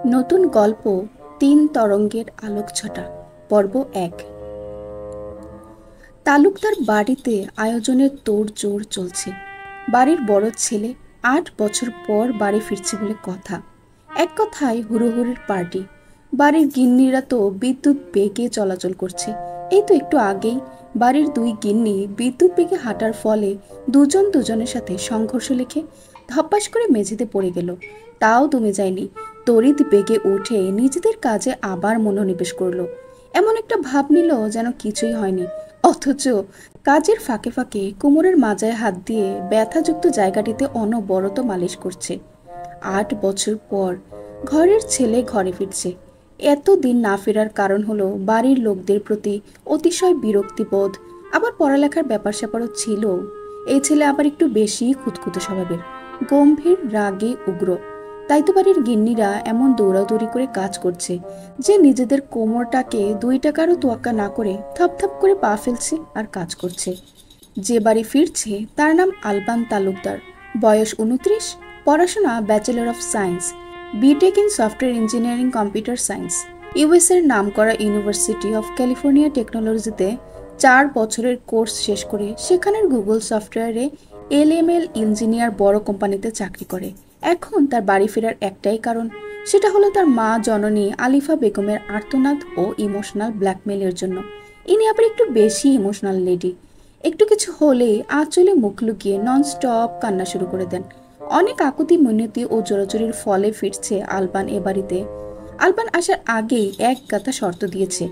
নতুন গল্প তিন তরঙ্গের আলোকছটা পর্ব ১। তালুকদার বাড়িতে আয়োজনের তোড়জোড় চলছে। বাড়ির বড় ছেলে ৮ বছর পর বাড়ি ফিরছে বলে কথা। এক কথায় হুড়োহুড়ির পার্টি। বাড়ির গিন্নিরা তো বিদ্যুৎ বেগে চলাচল করছে। এই তো একটু আগেই বাড়ির দুই গিন্নি বিদ্যুৎ বেগে হাঁটার ফলে দুজন দুজনের সাথে সংঘর্ষ লেখে ধপাস করে মেঝেতে পড়ে গেল। তাও দমে যায়নি, তড়িৎ বেগে উঠে নিজেদের কাজে আবার মনোনিবেশ করলো। এমন একটা ভাব নিল যেন কিছুই হয়নি, অথচ কাজের ফাঁকে ফাঁকে কোমরের মাজায় হাত দিয়ে ব্যথাযুক্ত জায়গাটিতে অনবরত মালিশ করছে। ৮ বছর পর ঘরের ছেলে ঘরে ফিরছে। এতদিন না ফেরার কারণ হলো বাড়ির লোকদের প্রতি অতিশয় বিরক্তিবোধ, আবার পড়ালেখার ব্যাপার স্যাপারও ছিল। এই ছেলে আবার একটু বেশি খুঁতখুঁতে স্বভাবের, গম্ভীর, রাগে উগ্র। তাই তো বাড়ির গিন্নিরা এমন দৌড়াদৌড়ি করে কাজ করছে যে নিজেদের কোমরটাকে ২ টাকারও তোয়াক্কা না করে থাপ করে পা ফেলছে আর কাজ করছে। যে বাড়ি ফিরছে তার নাম আলবান তালুকদার, বয়স ২৯, পড়াশোনা bachelor of science, BTech in software engineering computer science. US এর নামকরা ইউনিভার্সিটি অফ ক্যালিফোর্নিয়া টেকনোলজিতে ৪ বছরের কোর্স শেষ করে সেখানের গুগল সফটওয়্যারে এলএমএল ইঞ্জিনিয়ার বড় কোম্পানিতে চাকরি করে। এখন তার বাড়ি ফেরার একটাই কারণ, সেটা হলো তার মা জননী আলিফা বেগমের আর্তনাদ ও ইমোশনাল ব্ল্যাকমেলের জন্য। ইনি আবার একটু বেশি ইমোশনাল লেডি। একটু কিছু হলেই আঁচলে মুখ লুকিয়ে ননস্টপ কান্না শুরু করে দেন। অনেক আকুতি মিনতি ও জোরাজোরির ফলে ফিরছে আলবান এ বাড়িতে। আলবান আসার আগেই এক গাদা শর্ত দিয়েছে,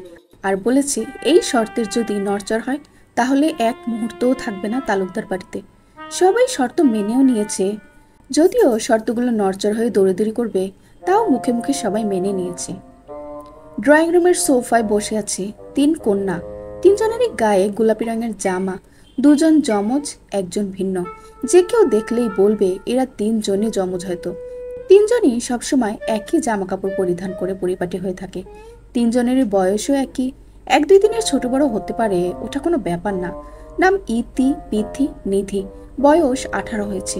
আর বলেছে এই শর্তের যদি নড়চড় হয় তাহলে এক মুহূর্তও থাকবে না তালুকদার বাড়িতে। সবাই শর্ত মেনেও নিয়েছে, যদিও শর্তগুলো নড়চড় হয়ে দৌড়াদৌড়ি করবে তাও মুখে মুখে সবাই মেনে নিয়েছে। ড্রয়িং রুমের সোফায় বসে আছে ৩ কন্যা। ৩জনেরই গায়ে গোলাপি রঙের জামা। ২জন যমজ, একজন ভিন্ন। যে কেউ দেখলেই বলবে এরা ৩জনই যমজ। হয়তো ৩জনই সবসময় একই জামা কাপড় পরিধান করে পরিপাটি হয়ে থাকে। ৩জনেরই বয়সও একই, ১-২ দিনের ছোট বড় হতে পারে, ওটা কোনো ব্যাপার না। নাম ইতি, বিথি, নিধি। বয়স ১৮ হয়েছে।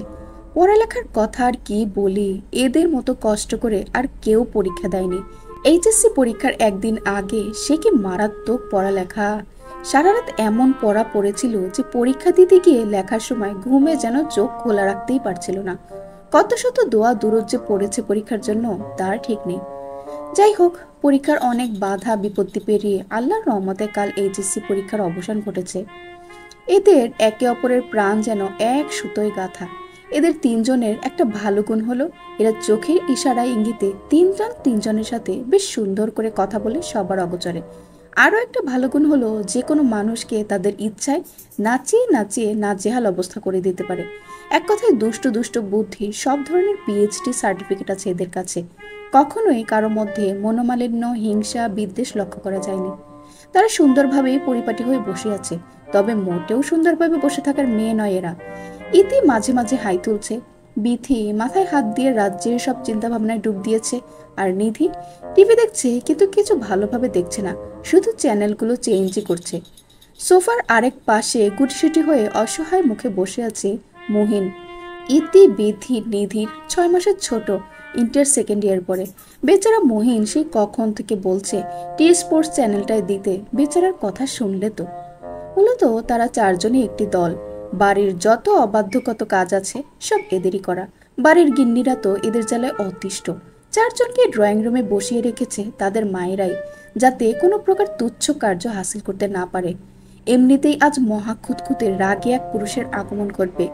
পড়ালেখার কথা আর কি বলি, এদের মতো কষ্ট করে আর কেউ পরীক্ষা দেয়নি। এইচএসসি পরীক্ষার একদিন আগে সে কি মারাত্মক পড়ালেখা! সারা রাত এমন পড়া পড়েছিল যে পরীক্ষা দিতে গিয়ে লেখার সময় ঘুমে যেন চোখ খোলা রাখতেই পারছিল না। কত শত দোয়া দুরূহ যে পড়েছে পরীক্ষার জন্য তার ঠিক নেই। যাই হোক, পরীক্ষার অনেক বাধা বিপত্তি পেরিয়ে আল্লাহর রহমতে কাল এইচএসসি পরীক্ষার অবসান ঘটেছে। এদের একে অপরের প্রাণ যেন এক সুতোয় গাঁথা। এদের ৩জনের একটা ভালো গুণ হলো এরা চোখের ইশারায় ইঙ্গিতে ৩জন ৩জনের সাথে বেশ সুন্দর করে কথা বলে সবার অগোচরে। আরও একটা ভালো গুণ হলো যে কোনো মানুষকে তাদের ইচ্ছায় নাচিয়ে নাচিয়ে নাজেহাল অবস্থা করে দিতে পারে। এক কথায় দুষ্ট দুষ্ট বুদ্ধি, সব ধরনের পিএইচডি সার্টিফিকেট আছে এদের কাছে। কখনোই কারো মধ্যে মনোমালিন্য, হিংসা, বিদ্বেষ লক্ষ্য করা যায়নি। তারা সুন্দরভাবে পরিপাটি হয়ে বসে আছে, তবে মোটেও সুন্দরভাবে বসে থাকার মেয়ে নয় এরা। ইতি মাঝে মাঝে হাই তুলছে, বিথি মাথায় হাত দিয়ে রাজ্যের সব চিন্তা ভাবনায় ডুব দিয়েছে, আর নিধি টিভি দেখছে কিন্তু কিছু ভালোভাবে দেখছে না, শুধু চ্যানেলগুলো চেঞ্জই করছে। সোফার আরেক পাশে গুটিসুটি হয়ে অসহায় মুখে বসে আছে মুহিন। ইতি, বিথি, নিধির ৬ মাসের ছোট, ইন্টার সেকেন্ড ইয়ার পরে। বেচারা মহিন সেই কখন থেকে বলছে টি স্পোর্টস চ্যানেলটায় দিতে, বেচারার কথা শুনলে তো। মূলত তারা ৪জনই একটি দল। বাড়ির যত অবাধ্যকত কাজ আছে সব এদেরই করা। বাড়ির গিন্নিরা তো এদের জ্বালায় অতিষ্ঠ। ৪জনকে ড্রয়িং রুমে বসিয়ে রেখেছে তাদের মায়েরাই, যাতে কোনো প্রকার তুচ্ছ কার্য হাসিল করতে না পারে। এমনিতেই আজ মহা খুঁতখুঁতে রাগে এক পুরুষের আগমন ঘটবে।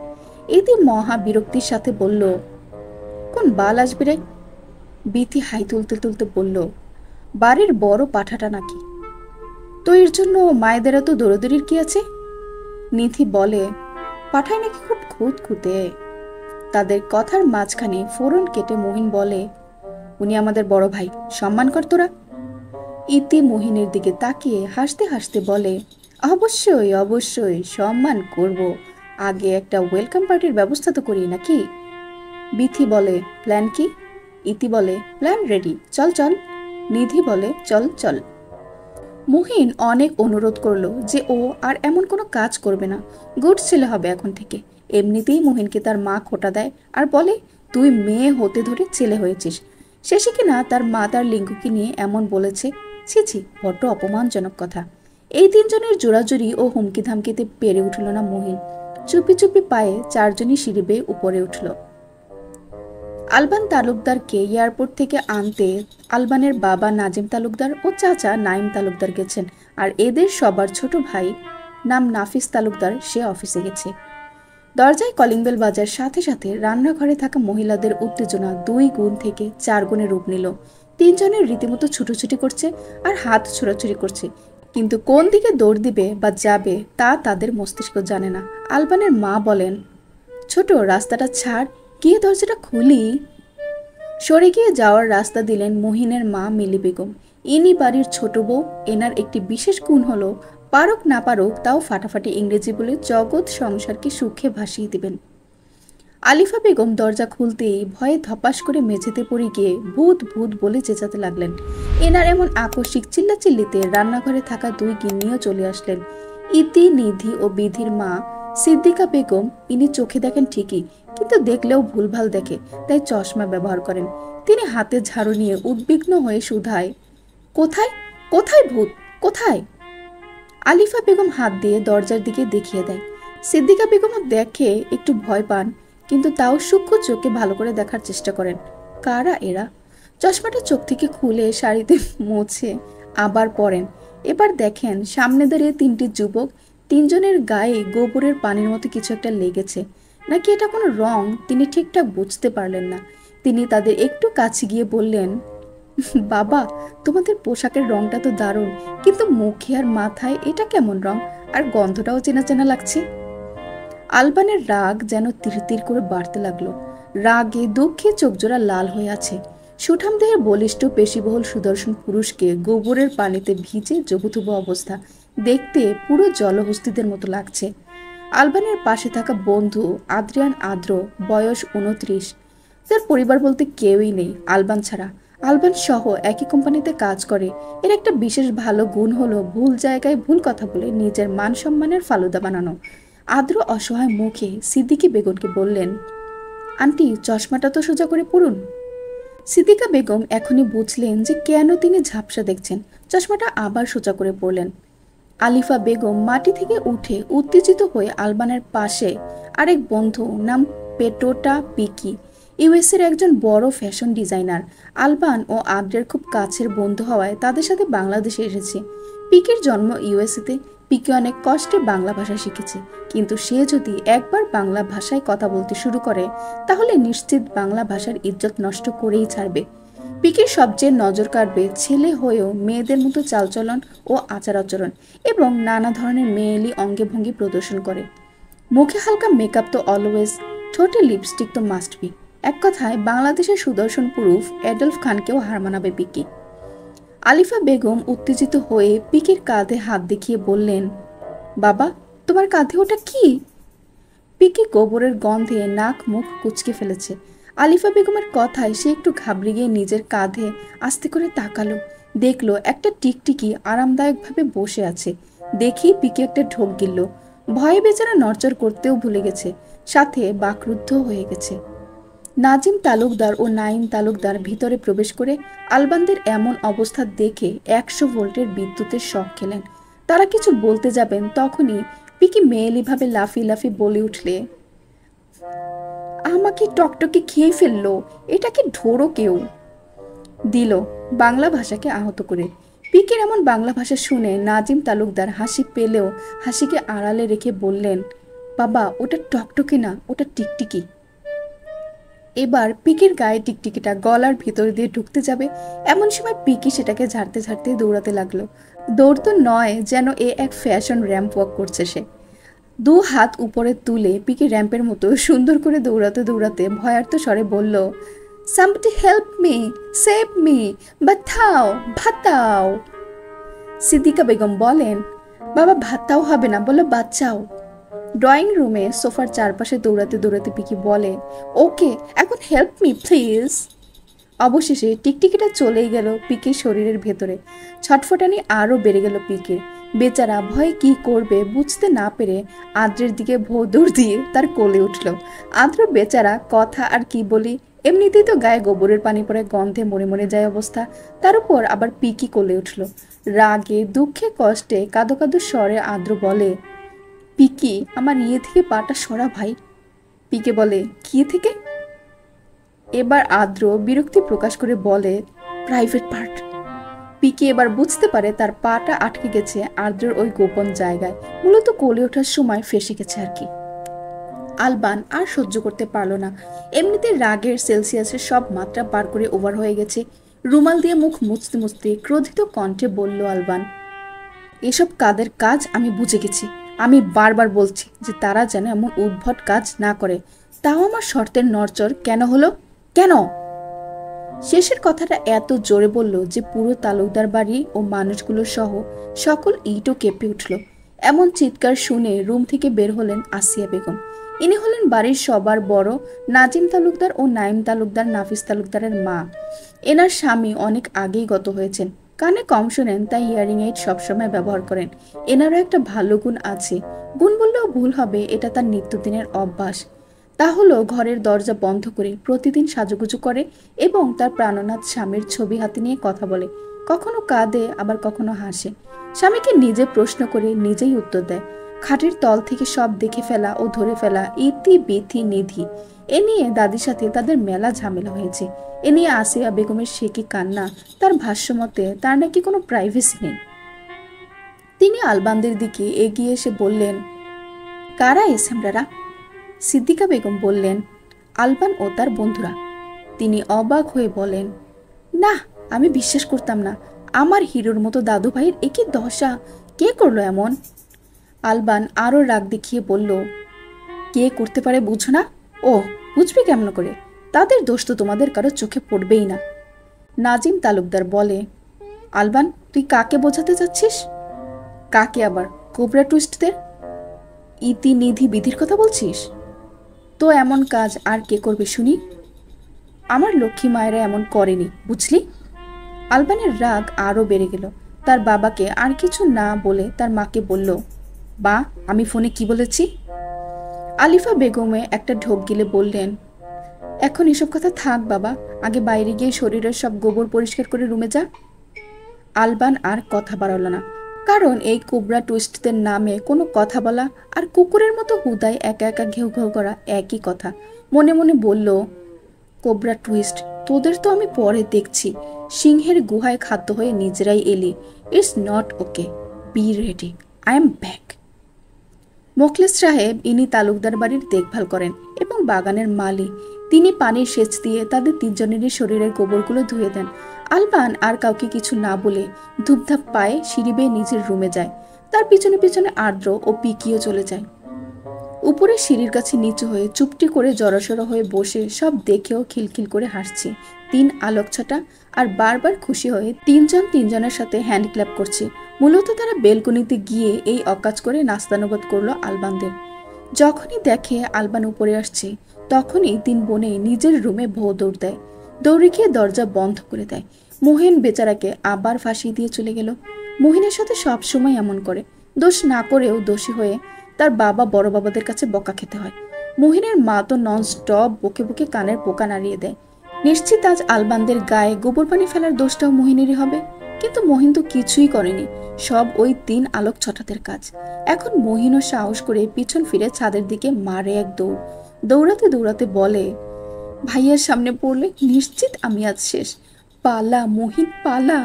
এতে মহা বিরক্তির সাথে বলল, কোন বাল আসবে রে? বিথি হাই তুলতে তুলতে বলল, বাড়ির বড় পাঠাটা নাকি? তো এর জন্য মায়েদের এত দৌড়দৌড়ির কি আছে? নিধি বলে, পাঠায় নাকি খুব খুঁতখুঁতে। তাদের কথার মাঝখানে ফোড়ন কেটে মহিন বলে, উনি আমাদের বড় ভাই, সম্মান কর তোরা। ইতি মহিনের দিকে তাকিয়ে হাসতে হাসতে বলে, অবশ্যই অবশ্যই সম্মান করব, আগে একটা ওয়েলকাম পার্টির ব্যবস্থা তো করি নাকি? বিথি বলে, প্ল্যান কি? ইতি বলে, প্ল্যান রেডি, চল চল। নিধি বলে, চল চল। মুহিন অনেক অনুরোধ করলো যে ও আর এমন কোনো কাজ করবে না, গুড ছেলে হবে এখন থেকে। এমনিতেই মুহিনকে তার মা খোঁটা দেয় আর বলে, তুই মেয়ে হতে ধরে ছেলে হয়েছিস, শেষে কিনা তার মা তার লিঙ্গকে নিয়ে এমন বলেছে। ছি ছি, বড্ড অপমানজনক কথা। এই তিনজনের জোড়াজুড়ি ও হুমকি ধামকিতে পেরে উঠল না মহিন। চুপি চুপি পায়ে চারজনই সিঁড়ি বেয়ে উপরে উঠল। আলবান তালুকদারকে এয়ারপোর্ট থেকে আনতে আলবানের বাবা নাজিম তালুকদার ও চাচা নাইম তালুকদার গেছেন, আর এদের সবার ছোট ভাই নাম নাফিস তালুকদার, সে অফিসে গেছে। দরজায় কলিং বেল বাজার সাথে সাথে রান্নাঘরে থাকা মহিলাদের উত্তেজনা 2 গুণ থেকে 4 গুণে রূপ নিল। তিনজনের রীতিমতো ছুটোছুটি করছে আর হাত ছোড়াছুড়ি করছে, কিন্তু কোন দিকে দৌড় দিবে বা যাবে তা তাদের মস্তিষ্ক জানে না। আলবানের মা বলেন, ছোট, রাস্তাটা ছাড়, গিয়ে দরজাটা খুলি। সরে গিয়ে যাওয়ার রাস্তা দিলেন মহিনের মা মিলি বেগম। ইনি বাড়ির ছোট বউ। এনার একটি বিশেষ গুণ হলো, পারুক না পারুক তাও ফাটাফাটি ইংরেজি বলে জগৎ সংসারকে সুখে ভাসিয়ে দিবেন। আলিফা বেগম দরজা খুলতেই ভয়ে ধপাস করে মেঝেতে পড়ে গিয়ে ভূত ভূত বলে চেঁচাতে লাগলেন। এনার এমন আকস্মিক চিল্লাচিল্লিতে রান্নাঘরে থাকা 2 গিন্নিও চলে আসলেন। ইতি, নিধি ও বিধির মা সিদ্দিকা বেগম। ইনি চোখে দেখেন ঠিকই, কিন্তু দেখলেও ভুলভাল দেখে, তাই চশমা ব্যবহার করেন। তিনি হাতে ঝাড়ু নিয়ে উদ্বিগ্ন হয়ে শুধায়, কোথায় কোথায় ভূত, কোথায়? আলিফা বেগম হাত দিয়ে দরজার দিকে দেখিয়ে দেয়। সিদ্দিকা বেগমও দেখে, একটু ভয় পান, কিন্তু তাও সূক্ষ্ম চোখে ভালো করে দেখার চেষ্টা করেন। কারা এরা? চশমাটা চোখ থেকে খুলে শাড়িতে মুছে আবার পরেন। এবার দেখেন সামনে দাঁড়িয়ে 3টি যুবক। তিনজনের গায়ে গোবরের পানির মতো কিছু একটা লেগেছে, নাকি এটা কোনো রং তিনি ঠিকঠাক বুঝতে পারলেন না। তিনি তাদের একটু কাছে গিয়ে বললেন, বাবা, তোমাদের পোশাকের রংটা তো দারুণ, কিন্তু মুখে আর মাথায় এটা কেমন রং? আর গন্ধটাও চেনা চেনা লাগছে। আলবানের রাগ যেন তীর তীর করে বাড়তে লাগলো। রাগে দুঃখে চোখজোড়া লাল হয়ে আছে। সুঠাম দেহের বলিষ্ঠ পেশিবহুল সুদর্শন পুরুষকে গোবরের পানিতে ভিজে জবুথুবু অবস্থা দেখতে পুরো জলহস্তিদের মতো লাগছে। আলবানের পাশে থাকা বন্ধু আদ্রিয়ান আদ্র, বয়স 29। তার পরিবার বলতে কেউই নেই আলবান ছাড়া। আলবান সহ একই কোম্পানিতে কাজ করে। এর একটা বিশেষ ভালো গুণ হলো ভুল জায়গায় ভুল কথা বলে নিজের মান সম্মানের ফালুদা বানানো। আদ্র অসহায় মুখে সিদ্দিকি বেগমকে বললেন, আন্টি, চশমাটা তো সোজা করে পড়ুন। সিদ্দিকা বেগম এখনই বুঝলেন যে কেন তিনি ঝাপসা দেখছেন। চশমাটা আবার সোজা করে পড়লেন। আলিফা বেগম মাটি থেকে উঠে উত্তেজিত হয়ে আলবানের পাশে আরেক বন্ধু নাম পেটোটা পিকি, ইউএসের একজন বড় ফ্যাশন ডিজাইনার। আলবান ও আদ্রের খুব কাছের বন্ধু হওয়ায় তাদের সাথে বাংলাদেশে এসেছে। পিকির জন্ম ইউএসএতে। পিকি অনেক কষ্টে বাংলা ভাষা শিখেছে, কিন্তু সে যদি একবার বাংলা ভাষায় কথা বলতে শুরু করে তাহলে নিশ্চিত বাংলা ভাষার ইজ্জত নষ্ট করেই ছাড়বে। পিকির সবচেয়ে নজর কাড়বে ছেলে হয়েও মেয়েদের মতো চালচলন ও আচার আচরণ এবং নানা ধরনের মেয়েলি অঙ্গে ভঙ্গি প্রদর্শন করে। মুখে হালকা মেকআপ তো অলওয়েজ, ঠোঁটে লিপস্টিক তো মাস্ট বি। এক কথায় বাংলাদেশের সুদর্শন পুরুষ অ্যাডলফ খানকেও হার মানাবে পিকি। আলিফা বেগম উত্তেজিত হয়ে পিকির কাঁধে হাত দেখিয়ে বললেন, বাবা, তোমার কাঁধে ওটা কি? পিকি গোবরের গন্ধে নাক মুখ কুচকে ফেলেছে। আলিফা বেগমের কথায় সে একটু ঘাবড়ে গিয়ে নিজের কাঁধে আস্তে করে তাকালো। দেখলো একটা টিকটিকি আরামদায়কভাবে বসে আছে। দেখি পিকি একটা ঢোক গিলল। ভয়ে বেচারা নড়চড় করতেও ভুলে গেছে, সাথে বাকরুদ্ধ হয়ে গেছে। নাজিম তালুকদার ও নাইম তালুকদার ভিতরে প্রবেশ করে আলবানদের এমন অবস্থা দেখে 100 ভোল্টের বিদ্যুতের শক খেলেন। তারা কিছু বলতে যাবেন, তখনই পিকি মেয়েলিভাবে লাফিয়ে লাফিয়ে বলে উঠলে, আমাকে টকটকে খেয়ে ফেললো, এটা কি ঢোরো কেউ? দিল বাংলা ভাষাকে আহত করে। পিকির এমন বাংলা ভাষা শুনে নাজিম তালুকদার হাসি পেলেও হাসিকে আড়ালে রেখে বললেন, বাবা, ওটা টকটকে না, ওটা টিকটিকি। এবার পিকির গায়ে টিকটিকিটা গলার ভিতর দিয়ে ঢুকতে যাবে, এমন সময় পিকি সেটাকে ঝাড়তে ঝাড়তে দৌড়াতে লাগলো। দৌড় তো নয়, যেন এ এক ফ্যাশন র্যাম্প ওয়াক করছে সে। 2 হাত উপরে তুলে পিকি র্যাম্পের মতো সুন্দর করে দৌড়াতে দৌড়াতে ভয়ার্ত স্বরে বলল, somebody help me, save me, বাঁচাও, ভাতাও। সিদ্দিকা বেগম বলেন, বাবা, ভাতাও হবে না, বলো বাঁচাও। ড্রয়িং রুমে সোফার চারপাশে দৌড়াতে দৌড়াতে পিকি বলে, ওকে, এখন হেল্প মি প্লিজ। অবশেষে টিকটিকিটা চলেই গেল পিকির শরীরের ভেতরে। ছটফটানি আরও বেড়ে গেল পিকির। বেচারা ভয়ে কি করবে বুঝতে না পেরে আদ্রের দিকে ভোঁ দৌড় দিয়ে তার কোলে উঠল। আদ্র বেচারা কথা আর কি বলি এমনিতেই তো গায়ে গোবরের পানি পড়ে গন্ধে মরে মরে যায় অবস্থা, তার উপর আবার পিকি কোলে উঠল। রাগে দুঃখে কষ্টে কাঁদো কাঁদো স্বরে আদ্র বলে, পিকি আমার ইয়ে থেকে পাটা সরা ভাই। পিকে বলে, কি থেকে? এবার আদ্র বিরক্তি প্রকাশ করে বলে, প্রাইভেট পার্ট। পিকে এবার বুঝতে পারে তার পাটা আটকে গেছে আদ্রের ওই গোপন জায়গায়, মূলত কোলে ওঠার সময় ফেসে গেছে আর কি। আলবান আর সহ্য করতে পারল না। এমনিতে রাগের সেলসিয়াসের সব মাত্রা পার করে ওভার হয়ে গেছে। রুমাল দিয়ে মুখ মুছতে মুছতে ক্রোধিত কণ্ঠে বলল আলবান, এসব কাদের কাজ আমি বুঝে গেছি। আমি বারবার বলছি যে তারা যেন এমন উদ্ভট কাজ না করে, তাও আমার শর্তের নড়চড় কেন হলো? কেন? শেষের কথাটা এত জোরে বলল যে পুরো তালুকদার বাড়ি ও মানুষগুলো সহ সকল ইটও কেঁপে উঠল। এমন চিৎকার শুনে রুম থেকে বের হলেন আসিয়া বেগম। ইনি হলেন বাড়ির সবার বড় নাজিম তালুকদার ও নাইম তালুকদার, নাফিস তালুকদারের মা। এনার স্বামী অনেক আগেই গত হয়েছেন। কানে কম শোনেন, তাই হিয়ারিং এইড সবসময় ব্যবহার করেন। এনারও একটা ভালো গুণ আছে, গুণ বললেও ভুল হবে, এটা তার নিত্যদিনের অভ্যাস। তা হলো ঘরের দরজা বন্ধ করে প্রতিদিন সাজুগুজু করে এবং তার প্রাণনাথ স্বামীর ছবি হাতে নিয়ে কথা বলে। কখনো কাঁদে, আবার কখনো হাসে। স্বামীকে নিজে প্রশ্ন করে নিজেই উত্তর দেয়। খাটের তল থেকে সব দেখে ফেলা ও ধরে ফেলা ইতি বিথি নিধি। এ নিয়ে দাদির সাথে তাদের মেলা ঝামেলা হয়েছে। এ নিয়ে আসিয়া বেগমের সে কি কান্না। তার ভাষ্যমতে তার নাকি কোনো প্রাইভেসি নেই। তিনি আলবানদের দিকে এগিয়ে এসে বললেন, কারা এসেমরারা? সিদ্দিকা বেগম বললেন, আলবান ও তার বন্ধুরা। তিনি অবাক হয়ে বলেন, না, আমি বিশ্বাস করতাম না। আমার হিরোর মতো দাদু ভাইয়ের একই দশা, কে করলো এমন? আলবান আরো রাগ দেখিয়ে বলল, কে করতে পারে বুঝো না? ও, বুঝবে কেমন করে? তাদের দোষ তো তোমাদের কারো চোখে পড়বেই না। নাজিম তালুকদার বলে, আলবান তুই কাকে বোঝাতে চাচ্ছিস? কাকে আবার? কোবরা টুইস্টদের ইতি নিধি বিধির কথা বলছিস? তো এমন কাজ আর কে করবে শুনি? আমার লক্ষ্মী মায়েরা এমন করেনি, বুঝলি? আলবানের রাগ আরও বেড়ে গেল। তার বাবাকে আর কিছু না বলে তার মাকে বলল, বা আমি ফোনে কি বলেছি? আলিফা বেগমে একটা ঢোক গিলে বললেন, এখন এসব কথা থাক বাবা, আগে বাইরে গিয়ে শরীরের সব গোবর পরিষ্কার করে রুমে যা। আলবান আর কথা বাড়াল না, কারণ এই কোবরা টুইস্টদের নামে কোনো কথা বলা আর কুকুরের মতো হুদায় একা একা ঘেউ ঘেউ করা একই কথা। মনে মনে বলল, কোবরা টুইস্ট, তোদের তো আমি পরে দেখছি। সিংহের গুহায় খাদ্য হয়ে নিজেরাই এলি। It's not okay, be ready, I am back. Mokhles Saheb ইনি তালুকদার বাড়ির দেখভাল করেন এবং বাগানের মালি। তিনি পানির সেচ দিয়ে তাদের তিনজনেরই শরীরের গোবরগুলো ধুয়ে দেন। আলবান আর কাউকে কিছু না বলে ধূপধাপ পায়ে সিঁড়ি বেয়ে নিজের রুমে যায়। তার পিছনে পিছনে আর্দ্র ও পিকিও চলে যায়। উপরে সিঁড়ির কাছে নিচু হয়ে চুপটি করে জড়সড় হয়ে বসে সব দেখেও খিলখিল করে হাসছে তিন আলোকছটা, আর বারবার খুশি হয়ে তিনজন তিনজনের সাথে হ্যান্ড ক্ল্যাপ করছে। মূলত তারা বেলকনিতে গিয়ে এই অকাজ করে নাস্তানুবাদ করলো আলবানদের। যখনই দেখে আলবান উপরে আসছে, তখনই তিন বোনে নিজের রুমে ভৌ দৌড় দেয়। দৌড়ে গিয়ে দরজা বন্ধ করে দেয়। মোহিন বেচারাকে আবার ফাঁসিয়ে দিয়ে চলে গেল। মোহিনের সাথে সবসময় এমন করে, দোষ না করেও দোষী হয়ে তার বাবা বড় বাবাদের কাছে বকা খেতে হয়। মোহিনের মা তো নন স্টপ বকে বকে কানের পোকা নাড়িয়ে দেয়। নিশ্চিত আজ আলবানদের গায়ে গোবর পানি ফেলার দোষটাও মোহিনেরই হবে। কিন্তু মোহিন তো কিছুই করেনি, সব ওই তিন আলোক ছটাতের কাজ। এখন মোহিনও সাহস করে পিছন ফিরে ছাদের দিকে মারে এক দৌড়। দৌড়াতে দৌড়াতে বলে, ভাইয়ার সামনে পড়লে নিশ্চিত আমি আজ শেষ। পালা মোহিন, পালা।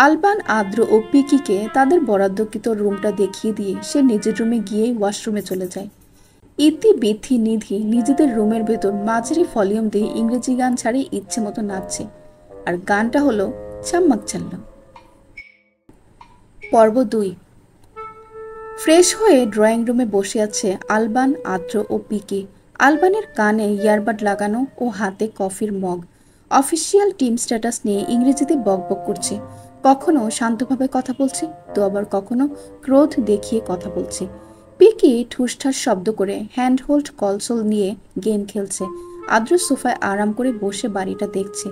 আলবান আদ্র ও পিকিকে তাদের বরাদ্দকৃত রুমটা দেখিয়ে দিয়ে সে নিজের রুমে গিয়েই ওয়াশরুমে চলে যায়। ইতি বিথি নিধি নিজেদের রুমের ভেতর মাঝারি ভলিউম দিয়ে ইংরেজি গান ছাড়িয়ে ইচ্ছে মতো নাচছে। আর গানটা হলো চাম্মাক চাল্ল। পর্ব 2। ফ্রেশ হয়ে ড্রয়িং রুমে বসে আছে আলবান, আদ্র ও পিকি। আলবানের কানে ইয়ারবাড লাগানো ও হাতে কফির মগ। অফিসিয়াল টিম স্ট্যাটাস নিয়ে ইংরেজিতে বকবক করছে। কখনো শান্তভাবে কথা বলছে, তো আবার কখনো ক্রোধ দেখিয়ে কথা বলছে। পিকি ঠুসঠাস শব্দ করে হ্যান্ডহোল্ড কনসোল নিয়ে গেম খেলছে। আদ্র সোফায় আরাম করে বসে বাড়িটা দেখছে।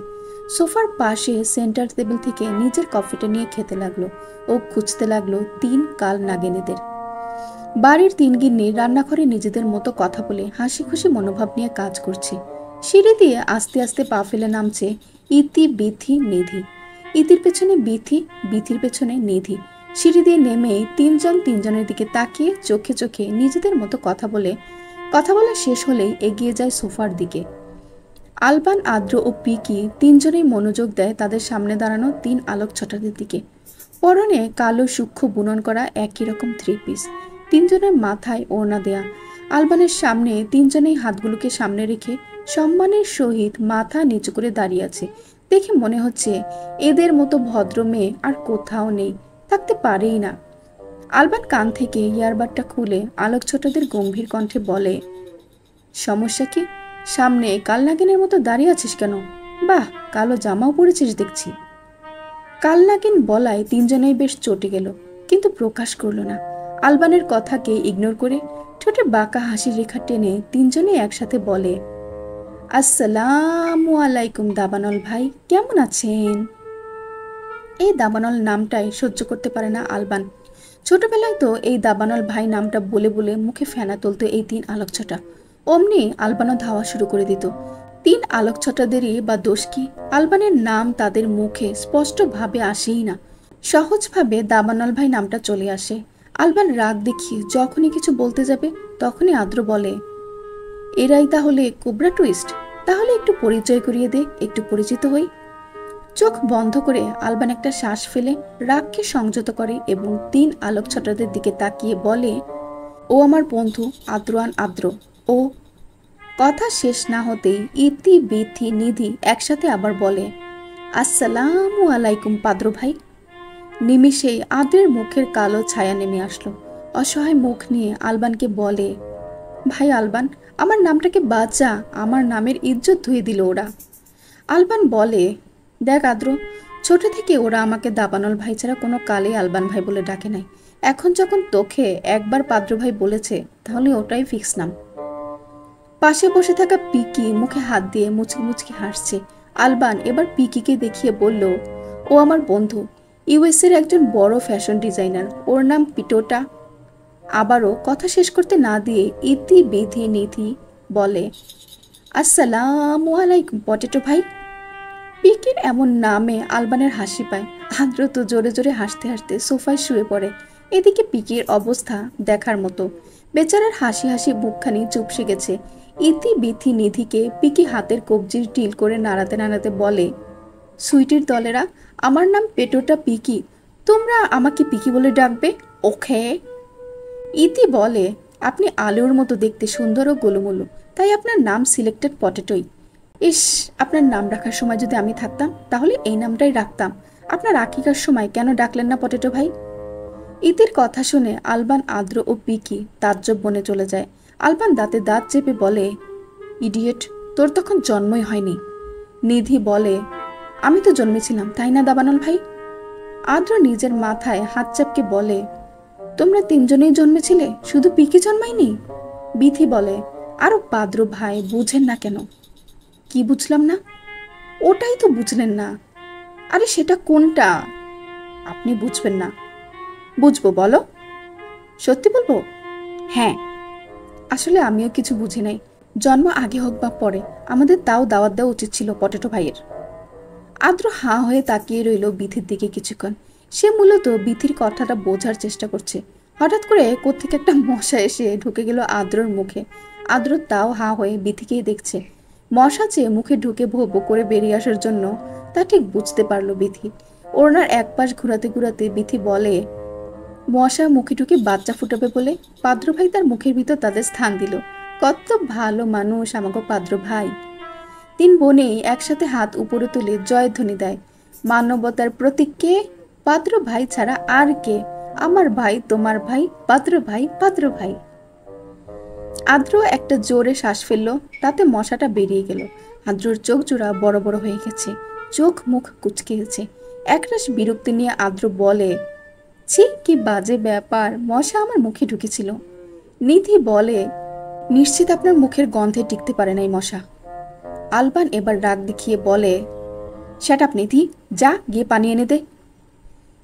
সোফার পাশে সেন্টার টেবিল থেকে নিজের কফিটা নিয়ে খেতে লাগলো ও খুঁজতে লাগলো তিন কাল নাগিনীদের। বাড়ির তিন গিন্নি রান্নাঘরে নিজেদের মতো কথা বলে হাসি খুশি মনোভাব নিয়ে কাজ করছে। সিঁড়ি দিয়ে আস্তে আস্তে পা ফেলে নামছে ইতি, বিথি, নিধি। ইতির পেছনে বিথি, বিথির পেছনে নিধি। সিঁড়ি দিয়ে নেমে তিনজন তিনজনের দিকে তাকিয়ে চোখে চোখে নিজেদের মতো কথা বলা শেষ হলেই এগিয়ে যায় সোফার দিকে। আলবান, আদ্র ও পিকি তিনজনেই মনোযোগ দেয় তাদের সামনে দাঁড়ানো তিন আলোকছটাদের দিকে। পরনে কালো সূক্ষ্ম বুনন করা একই রকম থ্রি পিস, তিনজনের মাথায় ওড়না দেয়া। আলবানের সামনে তিনজনেই হাতগুলোকে সামনে রেখে সম্মানের সহিত মাথা নিচু করে দাঁড়িয়ে আছে। দেখে মনে হচ্ছে এদের মতো ভদ্র মেয়ে আর কোথাও নেই, থাকতে পারেই না। আলবান কান থেকে ইয়ারবাডটা খুলে আলোকছটাদের গম্ভীর কণ্ঠে বলে, সমস্যা কি? সামনে কাল নাগিনের মতো দাঁড়িয়ে আছিস কেন? বাহ, কালো জামাও পরেছিস দেখছি। কাল নাগিন বলায় তিনজনেই বেশ চটে গেল, কিন্তু প্রকাশ করলো না। আলবানের কথাকে ইগনোর করে ঠোঁটে বাঁকা হাসির রেখা টেনে তিনজনেই একসাথে বলে, আসসালামু আলাইকুম দাবানল ভাই, কেমন আছেন? এই দাবানল নামটাই সহ্য করতে পারে না আলবান। ছোটবেলায় তো এই দাবানল ভাই নামটা বলে বলে মুখে ফেনা তুলতো এই তিন আলোকছটা। অমনি আলবানও ধাওয়া শুরু করে দিত। তিন আলোকছটাদেরই বা দোষ কি? আলবানের নাম তাদের মুখে স্পষ্টভাবে আসেই না, সহজভাবে দাবানল ভাই নামটা চলে আসে। আলবান রাগ দেখিয়ে যখনই কিছু বলতে যাবে তখনই আদ্র বলে, এরাই তাহলে কোবরা টুইস্ট? তাহলে একটু পরিচয় করিয়ে দে, একটু পরিচিত হই। চোখ বন্ধ করে আলবান একটা শ্বাস ফেলে রাগকে সংযত করে এবং তিন আলোকছটাদের দিকে তাকিয়ে বলে, ও আমার বন্ধু আদ্রান আদ্র। ও। কথা শেষ না হতেই ইতি, বিথি, নিধি একসাথে আবার বলে, আসসালামু আলাইকুম পাদ্র ভাই। নিমিষেই আদ্রের মুখের কালো ছায়া নেমে আসলো। অসহায় মুখ নিয়ে আলবানকে বলে, ভাই আলবান, আমার নামটাকে বাঁচা, আমার নামের ইজ্জত ধুয়ে দিল ওরা। আলবান বলে, দেখ আদ্র, ছোট থেকে ওরা আমাকে দাবানল ভাই ছাড়া কোনো কালেই আলবান ভাই বলে ডাকে নাই। এখন যখন তোকে একবার পাদ্র ভাই বলেছে তাহলে ওটাই ফিক্স নাম। পাশে বসে থাকা পিকি মুখে হাত দিয়ে মুচকি মুচকি হাসছে। আলবান এবার পিকিকে দেখিয়ে বলল, ও আমার বন্ধু, ইউএস এর একজন বড় ফ্যাশন ডিজাইনার, ওর নাম পিটোটা। আবারও কথা শেষ করতে না দিয়ে ইতি, বিধি, নিধি বলে, আসসালামু আলাইকুম পটেটো ভাই। পিকির এমন নামে আলবানের হাসি পায়। আদ্র তো জোরে জোরে হাসতে হাসতে সোফায় শুয়ে পড়ে। এদিকে পিকির অবস্থা দেখার মতো, বেচারার হাসি হাসি মুখখানি চুপসে গেছে। ইতি, বিথি, নিধিকে পিকি হাতের কবজির টিল করে নাড়াতে নাড়াতে বলে, সুইটির দলেরা, আমার নাম পেটোটা পিকি, তোমরা আমাকে পিকি বলে ডাকবে, ওকে? ইতি বলে, আপনি আলুর মতো দেখতে সুন্দর ও গোলুমোলু, তাই আপনার নাম সিলেক্টেড পটেটোই। ইস, আপনার নাম রাখার সময় যদি আমি থাকতাম তাহলে এই নামটাই রাখতাম। আপনার আকিকার সময় কেন ডাকলেন না পটেটো ভাই? ইতির কথা শুনে আলবান, আদ্র ও পিকি তাজ্জব বনে চলে যায়। আলবান দাঁতে দাঁত চেপে বলে, ইডিয়েট, তোর তখন জন্মই হয়নি। নিধি বলে, আমি তো জন্মেছিলাম, তাই না দাবানল ভাই? আদ্র নিজের মাথায় হাত চাপকে বলে, তোমরা তিনজনেই জন্মেছিলে, শুধু পিকি জন্মায়নি? বিথি বলে, আরো পাদ্র ভাই, বুঝেন না কেন? কি বুঝলাম না? ওটাই তো বুঝলেন না। আরে সেটা কোনটা? আপনি বুঝবেন না। বুঝবো, বলো। সত্যি বলবো? হ্যাঁ। আসলে আমিও কিছু বুঝি নাই। জন্ম আগে হোক বা পরে, আমাদের তাও দাওয়াত দেওয়া উচিত ছিল পটেটো ভাইয়ের। আদ্র হাঁ হয়ে তাকিয়ে রইল বিথির দিকে কিছুক্ষণ। সে মূলত বিথির কথাটা বোঝার চেষ্টা করছে। হঠাৎ করে কোত্থেকে একটা মশা এসে ঢুকে গেল আদ্রর মুখে। আদ্র তাও হাঁ হয়ে বিথিকেই দেখছে। মশা চেয়ে মুখে ঢুকে ভো ভো করে বেরিয়ে আসার জন্য তা ঠিক বুঝতে পারলো বিথি। ওড়নার এক পাশ ঘুরাতে ঘুরাতে বিথি বলে, মশা মুখে ঢুকে বাচ্চা ফুটাবে বলে পাদ্র ভাই তার মুখের ভিতর তাদের স্থান দিল। কত ভালো মানুষ আমাকে পাদ্র ভাই। তিন বোনেই একসাথে হাত উপরে তুলে জয়ধ্বনি দেয়। মানবতার প্রতীক কে? পাদ্র ভাই ছাড়া আর কে? আমার ভাই, তোমার ভাই, পাদ্র ভাই, পাদ্র ভাই। আদ্র একটা জোরে শ্বাস ফেললো, তাতে মশাটা বেরিয়ে গেল। আদ্রর চোখ জোড়া বড় বড় হয়ে গেছে, চোখ মুখ কুচকে গেছে। একরাশ বিরক্তি নিয়ে আদ্র বলে, ছি, কি বাজে ব্যাপার, মশা আমার মুখে ঢুকেছিল। নিধি বলে, নিশ্চিত আপনার মুখের গন্ধে টিকতে পারে নাই মশা। আলবান এবার রাগ দেখিয়ে বলে, শ্যাট আপ নিধি, যা গিয়ে পানি এনে দে।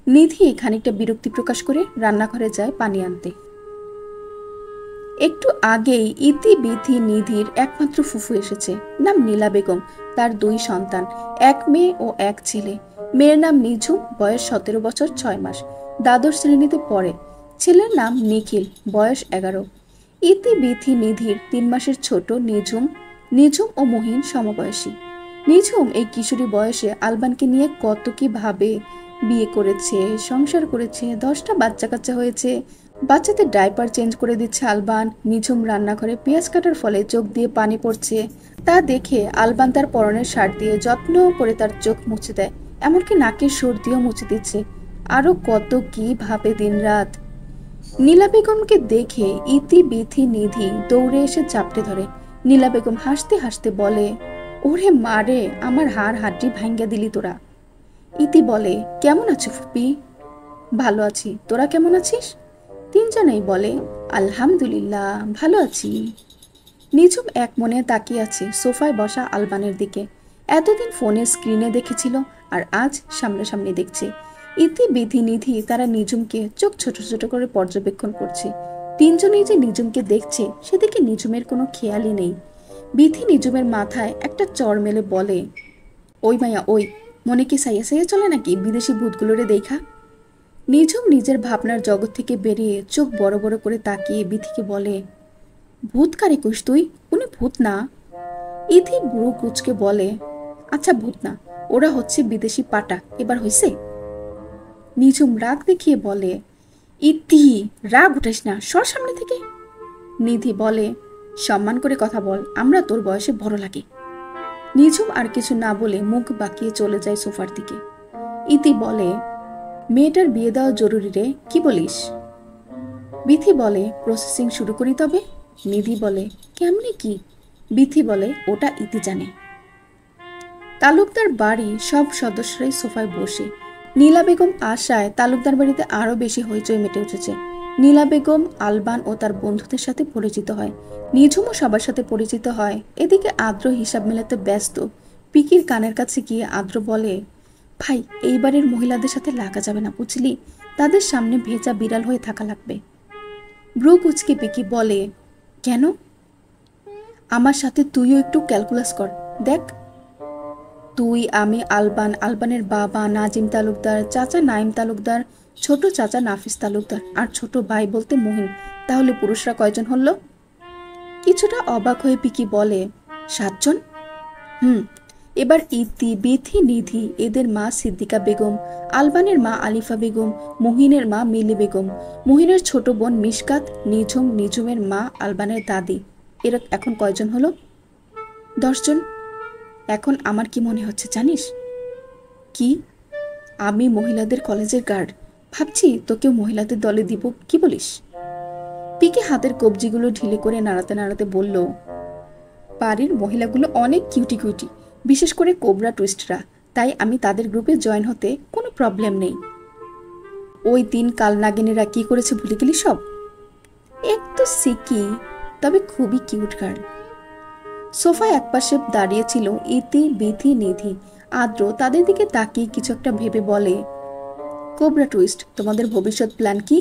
নিধি খানিকটা বিরক্তি প্রকাশ করে রান্নাঘরে যায় পানি আনতে। একটু আগেই ইতিবিথি নিধির একমাত্র ফুফু এসেছে, নাম নীলা বেগম। তার 2 সন্তান, 1 মেয়ে ও 1 ছেলে। মেয়ের নাম নিঝুম, বয়স 17 বছর 6 মাস, দ্বাদশ শ্রেণীতে পড়ে। ছেলের নাম নিখিল, বয়স 11। ইতিবিথি নিধির 3 মাসের ছোট নিঝুম। নিঝুম ও মহিন সমবয়সী। নিঝুম এই কিশোরী বয়সে আলবানকে নিয়ে কত কি ভাবে। বিয়ে করেছে, সংসার করেছে, 10টা বাচ্চা কাচ্চা হয়েছে। বাচ্চাদের ডাইপার চেঞ্জ করে দিচ্ছে আলবান। নিঝুম রান্নাঘরে পেঁয়াজ কাটার ফলে চোখ দিয়ে পানি পড়ছে, তা দেখে আলবান তার পরনের শার্ট দিয়ে যত্ন করে তার চোখ মুছে দেয়, এমনকি নাকের সুর দিয়েও মুছে দিচ্ছে। আরো কত কি ভাবে দিনরাত। নীলা বেগমকে দেখে ইতিবিথি নিধি দৌড়ে এসে চাপটে ধরে। নীলা বেগম হাসতে হাসতে বলে, ওরে মারে, আমার হাড় হাড্ডি ভাঙ্গা দিলি তোরা। ইতি বলে, কেমন আছো ফুপি? ভালো আছি, তোরা কেমন আছিস? তিনজনেই বলে, আলহামদুলিল্লাহ ভালো আছি। নিঝুম এক মনে তাকিয়ে আছে সোফায় বসা আলবানের দিকে। এতদিন ফোনের স্ক্রিনে দেখেছিল, আর আজ সামনাসামনি দেখছে। ইতিবিধি নিধি তারা নিঝুমকে চোখ ছোট ছোট করে পর্যবেক্ষণ করছে। তিনজনেই যে নিঝুমকে দেখছে সেদিকে নিঝুমের কোনো খেয়ালই নেই। বিধি নিঝুমের মাথায় একটা চড় মেলে বলে, ওই মাইয়া ওই, মনে কি সাইয়া সাইয়া চলে নাকি বিদেশি ভূতগুলোরে দেখা? নিঝুম নিজের ভাবনার জগৎ থেকে বেরিয়ে চোখ বড় বড় করে তাকিয়ে বিধিকে বলে, ভূত কারে কইস তুই? উনি ভূত না। ইথি বুড়ো কুচকে বলে, আচ্ছা ভূত না, ওরা হচ্ছে বিদেশি পাটা, এবার হইছে? নিঝুম রাগ দেখিয়ে বলে, ইতি রাগ উঠাস না, সর সামনে থেকে। নিধি বলে, সম্মান করে কথা বল, আমরা তোর বয়সে বড় লাগে। নিঝুম আর কিছু না বলে মুখ বাঁকিয়ে চলে যায় সোফার দিকে। ইতি বলে, মেয়েটার বিয়ে দেওয়া জরুরি রে, কি বলিস? বিথি বলে, প্রসেসিং শুরু করি তবে। নিধি বলে, কেমনে কি? বিথি বলে, ওটা ইতি জানে। তালুকদার বাড়ি সব সদস্যরাই সোফায় বসে। নীলা বেগম আশায় তালুকদার বাড়িতে আরো বেশি হইচই মেটে উঠেছে। নীলা বেগম আলবান ও তার বন্ধুদের সাথে পরিচিত হয়। নিঝুমও সবার সাথে পরিচিত হয়। এদিকে আদ্র হিসাব মেলাতে ব্যস্ত। পিকির কানের কাছে গিয়ে আদ্র বলে, ভাই, এইবারের মহিলাদের সাথে লাগা যাবে না বুঝলি, তাদের সামনে ভেজা বিড়াল হয়ে থাকা লাগবে। ব্রু কুচকে পিকি বলে, কেন? আমার সাথে তুইও একটু ক্যালকুলাস কর, দেখ। তুই, আমি, আলবান, আলবানের বাবা নাজিম তালুকদার, চাচা নাইম তালুকদার, ছোট চাচা নাফিস তালুকদার, আর ছোট ভাই বলতে মহিন, তাহলে পুরুষরা কয়জন হলো? কিছুটা অবাক হয়ে পিকি বলে, 7 জন। এবার ইতি বিথি নিধি, এদের মা সিদ্দিকা বেগম, আলবানের মা আলিফা বেগম, মহিনের মা মিলি বেগম, মহিনের ছোট বোন মিশকাত, নিঝুম, নিঝুমের মা আলবানের দাদি, এরা এখন কয়জন হলো? 10 জন। এখন আমার কি মনে হচ্ছে জানিস? কি? আমি মহিলাদের কলেজের গার্ড, ভাবছি তোকেও মহিলাদের দলে দিব, কি বলিস? পিকে হাতের কবজিগুলো ঢিলে করে নাড়াতে নাড়াতে বলল, বাড়ির মহিলাগুলো অনেক কিউটি কিউটি, বিশেষ করে কোবরা টুইস্টরা, তাই আমি তাদের গ্রুপে জয়েন হতে কোনো প্রবলেম নেই। ওই দিন কাল নাগিনীরা কি করেছে ভুলে গেলি সব? একটু সিকি, তবে খুবই কিউট গার্ল। সোফায় একপাশে দাঁড়িয়েছিল ইতি বিথি নিধি। আদ্র তাদের দিকে তাকিয়ে কিছু একটা ভেবে বলে, কোবরা টুইস্ট, তোমাদের ভবিষ্যৎ প্ল্যান কি?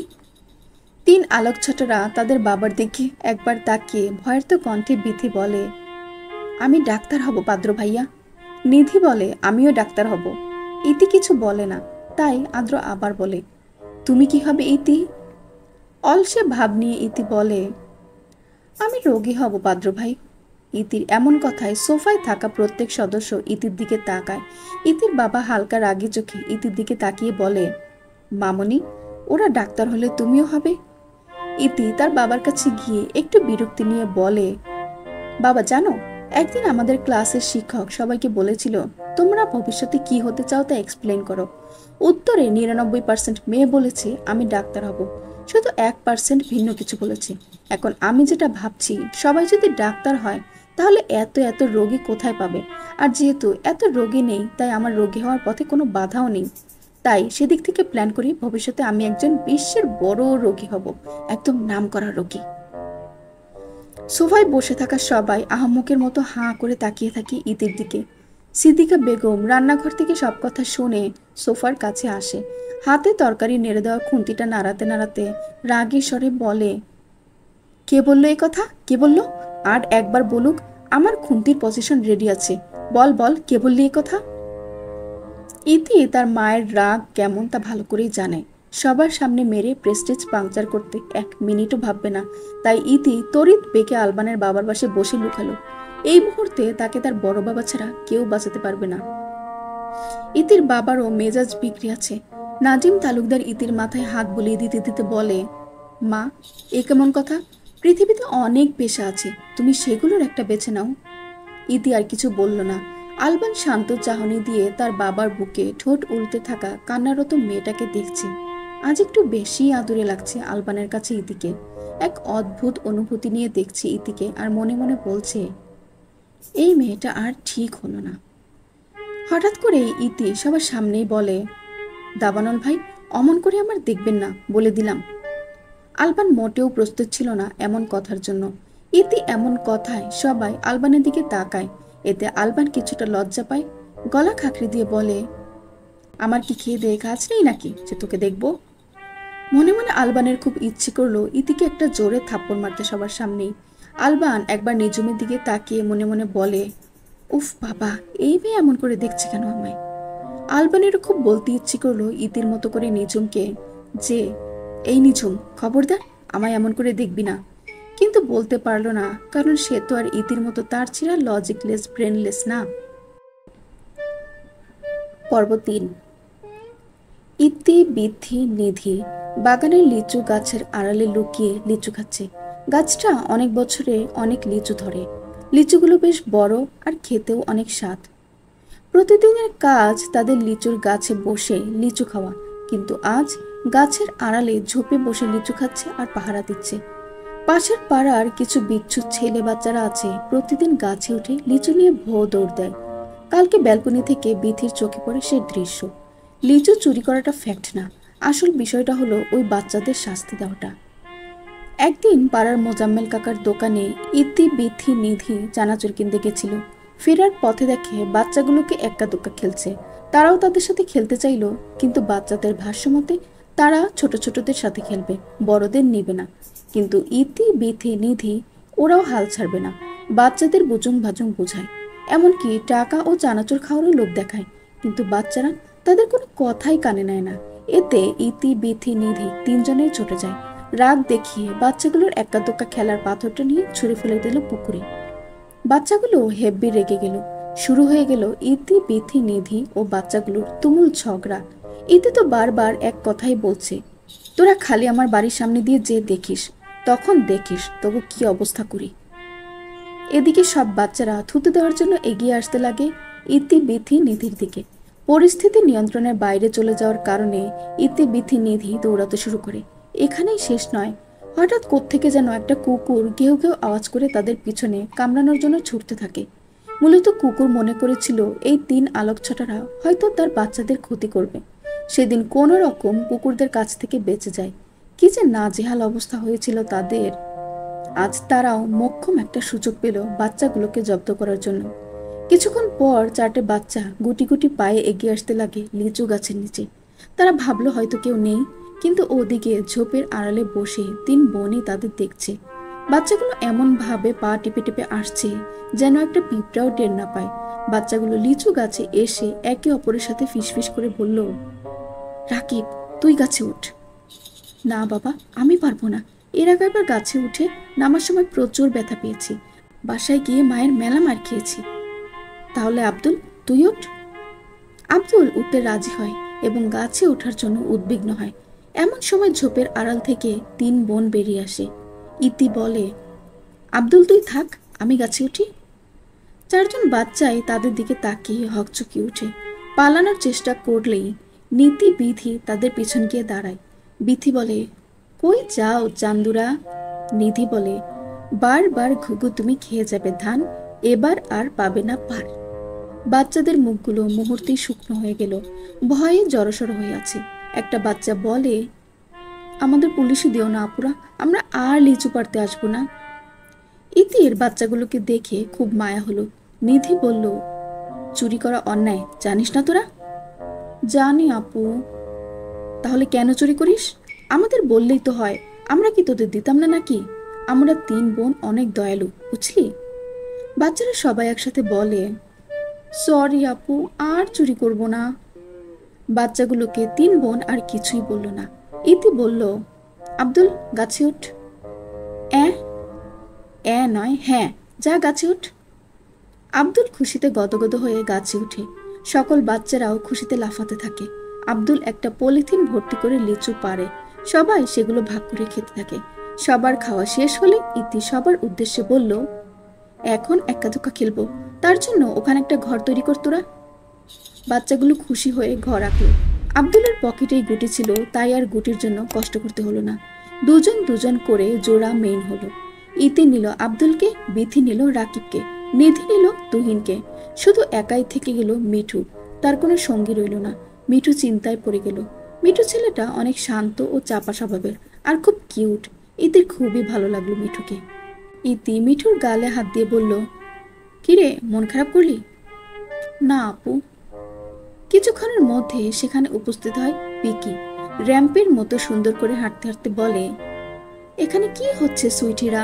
3 আলোকছটারা তাদের বাবার দিকে একবার তাকিয়ে ভয়ের তো কণ্ঠে বিথি বলে, আমি ডাক্তার হব পাদ্র ভাইয়া। নিধি বলে, আমিও ডাক্তার হব। ইতি কিছু বলে না, তাই আদ্র আবার বলে, তুমি কি হবে ইতি? অলসে ভাব নিয়ে ইতি বলে, আমি রোগী হব পাদ্র ভাই। ইতির এমন কথায় সোফায় থাকা প্রত্যেক সদস্য ইতির দিকে তাকায়। ইতির বাবা হালকা রাগী চোখে ইতির দিকে তাকিয়ে বলে, মামনি, ওরা ডাক্তার হলে তুমিও হবে? ইতি তার বাবার কাছে গিয়ে একটু বিরক্তি নিয়ে বলে, বাবা জানো, একদিন আমাদের ক্লাসের শিক্ষক সবাইকে বলেছিল, তোমরা ভবিষ্যতে কি হতে চাও তা এক্সপ্লেন করো। উত্তরে 99% মেয়ে বলেছে আমি ডাক্তার হব, শুধু 1% ভিন্ন কিছু বলেছে। এখন আমি যেটা ভাবছি, সবাই যদি ডাক্তার হয় তাহলে এত এত রোগী কোথায় পাবে? আর যেহেতু এত রোগী নেই, তাই আমার রোগী হওয়ার পথে কোনো বাধাও নেই। তাই সেদিক থেকে প্ল্যান করি ভবিষ্যতে আমি একজন বিশ্বের বড় রোগী হব, একদম নামকরা রোগী। সোফায় বসে থাকা সবাই আহাম্মকের মতো হাঁ করে তাকিয়ে থাকি ইতির দিকে। সিদ্দিকা বেগম রান্নাঘর থেকে সব কথা শুনে সোফার কাছে আসে। হাতে তরকারি নেড়ে দেওয়া খুন্তিটা নাড়াতে নাড়াতে রাগের স্বরে বলে, কে বললো এই কথা? কে বললো? আর একবার বলুক, আমার খুন্তির পজিশন রেডি আছে। বল বল, কে বললি এই কথা? ইতি তার মায়ের রাগ কেমন তা ভালো করেই জানে। সবার সামনে মেরে প্রেস্টিজ পাংচার করতে 1 মিনিটও ভাববে না। তাই ইতি তড়িৎ বেঁকে আলবানের বাবার পাশে বসে লুকালো। এই মুহূর্তে তাকে তার বড় বাবা ছাড়া কেউ বাঁচাতে পারবে না। ইতির বাবারও মেজাজ বিক্রি আছে। নাজিম তালুকদার ইতির মাথায় হাত বুলিয়ে দিতে দিতে বলে, মা, এ কেমন কথা? পৃথিবীতে অনেক পেশা আছে, তুমি সেগুলোর একটা বেছে নাও। ইতি আর কিছু বলল না। আলবান শান্ত চাহনি দিয়ে তার বাবার বুকে ঠোঁট উল্টে থাকা কান্নারত মেয়েটাকে দেখছে। আজ একটু বেশি আদুরে লাগছে আলবানের কাছে ইতিকে। এক অদ্ভুত অনুভূতি নিয়ে দেখছে ইতিকে, আর মনে মনে বলছে, এই মেয়েটা আর ঠিক হলো না। হঠাৎ করে ইতি সবার সামনেই বলে, দাবানল ভাই, অমন করে আমার দেখবেন না, বলে দিলাম। আলবান মোটেও প্রস্তুত ছিল না এমন কথার জন্য। ইতি এমন কথায় সবাই আলবানের দিকে তাকায়। এতে আলবান কিছুটা লজ্জা পায়। গলা খাঁকড়ে দিয়ে বলে, আমার কি খেয়ে দেয়ে কাজ নেই নাকি যে তোকে দেখবো? মনে মনে আলবানের খুব ইচ্ছে করলো ইতিকে একটা জোরে থাপ্পড় মারতে সবার সামনেই। আলবান একবার নিজুমের দিকে তাকিয়ে মনে মনে বলে, উফ বাবা, এই মেয়ে এমন করে দেখছে কেন আমায়? আলবানেরও খুব বলতে ইচ্ছে করলো ইতির মতো করে নিজুমকে যে, এই নিঝুম, খবরদার, আমায় এমন করে দেখবি না। কিন্তু বলতে পারলো না, কারণ সে তো আর ইতির মতো তার ছেঁড়া লজিকলেস ব্রেনলেস না। পর্ব 3। ইতি, বিথি, নিধি বাগানের লিচু গাছের আড়ালে লুকিয়ে লিচু খাচ্ছে। গাছটা অনেক বছরে অনেক লিচু ধরে। লিচুগুলো বেশ বড় আর খেতেও অনেক স্বাদ। প্রতিদিনের কাজ তাদের লিচুর গাছে বসে লিচু খাওয়া, কিন্তু আজ গাছের আড়ালে ঝোপে বসে লিচু খাচ্ছে আর পাহারা দিচ্ছে। পাশের পাড়ার কিছু বিচ্ছু ছেলে বাচ্চারা আছে, প্রতিদিন গাছে উঠে লিচু নিয়ে ভো দৌড় দেয়। কালকে ব্যালকনি থেকে বিথির চোখে পড়ে সে দৃশ্য। লিচু চুরি করাটা ফ্যাক্ট না, আসল বিষয়টা হলো ওই বাচ্চাদের শাস্তি দেওয়াটা। একদিন পাড়ার মোজাম্মেল কাকার দোকানে ইতি, বিথি, নিধি চানাচুর কিনতে গেছিল। ফেরার পথে দেখে বাচ্চাগুলোকে এক্কা দোক্কা খেলছে। তারাও তাদের সাথে খেলতে চাইলো, কিন্তু বাচ্চাদের ভাষ্যমতে তারা ছোট ছোটদের সাথে খেলবে, বড়দের নিবে না। কিন্তু ইতি, বিথি, নিধি ওরাও হাল ছাড়বে না। বাচ্চাদের বুজুং ভাজুং বোঝায়, এমনকি টাকা ও চানাচুর খাওয়ারও লোভ দেখায়। কিন্তু বাচ্চারা তাদের কোনো কথাই কানে নেয় না। এতে ইতি, বিথি, নিধি তিনজনেই চটে যায়। রাগ দেখিয়ে বাচ্চাগুলোর এক্কা দোক্কা খেলার পাথরটা নিয়ে ছুঁড়ে ফেলে দিল পুকুরে। বাচ্চাগুলো হেব্বি রেগে গেল। শুরু হয়ে গেল ইতি, বিথি, নিধি ও বাচ্চাগুলোর তুমুল ঝগড়া। ইতি তো বারবার এক কথাই বলছে, তোরা খালি আমার বাড়ির সামনে দিয়ে যে দেখিস, তখন দেখিস তবু কি অবস্থা করি। এদিকে সব বাচ্চারা থুতু দেওয়ার জন্য এগিয়ে আসতে লাগে ইতি, বিথি, নিধির দিকে। পরিস্থিতি নিয়ন্ত্রণের বাইরে চলে যাওয়ার কারণে ইতি, বিথি, নিধি দৌড়াতে শুরু করে। এখানেই শেষ নয়, হঠাৎ কোত্থেকে যেন একটা কুকুর ঘেউ ঘেউ আওয়াজ করে তাদের পিছনে কামড়ানোর জন্য ছুটতে থাকে। মূলত কুকুর মনে করেছিল এই 3 আলোকছটারা হয়তো তার বাচ্চাদের ক্ষতি করবে। সেদিন কোনো রকম কুকুরদের কাছ থেকে বেঁচে যায়। কি যে নাজেহাল অবস্থা হয়েছিল তাদের। আজ তারাও মোক্ষম একটা সুযোগ পেল বাচ্চাগুলোকে জব্দ করার জন্য। কিছুক্ষণ পর 4টে বাচ্চা গুটি গুটি পায়ে এগিয়ে আসতে লাগে লিচু গাছের নিচে। তারা ভাবলো হয়তো কেউ নেই, কিন্তু ওদিকে ঝোপের আড়ালে বসে 3 বোনই তাদের দেখছে। বাচ্চাগুলো এমন ভাবে পা টিপে টিপে আসছে যেন একটা পিঁপড়াও টের না পায়। বাচ্চাগুলো লিচু গাছে এসে একে অপরের সাথে ফিসফিস করে বলল, রাকিব, তুই গাছে উঠ। না বাবা, আমি পারবো না। এর আগে একবার গাছে উঠে নামার সময় প্রচুর ব্যথা পেয়েছি। বাসায় গিয়ে মায়ের মেলা মার খেয়েছি। তাহলে আব্দুল, তুই ওঠ। আব্দুল উঠতে রাজি হয় এবং গাছে ওঠার জন্য উদ্বিগ্ন হয়। এমন সময় ঝোপের আড়াল থেকে 3 বোন বেরিয়ে আসে। ইতি বলে, আব্দুল তুই থাক, আমি গাছে উঠি। 4 জন বাচ্চাই তাদের দিকে তাকিয়ে হকচকিয়ে উঠে। পালানোর চেষ্টা করলেই নীতি, বিধি তাদের পিছন গিয়ে দাঁড়ায়। বিথি বলে, কই যাও চান্দুরা? নিধি বলে, বারবার ঘুঘু তুমি খেয়ে যাবে ধান, এবার আর পাবে না পার। বাচ্চাদের মুখগুলো মুহূর্তেই শুকনো হয়ে গেল, ভয়ে জড়সড় হয়ে আছে। একটা বাচ্চা বলে, আমাদের পুলিশে দিও না আপুরা, আমরা আর লিচু পাড়তে আসবো না। ইতির বাচ্চাগুলোকে দেখে খুব মায়া হলো। নিধি বলল, চুরি করা অন্যায়, জানিস না তোরা? জানি আপু। তাহলে কেন চুরি করিস? আমাদের বললেই তো হয়, আমরা কি তোদের দিতাম না নাকি? আমরা 3 বোন অনেক দয়ালু, বুঝলি? বাচ্চারা সবাই একসাথে বলে, সরি আপু, আর চুরি করব না। বাচ্চাগুলোকে 3 বোন আর কিছুই বলল না। ইতি বলল, আব্দুল, গাছে উঠ। অ্যাঁ? নয়, হ্যাঁ, যা গাছে উঠ। আব্দুল খুশিতে গদগদ হয়ে গাছে উঠে। সকল বাচ্চারাও খুশিতে লাফাতে থাকে। আব্দুল একটা পলিথিন ভর্তি করে লিচু পাড়ে। সবাই সেগুলো ভাগ করে খেতে থাকে। সবার খাওয়া শেষ হলে ইতি সবার উদ্দেশ্যে বলল, এখন এক্কা দুক্কা খেলবো, তার জন্য ওখানে একটা ঘর তৈরি কর তোরা। বাচ্চাগুলো খুশি হয়ে ঘর আঁকলো। আব্দুলের পকেটেই গুটি ছিল, তাই আর গুটির জন্য কষ্ট করতে হলো না। দুজন দুজন করে জোড়া মেইন হলো। ইতি নিল আব্দুলকে, বিথি নিল রাকিবকে, নিধি নিল তুহিনকে। শুধু একাই থেকে গেল মিঠু। তার কোনো সঙ্গী রইল না। মিঠু চিন্তায় পড়ে গেল। মিঠু ছেলেটা অনেক শান্ত ও চাপা স্বভাবের আর খুব কিউট। ইতির খুবই ভালো লাগলো মিঠুকে। ইতি মিঠুর গালে হাত দিয়ে বলল, কিরে, মন খারাপ করলি? না আপু। কিছুক্ষণের মধ্যে সেখানে উপস্থিত হয় পিকি। র্যাম্পের মতো সুন্দর করে হাঁটতে হাঁটতে বলে, এখানে কি হচ্ছে সুইটিরা?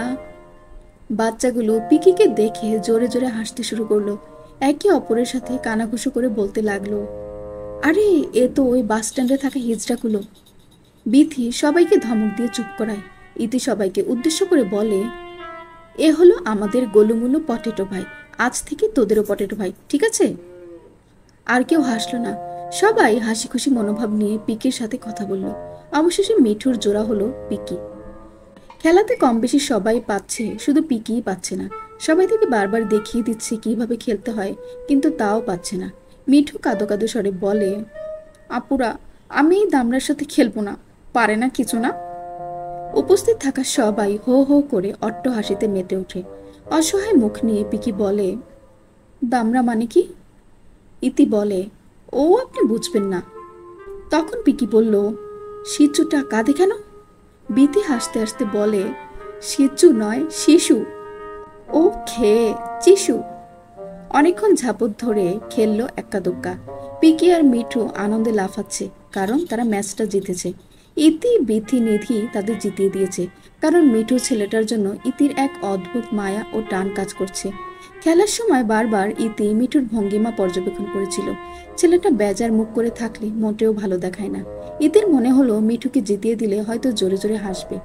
বাচ্চাগুলো পিকিকে দেখে জোরে জোরে হাসতে শুরু করলো। একে অপরের সাথে কানাঘুষো করে বলতে লাগলো, আরে এ তো ওই বাস স্ট্যান্ডে থাকা হিজড়াগুলো। বিথি সবাইকে ধমক দিয়ে চুপ করায়। ইতি সবাইকে উদ্দেশ্য করে বলে, এ হলো আমাদের গোলুমুলু পটেটো ভাই। আজ থেকে তোদেরও পটেটো ভাই, ঠিক আছে? আর কেউ হাসলো না। সবাই হাসি খুশি মনোভাব নিয়ে পিকির সাথে কথা বলল। অবশেষে মিঠুর জোড়া হলো পিকি। খেলাতে কম বেশি সবাই পাচ্ছে, শুধু পিকিই পাচ্ছে না। সবাই থেকে বারবার দেখিয়ে দিচ্ছে কিভাবে খেলতে হয়, কিন্তু তাও পাচ্ছে না। মিঠু কাঁদো কাঁদো স্বরে বলে, আপুরা, আমি এই দামড়ার সাথে খেলবো না, পারে না কিছু না। উপস্থিত থাকা সবাই হো হো করে অট্ট হাসিতে মেতে ওঠে। অসহায় মুখ নিয়ে পিকি বলে, দামড়া মানে কি? ইতি বলে, ও আপনি বুঝবেন না। তখন পিকি বলল, শিচুটা কাঁদে কেন? বিতি হাসতে হাসতে বলে, শিচু নয়, শিশু। ও খেয়ে চিশু। অনেকক্ষণ ঝাপট ধরে খেললো এক্কা দোক্কা। পিকি আর মিঠু আনন্দে লাফাচ্ছে, কারণ তারা ম্যাচটা জিতেছে। ইতি, বিথি, নিধি তাদের জিতিয়ে দিয়েছে, কারণ মিঠু ছেলেটার জন্য ইতির এক অদ্ভুত মায়া ও টান কাজ করছে। খেলার সময় বারবার ইতি মিঠুর ভঙ্গিমা পর্যবেক্ষণ করেছিল। ছেলেটা বেজার মুখ করে থাকলে মোটেও ভালো দেখায় না। ইতির মনে হলো মিঠুকে জিতিয়ে দিলে হয়তো জোরে জোরে হাসবে।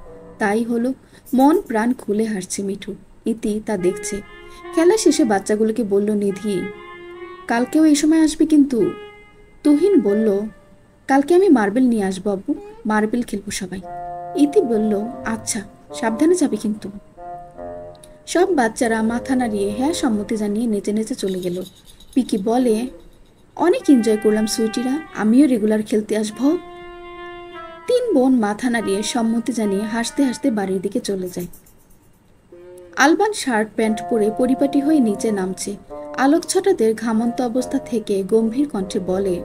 তাই হলো, মন প্রাণ খুলে হাসছে মিঠু। ইতি তা দেখছে। খেলা শেষে বাচ্চাগুলোকে বলল নিধি, কালকেও এই সময় আসবে কিন্তু। তুহিন বলল, কালকে আমি মার্বেল নিয়ে আসবো আব্বু, মার্বেল খেলবো সবাই। ইতি বলল, আচ্ছা, সাবধানে যাবে কিন্তু। সব বাচ্চারা মাথা নাড়িয়ে হ্যাঁ সম্মতি জানিয়ে নেচে নেচে চলে গেল। পিকি বলে, অনেক এনজয় করলাম সুইটিরা, আমিও রেগুলার খেলতে আসবো। 3 বোন মাথা নাড়িয়ে সম্মতি জানিয়ে হাসতে হাসতে বাড়ির দিকে চলে যায়। আলবান শার্ট প্যান্ট পরে পরিপাটি হয়ে নিচে নামছে। আলোক ছটাদের ঘামন্ত অবস্থা থেকে গম্ভীর কণ্ঠে বলে,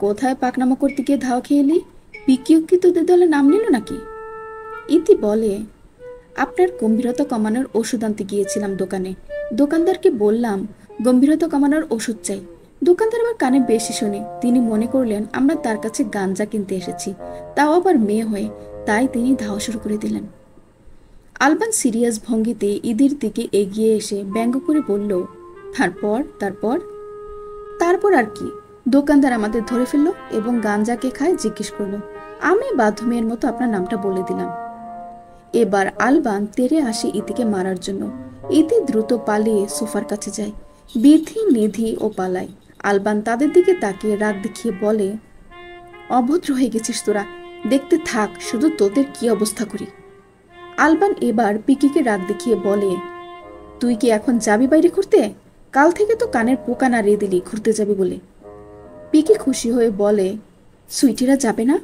কোথায় পাকনামা করতে গিয়ে ধাওয়া খেয়েলি? পিকিও কি তোদের দলে নাম নিল নাকি? ইতি বলে, আপনার গম্ভীরতা কমানোর ওষুধ আনতে গিয়েছিলাম দোকানে। দোকানদারকে বললাম গম্ভীরতা কমানোর ওষুধ চাই। দোকানদার আবার কানে বেশি শুনে। তিনি মনে করলেন আমরা তার কাছে গাঞ্জা কিনতে এসেছি, তাও আবার মেয়ে হয়ে, তাই তিনি ধাওয়া শুরু করে দিলেন। আলবান সিরিয়াস ভঙ্গিতে ইদির দিকে এগিয়ে এসে ব্যঙ্গ করে বলল, তারপর তারপর তারপর আর কি? দোকানদার আমাদের ধরে ফেললো এবং গাঞ্জাকে খায় জিজ্ঞেস করলো। আমি বাধ্য মেয়ের মতো আপনার নামটা বলে দিলাম। এবার আলবান তেরে আসে ইতিকে মারার জন্য। ইতি দ্রুত পালিয়ে সোফার কাছে যায়। বিথি, নিধি ও পালায়। আলবান তাদের দিকে তাকিয়ে রাগ দেখিয়ে বলে, অভদ্র হয়ে গেছিস তোরা, দেখতে থাক শুধু তোদের কি অবস্থা করি। আলবান এবার পিকিকে রাগ দেখিয়ে বলে, তুই কি এখন যাবি বাইরে ঘুরতে? কাল থেকে তো কানের পোকা নাড়িয়ে দিলি ঘুরতে যাবি বলে। পিকি খুশি হয়ে বলে, সুইটিরা যাবে না?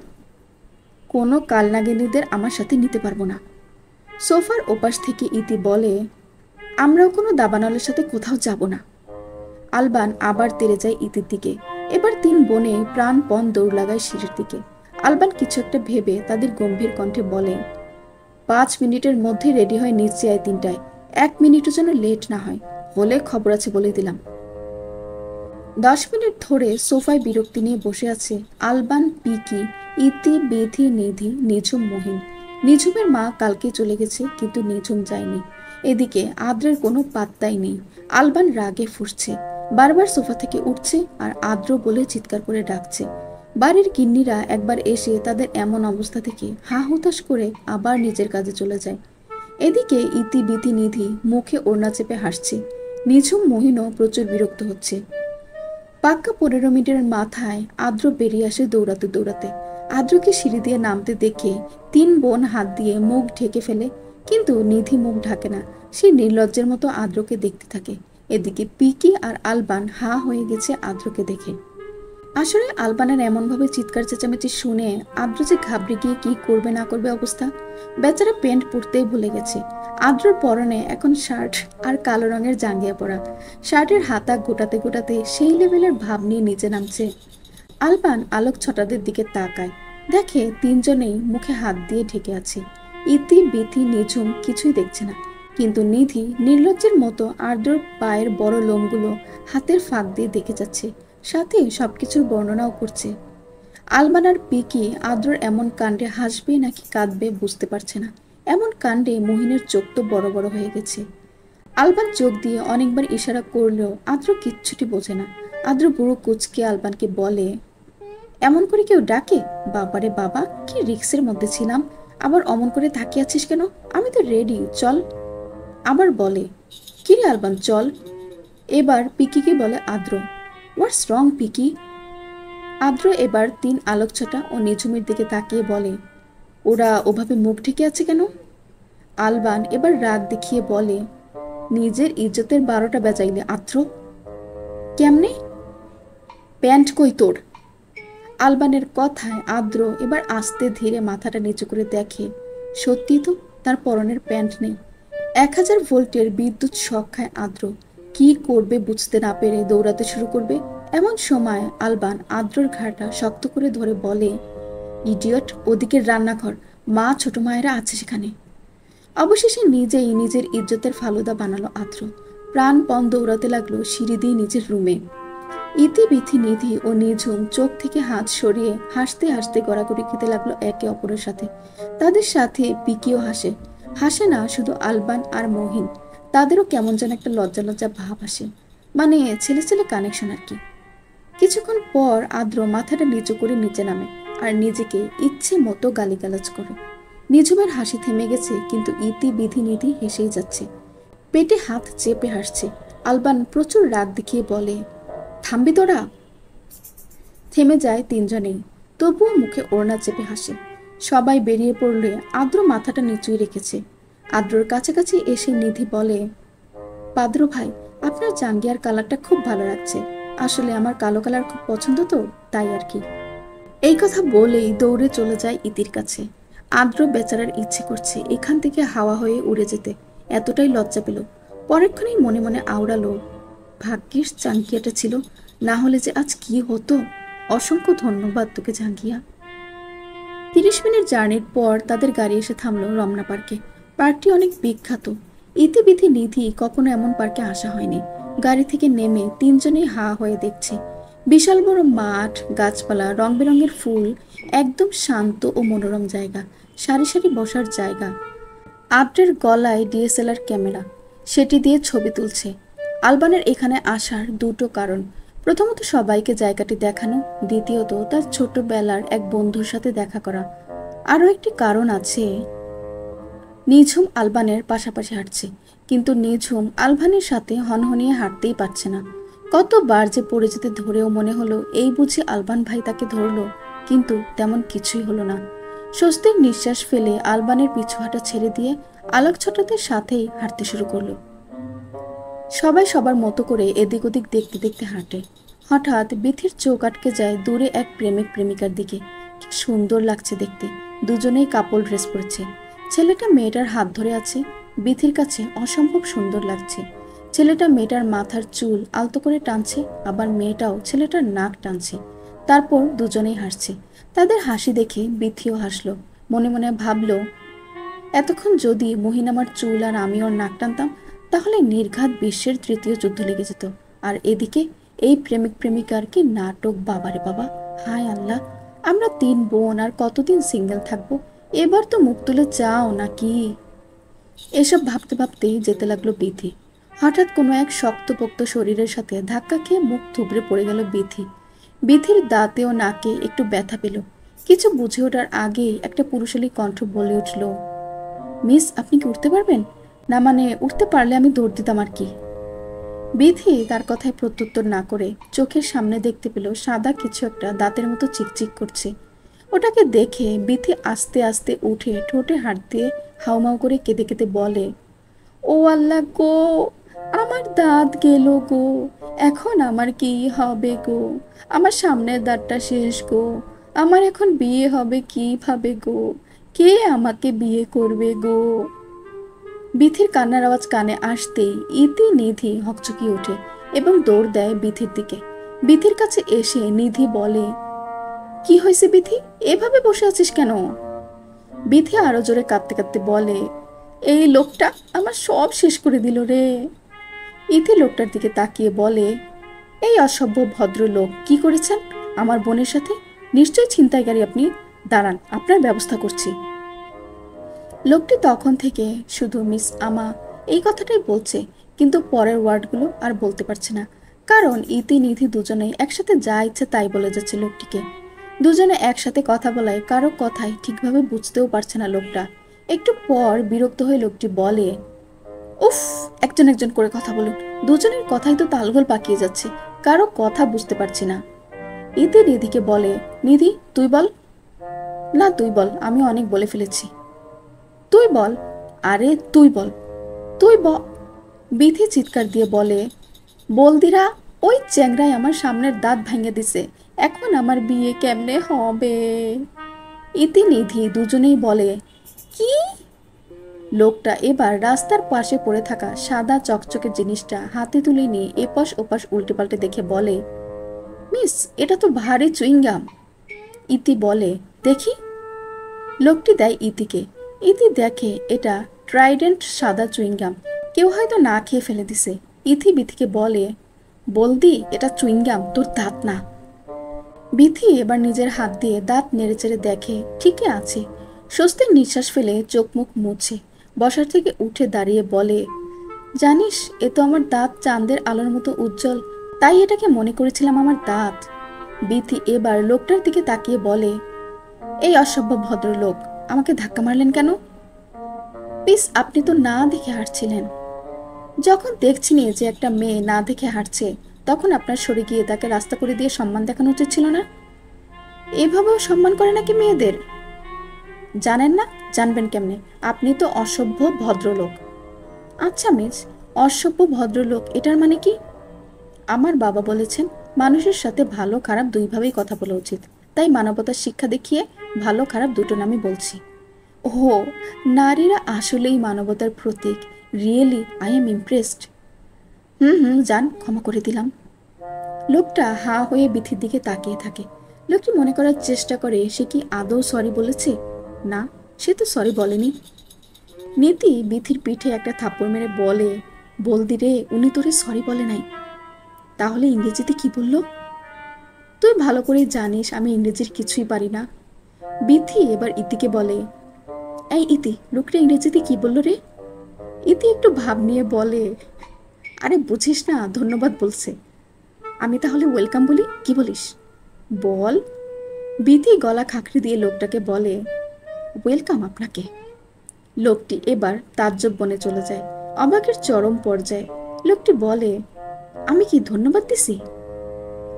কোনো কালনাগিনীদের আমার সাথে নিতে পারবো না। সোফার ওপাশ থেকে ইতি বলে, আমরাও কোনো দাবানলের সাথে কোথাও যাব না। আলবান আবার তেড়ে যায় ইতির দিকে। এবার 3 বোনে প্রাণপণ দৌড় লাগায় সিঁড়ির দিকে। আলবান কিছু একটা ভেবে তাদের গম্ভীর কণ্ঠে বলে, 5 মিনিটের মধ্যে রেডি হয়ে নিচে আয় 3টায়। 1 মিনিটও যেন লেট না হয়, হলে খবর আছে বলে দিলাম। 10 মিনিট ধরে সোফায় বিরক্তি নিয়ে বসে আছে আলবান, পিকি, ইতি, বিথি, নিধি, নিঝুম, মহিন। নিঝুমের মা কালকে চলে গেছে, কিন্তু নিঝুম যায়নি। এদিকে আদ্রের কোনো পাত্তাই নেই। আলবান রাগে ফুঁসছে, বারবার সোফা থেকে উঠছে আর আদ্র বলে চিৎকার করে ডাকছে। বাড়ির গিন্নিরা একবার এসে তাদের এমন অবস্থা থেকে হা হুতাশ করে আবার নিজের কাজে চলে যায়। এদিকে ইতিবিতি নিধি মুখে ওড়না চেপে হাসছে। নিঝুম মহিনও প্রচুর বিরক্ত হচ্ছে। পাক্কা 15 মিনিটের মাথায় আদ্র বেরিয়ে আসে দৌড়াতে দৌড়াতে। আদ্রকে সিঁড়ি দিয়ে নামতে দেখে 3 বোন হাত দিয়ে মুখ ঢেকে ফেলে, কিন্তু নিধি মুখ ঢাকে না। সে নির্লজ্জের মতো আদ্রকে দেখতে থাকে। এদিকে পিকি আর আলবান হা হয়ে গেছে আদ্রকে দেখে। আসলে আলবানের এমনভাবে চিৎকার চেঁচামেচি শুনে আদ্র যে ঘাবড়ে গিয়ে কি করবে না করবে অবস্থা। বেচারা প্যান্ট পরতেই ভুলে গেছে। আদ্রর পরনে এখন শার্ট আর কালো রঙের জাঙ্গিয়া পরা। শার্টের হাতা গোটাতে গোটাতে সেই লেভেলের ভাব নিয়ে নিচে নামছে। আলবান আলোক ছটাদের দিকে তাকায়, দেখে 3জনেই মুখে হাত দিয়ে ঢেকে আছে। ইতি বিথি নিঝুম কিছুই দেখছে না, কিন্তু নিধি নির্লজ্জের মতো আদ্রর পায়ের বড় লোমগুলো হাতের ফাঁক দিয়ে দেখে যাচ্ছে, সাথে সবকিছুর বর্ণনাও করছে। আলবান আর পিকি আদ্রর এমন কাণ্ডে হাসবে নাকি কাঁদবে বুঝতে পারছে না। এমন কাণ্ডে মোহিনের চোখ তো বড় বড় হয়ে গেছে। আলবান চোখ দিয়ে অনেকবার ইশারা করলেও আদ্র কিচ্ছুটি বোঝে না। আদ্র বুড়ো কুচকে আলবানকে বলে, এমন করে কেউ ডাকে? বাবারে বাবা, কি রিক্সের মধ্যে ছিলাম। আবার অমন করে তাকিয়ে আছিস কেন? আমি তো রেডি, চল। আবার বলে, কিরে আলবান চল। এবার পিকিকে বলে আদ্র, হোয়াটস রং পিকি? আদ্র এবার 3 আলোকছটা ও নিঝুমের দিকে তাকিয়ে বলে, ওরা ওভাবে মুখ ঢেকে আছে কেন? আলবান এবার রাগ দেখিয়ে বলে, নিজের ইজ্জতের 12টা বাজাইলে আদ্র। কেমনে? প্যান্ট কই তোর? আলবানের কথায় আদ্র এবার আস্তে ধীরে মাথাটা নিচু করে দেখে, সত্যি তো তার পরনের প্যান্ট নেই। 1000 ভোল্টের বিদ্যুৎ শক খায় আদ্র। কি করবে বুঝতে না পেরে দৌড়াতে শুরু করবে। এমন সময় আলবান আদ্রর ঘাড়টা শক্ত করে ধরে বলে, ইডিয়ট, ওদিকের রান্নাঘর, মা ছোট মায়েরা আছে সেখানে। অবশেষে নিজেই নিজের ইজ্জতের ফালুদা বানালো আদ্র। প্রাণপণ দৌড়াতে লাগলো সিঁড়ি দিয়ে নিজের রুমে। ইতিবিথি নিধি ও নিঝুম চোখ থেকে হাত সরিয়ে হাসতে হাসতে গড়াগড়ি খেতে লাগলো একে অপরের সাথে। তাদের সাথে পিকিও হাসে। হাসে না শুধু আলবান আর মহিন, তাদেরও কেমন যেন একটা লজ্জা লজ্জা ভাব আসে। মানে ছেলে ছেলে কানেকশন আর কি। কিছুক্ষণ পর আদ্র মাথাটা নিচু করে নিচে নামে আর নিজেকে ইচ্ছে মতো গালিগালাজ করে। নিঝুমের হাসি থেমে গেছে, কিন্তু ইতিবিধি নিধি হেসেই যাচ্ছে। পেটে হাত চেপে হাসছে। আলবান প্রচুর রাগ দেখিয়ে বলে, থামবি তোরা? থেমে যায় 3জনেই, তবুও মুখে ওড়না চেপে হাসে। সবাই বেরিয়ে পড়লে আদ্র মাথাটা নিচুই রেখেছে। আদ্রর কাছাকাছি এসে নিধি বলে, পাদ্র ভাই, আপনার জাঙ্গিয়ার কালারটা খুব ভালো লাগছে। আসলে আমার কালো কালার খুব পছন্দ তো, তাই আর কি। এই কথা বলেই দৌড়ে চলে যায় ইতির কাছে। আদ্র বেচারার ইচ্ছে করছে এখান থেকে হাওয়া হয়ে উড়ে যেতে, এতটাই লজ্জা পেল। পরেক্ষণেই মনে মনে আওড়ালো, ভাগ্যিস জাঙ্গিয়াটা ছিল, না হলে যে আজ কি হতো। অসংখ্য ধন্যবাদ তোকে জাঙ্গিয়া। 30 মিনিট জার্নির পর তাদের গাড়ি এসে থামলো রমনা পার্কে। পার্কটি অনেক বিখ্যাত। ইতিবিধি নিধি কখনো এমন পার্কে আসা হয়নি। গাড়ি থেকে নেমে 3জনেই হা হয়ে দেখছে। বিশাল বড় মাঠ, গাছপালা, রং বেরঙের ফুল, একদম শান্ত ও মনোরম জায়গা। সারি সারি বসার জায়গা। আদ্রের গলায় ডিএসএলআর ক্যামেরা, সেটি দিয়ে ছবি তুলছে। আলবানের এখানে আসার 2টো কারণ। প্রথমত সবাইকে জায়গাটি দেখানো, দ্বিতীয়ত তার ছোটবেলার এক বন্ধুর সাথে দেখা করা। আরও একটি কারণ আছে, নিঝুম আলবানের পাশাপাশি হাঁটছে, কিন্তু নিঝুম আলবানের সাথে হনহনিয়ে হাঁটতেই পারছে না। কতবার যে পড়ে যেতে ধরেও মনে হলো এই বুঝি আলবান ভাই তাকে ধরলো, কিন্তু তেমন কিছুই হলো না। স্বস্তির নিঃশ্বাস ফেলে আলবানের পিছু হাঁটা ছেড়ে দিয়ে আলোক ছটাদের সাথেই হাঁটতে শুরু করলো। সবাই সবার মতো করে এদিক ওদিক দেখতে দেখতে হাঁটে। হঠাৎ বিথির চোখ আটকে যায় দূরে এক প্রেমিক প্রেমিকার দিকে। কি সুন্দর লাগছে দেখতে, দুজনেই কাপল ড্রেস পরেছে। ছেলেটা মেয়েটার হাত ধরে আছে। বিথির কাছে অসম্ভব সুন্দর লাগছে। ছেলেটা মেয়েটার মাথার চুল আলতো করে টানছে, আবার মেয়েটাও ছেলেটার নাক টানছে। তারপর দুজনেই হাসছে। তাদের হাসি দেখে বিথিও হাসলো। মনে মনে ভাবলো, এতক্ষণ যদি মহিন আমার চুল আর আমি ওর নাক টানতাম, তাহলে নির্ঘাত বিশ্বের 3য় যুদ্ধ লেগে যেত। আর এদিকে এই প্রেমিক প্রেমিকার কি নাটক, বাবারে বাবা, হায় আল্লাহ। আমরা 3 বোন আর কতদিন সিঙ্গেল থাকবো। এবার তো মুখ তুলে চাও নাকি? এসব ভাবতে ভাবতেই যেতে লাগলো বিথি। হঠাৎ কোনো এক শক্তপোক্ত শরীরের সাথে ধাক্কা খেয়ে মুখ থুবড়ে পড়ে গেল বিথি। বিথির দাঁতে ও নাকে একটু ব্যথা পেল। কিছু বুঝে ওঠার আগেই একটা পুরুষালী কণ্ঠ বলে উঠল, মিস, আপনি কি উঠতে পারবেন? না মানে উঠতে পারলে আমি দৌড় দিতাম আর কি। বিথি তার কথায় প্রত্যুত্তর না করে চোখের সামনে দেখতে পেল সাদা কিছু একটা দাঁতের মতো চিকচিক করছে। ওটাকে দেখে বিথি আস্তে আস্তে উঠে ঠোঁটে হাত দিয়ে হাউমাউ করে কেঁদে কেঁদে বলে, ও আল্লাহ গো, আমার দাঁত গেল গো, এখন আমার কি হবে গো, আমার সামনের দাঁতটা শেষ গো, আমার এখন বিয়ে হবে কিভাবে গো, কে আমাকে বিয়ে করবে গো। বিথির কান্নার আওয়াজ কানে আসতেই ইতি নিধি হকচকিয়ে ওঠে এবং দৌড় দেয় বিথির দিকে। বিথির কাছে এসে নিধি বলে, কি হয়েছে বিথি, এভাবে বসে আছিস কেন? বিথি আরো জোরে কাঁদতে কাঁদতে বলে, এই লোকটা আমার সব শেষ করে দিল রে। ইতি লোকটার দিকে তাকিয়ে বলে, এই অসভ্য ভদ্রলোক কি করেছেন আমার বোনের সাথে? নিশ্চয়ই ছিনতাইকারী আপনি, দাঁড়ান আপনার ব্যবস্থা করছি। লোকটি তখন থেকে শুধু মিস আমা এই কথাটাই বলছে, কিন্তু পরের ওয়ার্ডগুলো আর বলতে পারছে না, কারণ ইতি নিধি দুজনেই একসাথে যা ইচ্ছে তাই বলে যাচ্ছে লোকটিকে। দুজনে একসাথে কথা বলায় কারো কথাই ঠিকভাবে বুঝতেও পারছে না লোকটা। একটু পর বিরক্ত হয়ে লোকটি বলে, উফ, একজন একজন করে কথা বলুন, দুজনের কথাই তো তালগোল পাকিয়ে যাচ্ছে, কারো কথা বুঝতে পারছি না। ইতি নিধিকে বলে, নিধি তুই বল। না তুই বল, আমি অনেক বলে ফেলেছি। তুই বল। আরে তুই বল, তুই বল। বিথি চিৎকার দিয়ে বলে, বলদিরা, ওই চ্যাংড়াই আমার সামনের দাঁত ভেঙে দিছে, এখন আমার বিয়ে কেমনে হবে? ইতি নিধি দুজনেই বলে, কি? লোকটা এবার রাস্তার পাশে পড়ে থাকা সাদা চকচকে জিনিসটা হাতে তুলে নিয়ে এপাশ ওপাশ উল্টে পাল্টে দেখে বলে, মিস, এটা তো ভারী চুইংগাম। ইতি বলে, দেখি। লোকটি দেয় ইতিকে। ইতি দেখে এটা ট্রাইডেন্ট সাদা চুইংগাম, কেউ হয়তো না খেয়ে ফেলে দিছে। ইতি বিথিকে বলে, বলদি, এটা চুইংগাম, তোর দাঁত না। বিথি এবার নিজের হাত দিয়ে দাঁত নেড়েচেড়ে দেখে ঠিকই আছে। স্বস্তির নিঃশ্বাস ফেলে চোখ মুখ মুছে বসার থেকে উঠে দাঁড়িয়ে বলে, জানিস, এ তো আমার দাঁত চাঁদের আলোর মতো উজ্জ্বল, তাই এটাকে মনে করেছিলাম আমার দাঁত। বিথি এবার লোকটার দিকে তাকিয়ে বলে, এই অসভ্য ভদ্রলোক, আমাকে ধাক্কা মারলেন কেন? প্লিজ, আপনি তো না দেখে হাঁটছিলেন। যখন দেখছিনি যে একটা মেয়ে না দেখে হাঁটছে, তখন আপনার সরে গিয়ে তাকে রাস্তা করে দিয়ে সম্মান দেখানো উচিত ছিল না? এভাবেও সম্মান করে নাকি মেয়েদের? জানেন না? জানবেন কেমনে? আপনি তো অসভ্য ভদ্রলোক। আচ্ছা মিস, অসভ্য ভদ্রলোক এটার মানে কি? আমার বাবা বলেছেন, মানুষের সাথে ভালো খারাপ দুইভাবেই কথা বলা উচিত, তাই মানবতার শিক্ষা দেখিয়ে ভালো খারাপ দুটো নামই বলছি। ওহো, নারীরা আসলেই মানবতার প্রতীক। Really I am impressed. হুম, যান, ক্ষমা করে দিলাম। লোকটা হা হয়ে বিথির দিকে তাকিয়ে থাকে। লোকটি মনে করার চেষ্টা করে সে কি আদৌ সরি বলেছে। না, সে তো সরি বলেনি। নীতি বিথির পিঠে একটা থাপ্পড় মেরে বলে, বলদি রে, উনি তোরে সরি বলে নাই। তাহলে ইংরেজিতে কি বলল? তুই ভালো করেই জানিস আমি ইংরেজির কিছুই পারি না। বিথি এবার ইতিকে বলে, এই ইতি, লোকটা ইংরেজিতে কি বলল রে? ইতি একটু ভাব নিয়ে বলে, আরে বুঝিস না, ধন্যবাদ বলছে। আমি তাহলে ওয়েলকাম বলি, কি বলিস? বল। বিথি গলা খাঁকড়ি দিয়ে লোকটাকে বলে, ওয়েলকাম আপনাকে। লোকটি এবার তাজ্জব বনে চলে যায়, অবাকের চরম পর্যায়ে। লোকটি বলে, আমি কি ধন্যবাদ দিছি?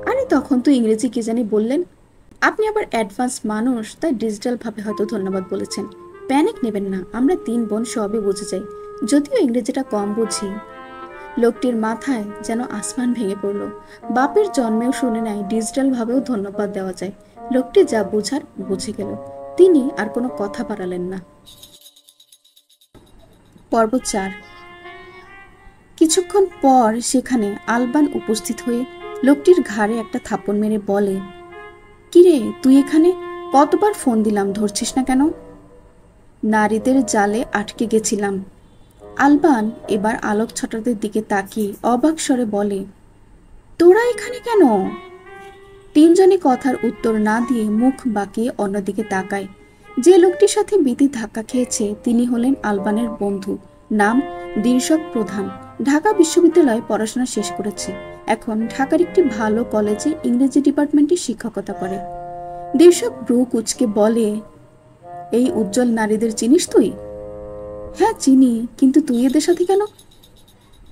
আরে তখন তো ইংরেজি কি জানি বললেন। আপনি আবার অ্যাডভান্স মানুষ, তাই ডিজিটাল ভাবে হয়তো ধন্যবাদ বলেছেন। প্যানিক নেবেন না, আমরা 3 বোন সবই বুঝে যাই, যদিও ইংরেজিটা কম বুঝি। লোকটির মাথায় যেন আসমান ভেঙে পড়ল। বাপের জন্মেও শুনে নাই ডিজিটাল ভাবেও ধন্যবাদ দেওয়া যায়। লোকটি যা বুঝার বুঝে গেল। তিনি আর কোনো কথা বাড়ালেন না। পর্ব 4। কিছুক্ষণ পর সেখানে আলবান উপস্থিত হয়ে লোকটির ঘাড়ে একটা থাপ্পড় মেরে বলে, কিরে তুই এখানে? কতবার ফোন দিলাম, ধরছিস না কেন? নারীদের জালে আটকে গেছিলাম। আলবান এবার আলোক ছটাদের দিকে তাকিয়ে অবাক স্বরে বলে, তোরা এখানে কেন? তিনজনই কথার উত্তর না দিয়ে মুখ বাঁকিয়ে অন্যদিকে তাকায়। যে লোকটির সাথে বিতি ধাক্কা খেয়েছে তিনি হলেন আলবানের বন্ধু, নাম দিরশক প্রধান। ঢাকা বিশ্ববিদ্যালয়ে পড়াশোনা শেষ করেছে, এখন ঢাকার একটি ভালো কলেজে ইংরেজি ডিপার্টমেন্টে শিক্ষকতা করে। দিরশক ব্রু কুচকে বলে, এই উজ্জ্বল নারীদের চিনিস তুই? হ্যাঁ চিনি, কিন্তু তুই এদের সাথে কেন?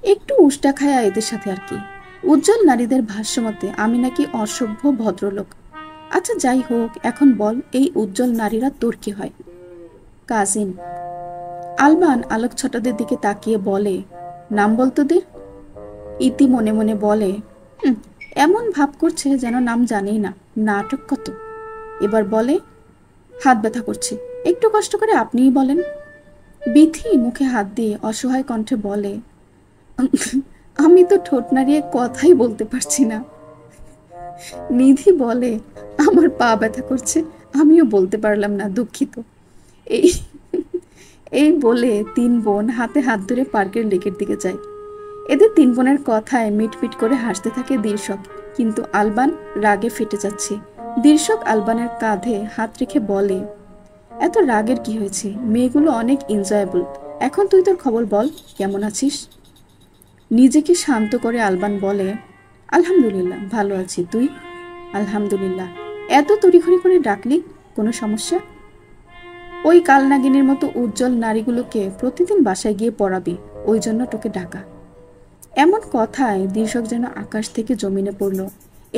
একটু উষ্টা খায়া এদের সাথে আর কি। উজ্জ্বল নারীদের ভাষ্যমতে আমি নাকি অসভ্য ভদ্রলোক। আচ্ছা যাই হোক, এখন বল এই উজ্জ্বল নারীরা তোর কি হয়? কাজিন। আলবান আলোকছটাদের দিকে তাকিয়ে বলে, নাম বল তোদের। ইতি মনে মনে বলে, এমন ভাব করছে যেন নাম জানেই না, নাটক কত। এবার বলে, হাত ব্যথা করছে, একটু কষ্ট করে আপনিই বলেন। বিথি মুখে হাত দিয়ে অসহায় কণ্ঠে বলে, আমি তো ঠোঁট নাড়িয়ে কথাই বলতে পারছি না। নিধি বলে, আমার পা ব্যথা করছে, আমিও বলতে পারলাম না, দুঃখিত। এই এই বলে তিন বোন হাতে হাত ধরে পার্কের লেকের দিকে যায়। এদের তিন বোনের কথায় মিটমিট করে হাসতে থাকে দিরশক, কিন্তু আলবান রাগে ফেটে যাচ্ছে। দিরশক আলবানের কাঁধে হাত রেখে বলে, এত রাগের কি হয়েছে? মেয়েগুলো অনেক এনজয়েবল। এখন তুই তোর খবর বল, কেমন আছিস? নিজেকে শান্ত করে আলবান বলে, আলহামদুলিল্লাহ ভালো আছি, তুই? আলহামদুলিল্লাহ। এত তড়িঘড়ি করে ডাকলি, কোনো সমস্যা? ওই কালনাগিনীর মতো উজ্জ্বল নারীগুলোকে প্রতিদিন বাসায় গিয়ে পড়াবি, ওই জন্য তোকে ডাকা। এমন কথায় দিশক যেন আকাশ থেকে জমিনে পড়ল।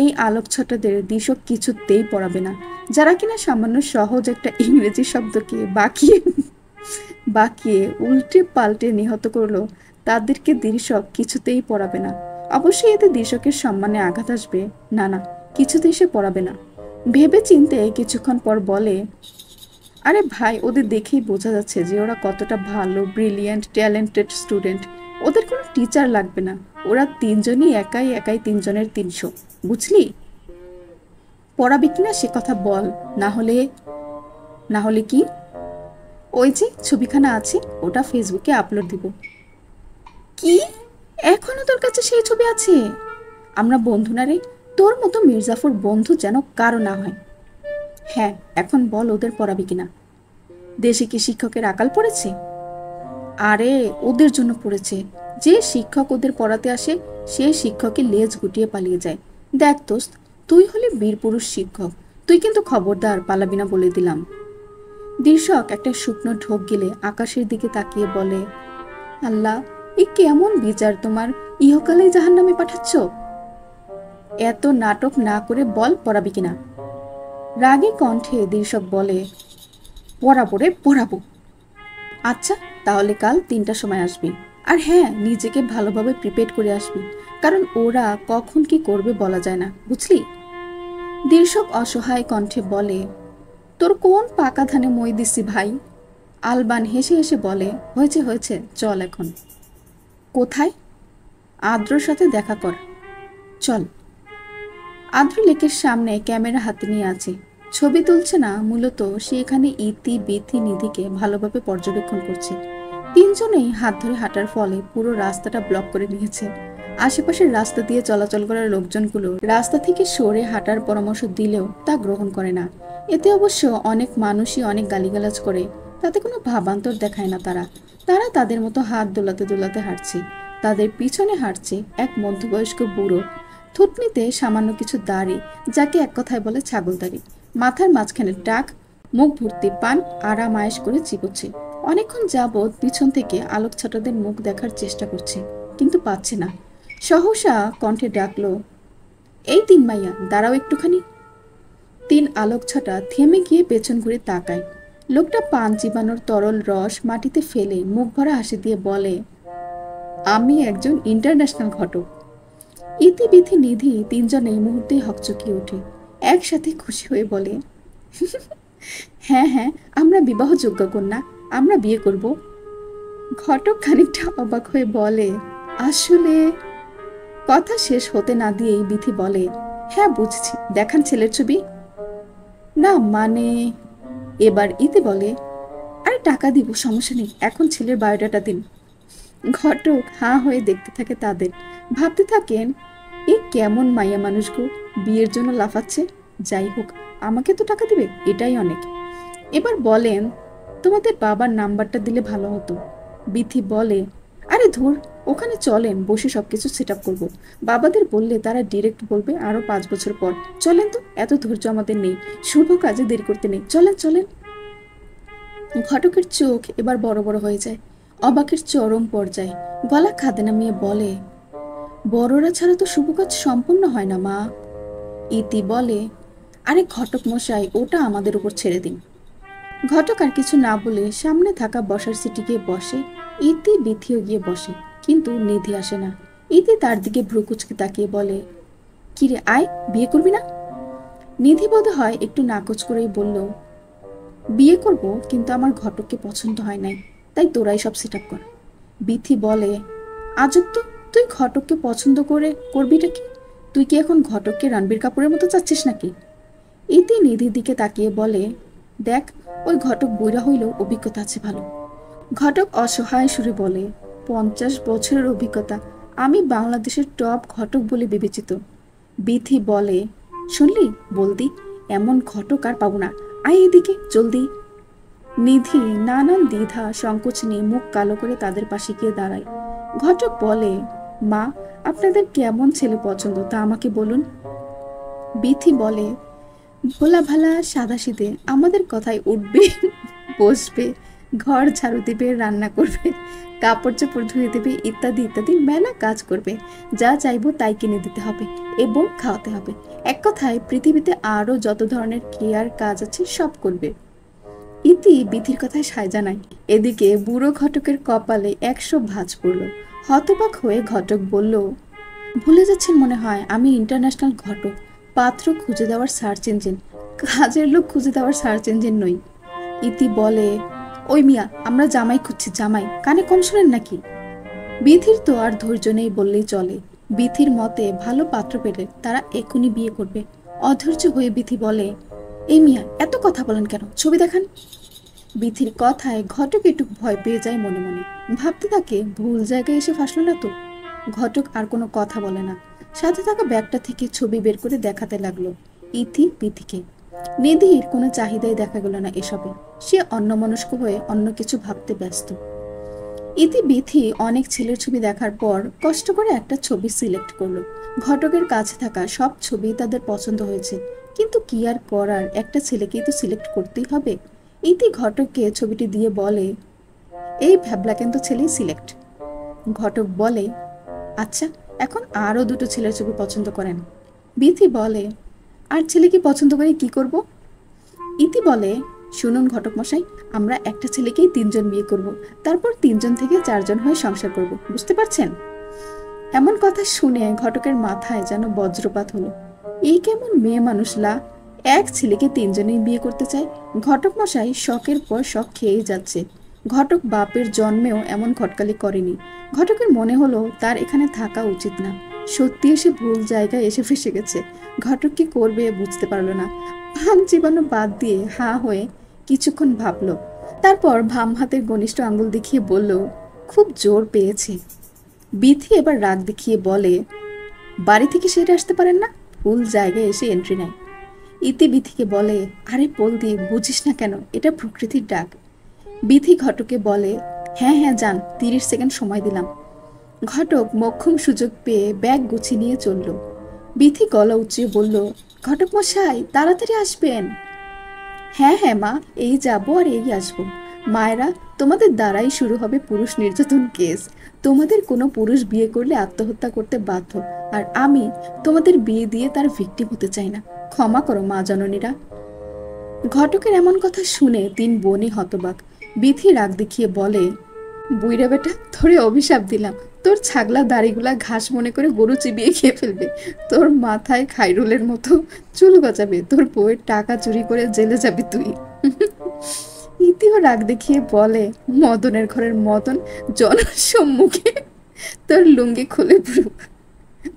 এই আলোকছটাদের দিশক কিছুতেই পড়াবে না, যারা কিনা সামান্য সহজ একটা ইংরেজি শব্দকে বাকিয়ে বাকিয়ে উল্টে পাল্টে নিহত করলো, তাদেরকে দিশক কিছুতেই পড়াবে না। অবশ্যই এতে দিশকের সম্মানে আঘাত আসবে। না না, কিছুতেই সে পড়াবে না। ভেবে চিনতে কিছুক্ষণ পর বলে, আরে ভাই, ওদের দেখেই বোঝা যাচ্ছে যে ওরা কতটা ভালো, ব্রিলিয়েন্ট, ট্যালেন্টেড স্টুডেন্ট। ওদের কোনো টিচার লাগবে না, ওরা তিনজনই একাই একাই 3 জনের 300, বুঝলি? পড়াবি কিনা সে কথা বল, না হলে কি? ওই যে ছবিখানা আছে, ওটা ফেসবুকে আপলোড দিব। কি? এখনো তোর কাছে সেই ছবি আছে? আমরা বন্ধু না রে, তোর মতো মির্জাফর বন্ধু যেন কারো না হয়। হ্যাঁ, এখন বল ওদের পড়াবি কিনা? দেশে কি শিক্ষকের আকাল পড়েছে? আরে ওদের জন্য পড়েছে। যে শিক্ষক ওদের পড়াতে আসে সে শিক্ষকের লেজ গুটিয়ে পালিয়ে যায়। দেখ দোস্ত, তুই হলি বীরপুরুষ শিক্ষক, তুই কিন্তু খবরদার পালাবি না বলে দিলাম। দিশক একটা শুকনো ঢোক গেলে আকাশের দিকে তাকিয়ে বলে, আল্লাহ, এ কেমন বিচার তোমার, ইহকালেই জাহান্নামে পাঠাচ্ছ? এত নাটক না করে বল পড়াবি কিনা। রাগী কণ্ঠে দিশক বলে, পড়াবো রে পড়াবো। আচ্ছা, তাহলে কাল 3টার সময় আসবি। আর হ্যাঁ, নিজেকে ভালোভাবে প্রিপেয়ার করে আসবি, কারণ ওরা কখন কি করবে বলা যায় না, বুঝলি? দিশক অসহায় কণ্ঠে বলে, তোর কোন পাকা ধানে মই দিছি ভাই? আলবান হেসে হেসে বলে, হয়েছে হয়েছে, চল এখন। কোথায়? আদ্রর সাথে দেখা কর, চল। আদ্র লেকের সামনে ক্যামেরা হাতে নিয়ে আছে, ছবি তুলছে না, মূলত সে এখানে ইতি বিথি নিধিকে ভালোভাবে পর্যবেক্ষণ করছে। 3 জনেই হাত ধরে হাঁটার ফলে পুরো রাস্তাটা ব্লক করে নিয়েছে। আশেপাশের রাস্তা দিয়ে চলাচল করার লোকজনগুলো রাস্তা থেকে সরে হাঁটার পরামর্শ দিলেও তা গ্রহণ করে না। এতে অবশ্য অনেক মানুষই অনেক গালিগালাজ করে, তাতে কোনো ভাবান্তর দেখায় না। তারা তাদের মতো হাত দোলাতে দোলাতে হাঁটছে। তাদের পিছনে হাঁটছে এক মধ্যবয়স্ক বুড়ো, থুতনিতে সামান্য কিছু দাড়ি, যাকে এক কথায় বলে ছাগলদাড়ি, মাথার মাঝখানে টাক, মুখ ভর্তি পান, আরাম আয়েশ করে চিবোচ্ছে। অনেকক্ষণ যাবৎ পিছন থেকে আলোকছটাদের মুখ দেখার চেষ্টা করছে, কিন্তু পাচ্ছে না। সহসা কণ্ঠে ডাকলো, এই 3 মাইয়া, দাঁড়াও একটুখানি। 3 আলোকছটা থেমে গিয়ে পেছন ঘুরে তাকায়। লোকটা পান চিবানোর তরল রস মাটিতে ফেলে মুখ ভরা হাসি দিয়ে বলে, আমি একজন ইন্টারন্যাশনাল ঘটক। ইতিবিথি নিধি 3 জনে এই মুহূর্তেই হকচকিয়ে ওঠে, একসাথে খুশি হয়ে বলে, হ্যাঁ হ্যাঁ, আমরা বিবাহযোগ্য কন্যা, আমরা বিয়ে করব। ঘটক খানিকটা অবাক হয়ে বলে, আসলে? কথা শেষ হতে না দিয়েই বিথি বলে, হ্যাঁ বুঝছি, দেখান ছেলের ছবি। না মানে। এবার ইতি বলে, আরে টাকা দিব, সমস্যা নেই, এখন ছেলের বায়োডাটা দিন। ঘটক হাঁ হয়ে দেখতে থাকে তাদের, ভাবতে থাকেন, এ কেমন মাইয়া মানুষ গো, বিয়ের জন্য লাফাচ্ছে। যাই হোক, আমাকে তো টাকা দিবে, এটাই অনেক। এবার বলেন, তোমাদের বাবার নাম্বারটা দিলে ভালো হতো। বিথি বলে, আরে ধুর, ওখানে চলেন, বসে সবকিছু সেট আপ করবো। বাবাদের বললে তারা ডিরেক্ট বলবে আরো 5 বছর পর। চলেন তো, এত ধৈর্য আমাদের নেই, শুভ কাজে দেরি করতে নেই, চলেন চলেন। ঘটকের চোখ এবার বড় বড় হয়ে যায়, অবাকের চরম পর্যায়ে। গলা খাদে নামিয়ে বলে, বড়রা ছাড়া তো শুভ কাজ সম্পূর্ণ হয় না মা। ইতি বলে, আরে ঘটক মশাই, ওটা আমাদের উপর ছেড়ে দিন। ঘটক আর কিছু না বলে সামনে থাকা বসার সিটে গিয়ে বসে। ইতি বিথিও গিয়ে বসে, কিন্তু নিধি আসে না। ইতি তার দিকে ভ্রু কুচকে তাকিয়ে বলে, কিরে আয়, বিয়ে করবি না? নিধি বোধ হয় একটু নাকচ করেই বলল, বিয়ে করব, কিন্তু আমার ঘটককে পছন্দ হয় নাই, তাই তোরাই সব সেট আপ কর। বিথি বলে, আজব তো, তুই ঘটককে পছন্দ করে করবিটা কি? তুই কি এখন ঘটককে রণবীর কাপুরের মতো চাচ্ছিস নাকি? ইতি নিধির দিকে তাকিয়ে বলে, দেখ, ওই ঘটক বুইড়া হইলেও অভিজ্ঞতা আছে ভালো। ঘটক অসহায় সুরে বলে, 50 বছরের অভিজ্ঞতা, আমি বাংলাদেশের টপ ঘটক বলে বিবেচিত। বিথি বলে, শুনলি বলদি, এমন ঘটক আর পাবো না, আয় এদিকে জলদি। নিধি নানান দ্বিধা সংকোচ নিয়ে মুখ কালো করে তাদের পাশে গিয়ে দাঁড়ায়। ঘটক বলে, মা, আপনাদের কেমন ছেলে পছন্দ তা আমাকে বলুন। বিথি বলে, ভোলা ভালা সাদাসিধে, আমাদের কথায় উঠবে, বসবে, ঘর ঝাড়ু দিবে, রান্না করবে, কাপড় চোপড় ধুয়ে দেবে, ইত্যাদি ইত্যাদি মেলা কাজ করবে। যা চাইবো তাই কিনে দিতে হবে এবং খাওয়াতে হবে। এক কথায় পৃথিবীতে আরো যত ধরনের কেয়ার কাজ আছে সব করবে। ইতি বিধির কথায় সায় জানায়। এদিকে বুড়ো ঘটকের কপালে 100 ভাঁজ পড়ল। হতবাক হয়ে ঘটক বলল, ভুলে যাচ্ছেন মনে হয়, আমি ইন্টারন্যাশনাল ঘটক, পাত্র খুঁজে দেওয়ার সার্চ ইঞ্জিন, কাজের লোক খুঁজে দেওয়ার সার্চ ইঞ্জিন নই। ইতি বলে, ওই মিয়া, আমরা জামাই খুঁজছি, জামাই, কানে কম শোনেন নাকি? বিথির তো আর ধৈর্য নেই বললেই চলে। বিথির মতে ভালো পাত্র পেলে তারা এখনই বিয়ে করবে। অধৈর্য হয়ে বিথি বলে, এই মিয়া, এত কথা বলেন কেন, ছবি দেখান। বিথির কথায় ঘটক একটু ভয় পেয়ে যায় মনে মনে, ভাবতে থাকে ভুল জায়গায় এসে ফাঁসলো না তো। ঘটক আর কোনো কথা বলে না, সাথে থাকা ব্যাগটা থেকে ছবি বের করে দেখাতে লাগলো ইথি বিথিকে। নিধির কোনো চাহিদাই দেখা গেল না এসবে, সে অন্যমনস্ক হয়ে অন্য কিছু ভাবতে ব্যস্ত। ইতি বিথি অনেক ছেলের ছবি দেখার পর কষ্ট করে একটা ছবি সিলেক্ট করলো। ঘটকের কাছে থাকা সব ছবি তাদের পছন্দ হয়েছে, কিন্তু কি আর করার, একটা ছেলেকেই তো সিলেক্ট করতেই হবে। ইতি ঘটককে ছবিটি দিয়ে বলে, এই ভ্যাবলা কিন্তু ছেলেই সিলেক্ট। ঘটক বলে, আচ্ছা, এখন আরো দুটো ছেলের ছবি পছন্দ করেন। বিথি বলে, আর ছেলে কি পছন্দ করে কি করব? ইতি বলে, শুনুন ঘটক মশাই, আমরা একটা ছেলেকেই 3জন বিয়ে করব, তারপর 3জন থেকে 4জন হয়ে সংসার করব, বুঝতে পারছেন? এমন কথা শুনে ঘটকের মাথায় যেন বজ্রপাত হলো। এই কেমন মেয়ে মানুষলা, এক ছেলেকে 3জনেই বিয়ে করতে চায়। ঘটক মশাই শখের পর শখ খেয়েই যাচ্ছে। ঘটক বাপের জন্মেও এমন ঘটকালি করেনি। ঘটকের মনে হলো তার এখানে থাকা উচিত না। সত্যি এসে ভুল জায়গায় এসে ফেসে গেছে। ঘটক কি করবে বুঝতে পারলো না। ভাম চিবানো বাদ দিয়ে হাঁ হয়ে কিছুক্ষণ ভাবলো, তারপর ভাম হাতের ঘনিষ্ঠ আঙ্গুল দেখিয়ে বলল, খুব জোর পেয়েছে। বিথি এবার রাগ দেখিয়ে বলে, বাড়ি থেকে সেরে আসতে পারেন না, ভুল জায়গায় এসে এন্ট্রি নেয়। ইতি বিথিকে বলে, আরে পোল দিয়ে বুঝিস না কেন, এটা প্রকৃতির ডাক। বিথি ঘটকে বলে, হ্যাঁ হ্যাঁ যান, 30 সেকেন্ড সময় দিলাম। ঘটক মোক্ষম সুযোগ পেয়ে ব্যাগ গুছিয়ে নিয়ে চলল। বিথি গলা উঁচিয়ে বলল, ঘটক মশাই তাড়াতাড়ি আসবেন। হ্যাঁ হ্যাঁ মা, এই যাবো আর এই আসবো। মায়েরা, তোমাদের দ্বারাই শুরু হবে পুরুষ নির্যাতন কেস। তোমাদের কোনো পুরুষ বিয়ে করলে আত্মহত্যা করতে বাধ্য, আর আমি তোমাদের বিয়ে দিয়ে তার ভিকটিম হতে চাই না। ক্ষমা করো মা জননীরা। ঘটকের এমন কথা শুনে 3 বোনই হতবাক। বিথি রাগ দেখিয়ে বলে, বুইরা বেটা, তোরে অভিশাপ দিলাম, তোর ছাগলা দাড়িগুলা ঘাস মনে করে গরু চিবিয়ে খেয়ে ফেলবে, তোর মাথায় খাইরুলের মতো চুল গজাবে, তোর বউয়ের টাকা চুরি করে জেলে যাবি তুই। ইতিও রাগ দেখিয়ে বলে, মদনের ঘরের মদন, জনসম্মুখে তোর লুঙ্গি খুলে পুরো।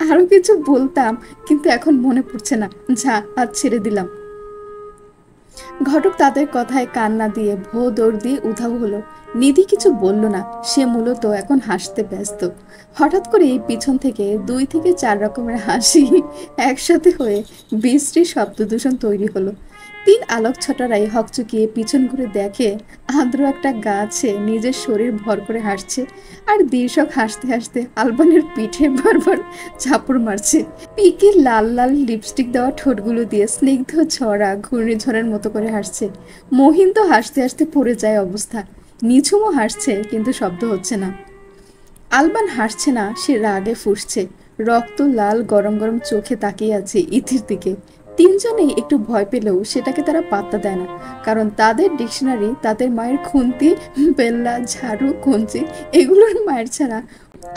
আরো কিছু বলতাম, কিন্তু এখন মনে পড়ছে না, যা আজ ছেড়ে দিলাম। ঘটক তাদের কথায় কান্না দিয়ে ভো দৌড় দিয়ে উধাও হলো। নিধি কিছু বলল না, সে মূলত এখন হাসতে ব্যস্ত। হঠাৎ করে পিছন থেকে 2 থেকে 4 রকমের হাসি একসাথে হয়ে বিশ্রী শব্দদূষণ তৈরি হলো। 3 আলোকছটারাই হকচকিয়ে পিছন ঘুরে দেখে আদ্র একটা গাছে নিজের শরীর ভর করে হাসছে, আর দীর্ষক হাসতে হাসতে আলবানের পিঠে বারবার ঝাপড় মারছে। পিকে লাল লাল লিপস্টিক দেওয়া ঠোঁটগুলো দিয়ে স্নিগ্ধ ছড়া ঘূর্ণিঝড়ের মতো করে হাসছে। মহিন তো হাসতে হাসতে পড়ে যায় অবস্থা। নিঝুমও হাসছে, কিন্তু শব্দ হচ্ছে না। আলবান হাসছে না, সে রাগে ফুঁসছে। রক্ত লাল গরম গরম চোখে তাকিয়ে আছে ইথির দিকে। তিনজনেই একটু ভয় পেলেও সেটাকে তারা পাত্তা দেয় না, কারণ তাদের ডিকশনারি তাদের মায়ের খুন্তি, বেল্লা, ঝাড়ু, কঞ্চি এগুলোর মায়ের ছাড়া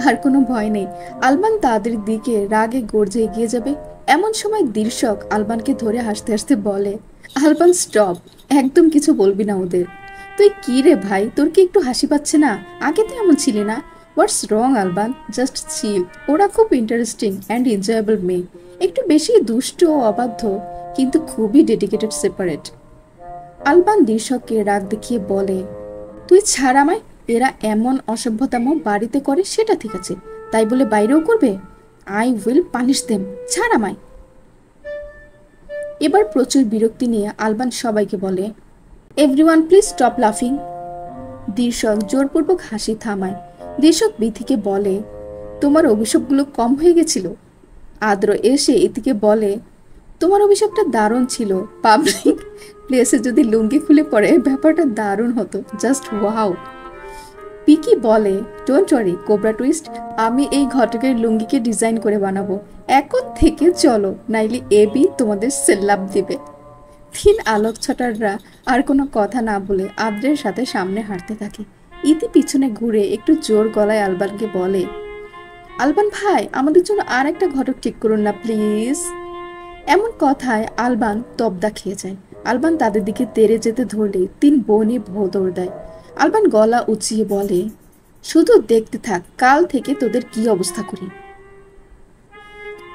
আর কোনো ভয় নেই। আলবান তাদের দিকে রাগে গর্জে এগিয়ে যাবে, এমন সময় দীর্ষক আলবানকে ধরে হাসতে হাসতে বলে, আলবান স্টপ, একদম কিছু বলবি না ওদের। তুই কি রে ভাই, তোর কি একটু হাসি পাচ্ছে না? আগে তো এমন ছিলি না। হোয়াটস রং আলবান, জাস্ট চিল। ওরা খুব ইন্টারেস্টিং অ্যান্ড এনজয়েবল মেয়ে, একটু বেশি দুষ্ট ও অবাধ্য, কিন্তু খুবই ডেডিকেটেড সেপারেট। আলবান দীর্ষককে রাগ দেখিয়ে বলে, তুই ছাড় আমায়। এরা এমন অসভ্যতাম বাড়িতে করে সেটা ঠিক আছে, তাই বলে বাইরেও করবে? আই উইল পানিশ দেম, ছাড় আমায়। এবার প্রচুর বিরক্তি নিয়ে আলবান সবাইকে বলে, এভরিওয়ান প্লিজ স্টপ লাফিং। দীর্ষক জোরপূর্বক হাসি থামায়। দীর্ষক বিথিকে বলে, তোমার অভিশাপগুলো কম হয়ে গেছিল? আদ্র এসে ইতিকে বলে, তোমার অভিশাপটা দারুণ ছিল। পাবলিক প্লেসে যদি লুঙ্গি খুলে পড়ে ব্যাপারটা দারুণ হতো, জাস্ট ওয়াও। পিকি বলে, ডোন্ট ওয়ারি কোবরা টুইস্ট, আমি এই ঘটকের লুঙ্গিকে ডিজাইন করে বানাবো। এখন থেকে চলো, নাইলে এবি তোমাদের সেল্লাপ দিবে। 3 আলোকছটাররা আর কোনো কথা না বলে আদ্রের সাথে সামনে হাঁটতে থাকে। ইতি পিছনে ঘুরে একটু জোর গলায় আলবানকে বলে, আলবান ভাই, আমাদের জন্য আর একটা ঘটক ঠিক করুন না প্লিজ। এমন কথায় আলবান তবদা খেয়ে যায়। আলবান তাদের দিকে তেড়ে যেতে ধরলে 3 বোনই ভো দৌড় দেয়। আলবান গলা উঁচিয়ে বলে, শুধু দেখতে থাক কাল থেকে তোদের কি অবস্থা করি।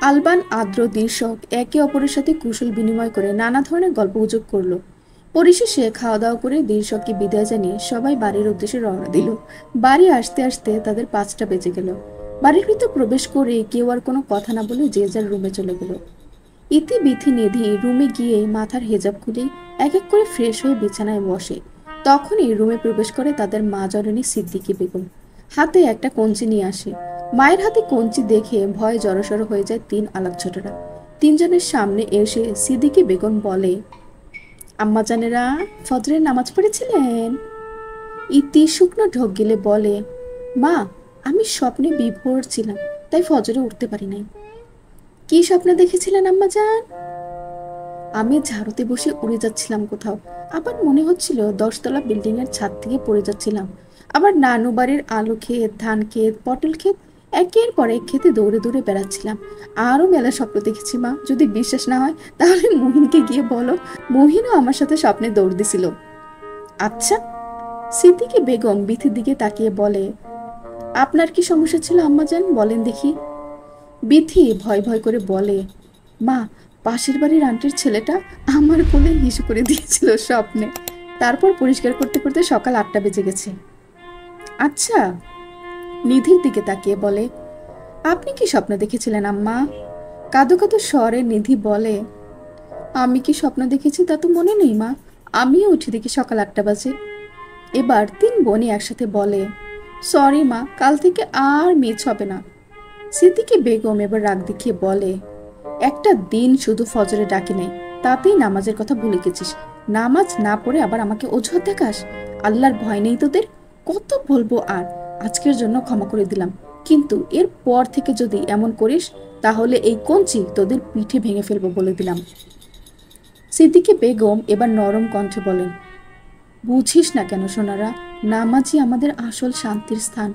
আলবান, আদ্র, দীর্ষক একে অপরের সাথে কুশল বিনিময় করে নানা ধরনের গল্পগুজব করলো। পরিশেষে খাওয়া দাওয়া করে দীর্ষককে বিদায় জানিয়ে সবাই বাড়ির উদ্দেশ্যে রওনা দিল। বাড়ি আসতে আসতে তাদের 5টা বেজে গেল। বাড়ির ভিতর প্রবেশ করে কেউ আর কোনো কথা না বলে যে যার রুমে চলে গেল। ইতি, বিথি, নিধি রুমে গিয়ে মাথার হেজাব খুলে এক এক করে ফ্রেশ হয়ে বিছানায় বসে। তখনই রুমে প্রবেশ করে তাদের মা জননী সিদ্দিকী বেগম। হাতে একটা কঞ্চি নিয়ে আসে। মায়ের হাতে কঞ্চি দেখে ভয়ে জড়সড় হয়ে যায় 3 আলোকছটারা। তিনজনের সামনে এসে সিদ্দিকী বেগম বলে, আম্মাজানেরা ফজরের নামাজ পড়েছিলেন? ইতি শুকনো ঢোক গিলে বলে, মা, আমি স্বপ্নে বিভোর ছিলাম, তাই ফজরে উঠতে পারি নাই। কি স্বপ্ন দেখেছিলেন আম্মাজান? আমি ঝাড়ুতে বসে উড়ে যাচ্ছিলাম কোথাও, আবার মনে হচ্ছিল 10তলা বিল্ডিং এর ছাদ থেকে পড়ে যাচ্ছিলাম। আবার নানু বাড়ির আলু ক্ষেত, ধান ক্ষেত, পটল ক্ষেত, একের পর এক ক্ষেতে দৌড়ে দৌড়ে বেড়াচ্ছিলাম। আরো মেলা স্বপ্ন দেখেছি মা, যদি বিশ্বাস না হয় তাহলে মহিনকে গিয়ে বলো, মহিনও আমার সাথে স্বপ্নে দৌড় দিছিল। আচ্ছা। সিদ্দিকী বেগম বিথির দিকে তাকিয়ে বলে, আপনার কি সমস্যা ছিল আম্মাজান, বলেন দেখি। বিথি ভয় ভয় করে বলে, মা, পাশের বাড়ির আন্টির ছেলেটা আমার কোলে হিসু করে দিয়েছিল স্বপ্নে। তারপর পরিষ্কার করতে করতে সকাল 8টা বেজে গেছে। আচ্ছা। নিধির দিকে তাকিয়ে বলে, আপনি কি স্বপ্ন দেখেছিলেন আম্মা? কাঁদো কাঁদো স্বরে নিধি বলে, আমি কি স্বপ্ন দেখেছি তা তো মনে নেই মা, আমিও উঠে দেখি সকাল 8টা বাজে। এবার 3 বোনই একসাথে বলে, সরি মা, কাল থেকে আর মিস হবে না। সিদ্দিকী বেগম এবার রাগ দেখিয়ে বলে, একটা দিন শুধু ফজরে ডাকি নেই, তাতেই নামাজের কথা ভুলে গেছিস। নামাজ না পড়ে আবার আমাকে অজুহাত দেখাস। আল্লাহর ভয় নেই তোদের? কত বলবো আর, আজকের জন্য ক্ষমা করে দিলাম, কিন্তু এর পর থেকে যদি এমন করিস তাহলে এই কঞ্চি তোদের পিঠে ভেঙে ফেলবো বলে দিলাম। সিদ্দিকী বেগম এবার নরম কণ্ঠে বলেন, বুঝিস না কেন সোনারা, নামাজই আমাদের আসল শান্তির স্থান।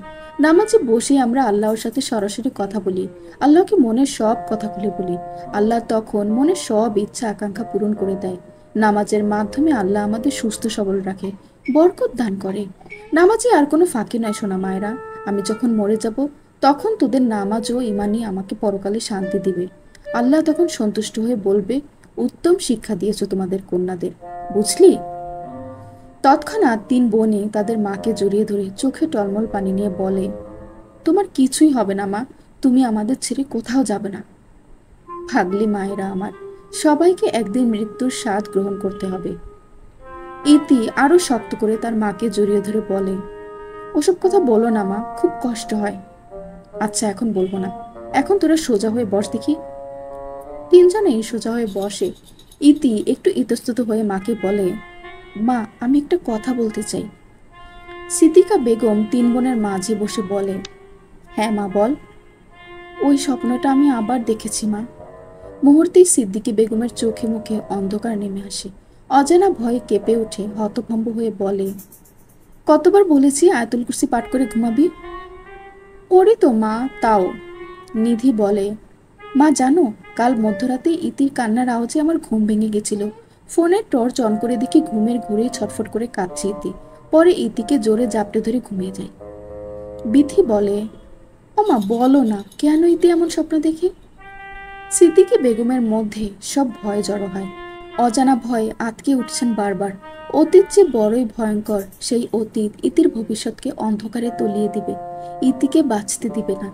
নামাজে বসে আমরা আল্লাহর সাথে সরাসরি কথা বলি, আল্লাহকে মনের সব কথা খুলে বলি। আল্লাহ তখন মনের সব ইচ্ছা আকাঙ্ক্ষা পূরণ করে দেয়। নামাজের মাধ্যমে আল্লাহ আমাদের সুস্থ সবল রাখে, বরকত দান করে। নামাজে আর কোনো ফাঁকি নয় সোনা মায়েরা। আমি যখন মরে যাব তখন তোদের নামাজ ও ইমানই আমাকে পরকালে শান্তি দিবে। আল্লাহ তখন সন্তুষ্ট হয়ে বলবে, উত্তম শিক্ষা দিয়েছো তোমাদের কন্যাদের, বুঝলি? তৎক্ষণাৎ তিন বোনই তাদের মাকে জড়িয়ে ধরে চোখে টলমল পানি নিয়ে বলে, তোমার কিছুই হবে না মা, তুমি আমাদের ছেড়ে কোথাও যাবে না। ভাগলি মায়েরা আমার, সবাইকে একদিন মৃত্যুর স্বাদ গ্রহণ করতে হবে। ইতি আরো শক্ত করে তার মাকে জড়িয়ে ধরে বলে, ওসব কথা বলো না মা, খুব কষ্ট হয়। আচ্ছা এখন বলবো না, এখন তোরা সোজা হয়ে বস দেখি। তিনজনেই সোজা হয়ে বসে। ইতি একটু ইতস্তত হয়ে মাকে বলে, মা আমি একটা কথা বলতে চাই। সিদ্দিকা বেগম তিন বোনের মাঝে বসে বলে, হ্যাঁ মা বল। ওই স্বপ্নটা আমি আবার দেখেছি মা। মুহূর্তেই সিদ্দিকি বেগমের চোখে মুখে অন্ধকার নেমে আসে। অজানা ভয়ে কেঁপে উঠে হতভম্ব হয়ে বলে, কতবার বলেছি আয়াতুল কুরসি পাঠ করে ঘুমাবি? করি তো মা, তাও। নিধি বলে, মা জানো, কাল মধ্যরাতে ইতির কান্নার আওয়াজে আমার ঘুম ভেঙে গেছিল। ফোনের টর্চ অন করে দেখি ঘুমের ঘুরে ছটফট করে কাঁদছে ইতি। পরে ইতিকে জোরে জাপটে ধরে ঘুমিয়ে যায়। বিথি বলে, ও মা বলো না, কেন ইতি এমন স্বপ্ন দেখে? সিদ্দিকি বেগমের মধ্যে সব ভয় জড়ো হয়। অজানা ভয়ে আটকে উঠছেন বারবার। অতীত যে বড়ই ভয়ঙ্কর, সেই অতীত ইতির ভবিষ্যৎকে অন্ধকারে তলিয়ে দিবে, ইতিকে বাঁচতে দিবে না।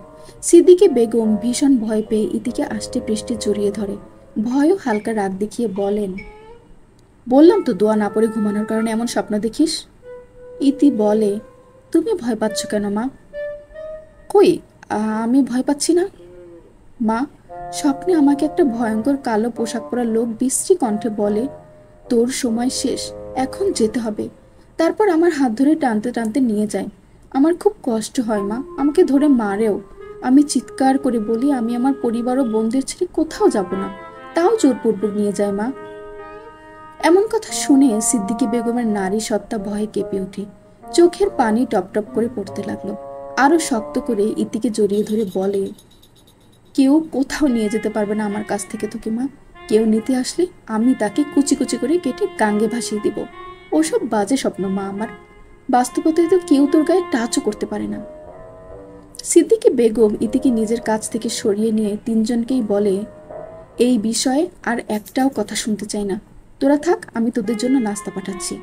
সিদ্দিকি বেগম ভীষণ ভয় পেয়ে ইতিকে আষ্টে পৃষ্ঠে জড়িয়ে ধরে। ভয়ও হালকা রাগ দেখিয়ে বলেন, বললাম তো দোয়া না পড়ে ঘুমানোর কারণে এমন স্বপ্ন দেখিস। ইতি বলে, তুমি ভয় পাচ্ছ কেন মা? কই, আমি ভয় পাচ্ছি না। মা, স্বপ্নে আমাকে একটা ভয়ঙ্কর কালো পোশাক পরা লোক বিশ্রী কণ্ঠে বলে, তোর সময় শেষ, এখন যেতে হবে। তারপর আমার হাত ধরে টানতে টানতে নিয়ে যায়। আমার খুব কষ্ট হয় মা, আমাকে ধরে মারেও। আমি চিৎকার করে বলি আমি আমার পরিবার ও বোনদের ছেড়ে কোথাও যাব না, তাও জোরপূর্বক নিয়ে যায় মা। এমন কথা শুনে সিদ্দিকি বেগমের নারী সত্তা ভয়ে কেঁপে ওঠে। চোখের পানি টপ টপ করে পড়তে লাগলো। আরো শক্ত করে ইতিকে জড়িয়ে ধরে বলে, কেউ কোথাও নিয়ে যেতে পারবে না আমার কাছ থেকে তোকে মা। কেউ নিতে আসলে আমি তাকে কুচি কুচি করে কেটে গাঙ্গে ভাসিয়ে দিব। ওসব বাজে স্বপ্ন মা আমার, বাস্তবতায় তো কেউ তোর গায়ে টাচও করতে পারে না। সিদ্দিকি বেগম ইতিকে নিজের কাছ থেকে সরিয়ে নিয়ে তিনজনকেই বলে, এই বিষয়ে আর একটাও কথা শুনতে চাই না, তোরা থাক, আমি তোদের জন্য নাস্তা পাঠাচ্ছি।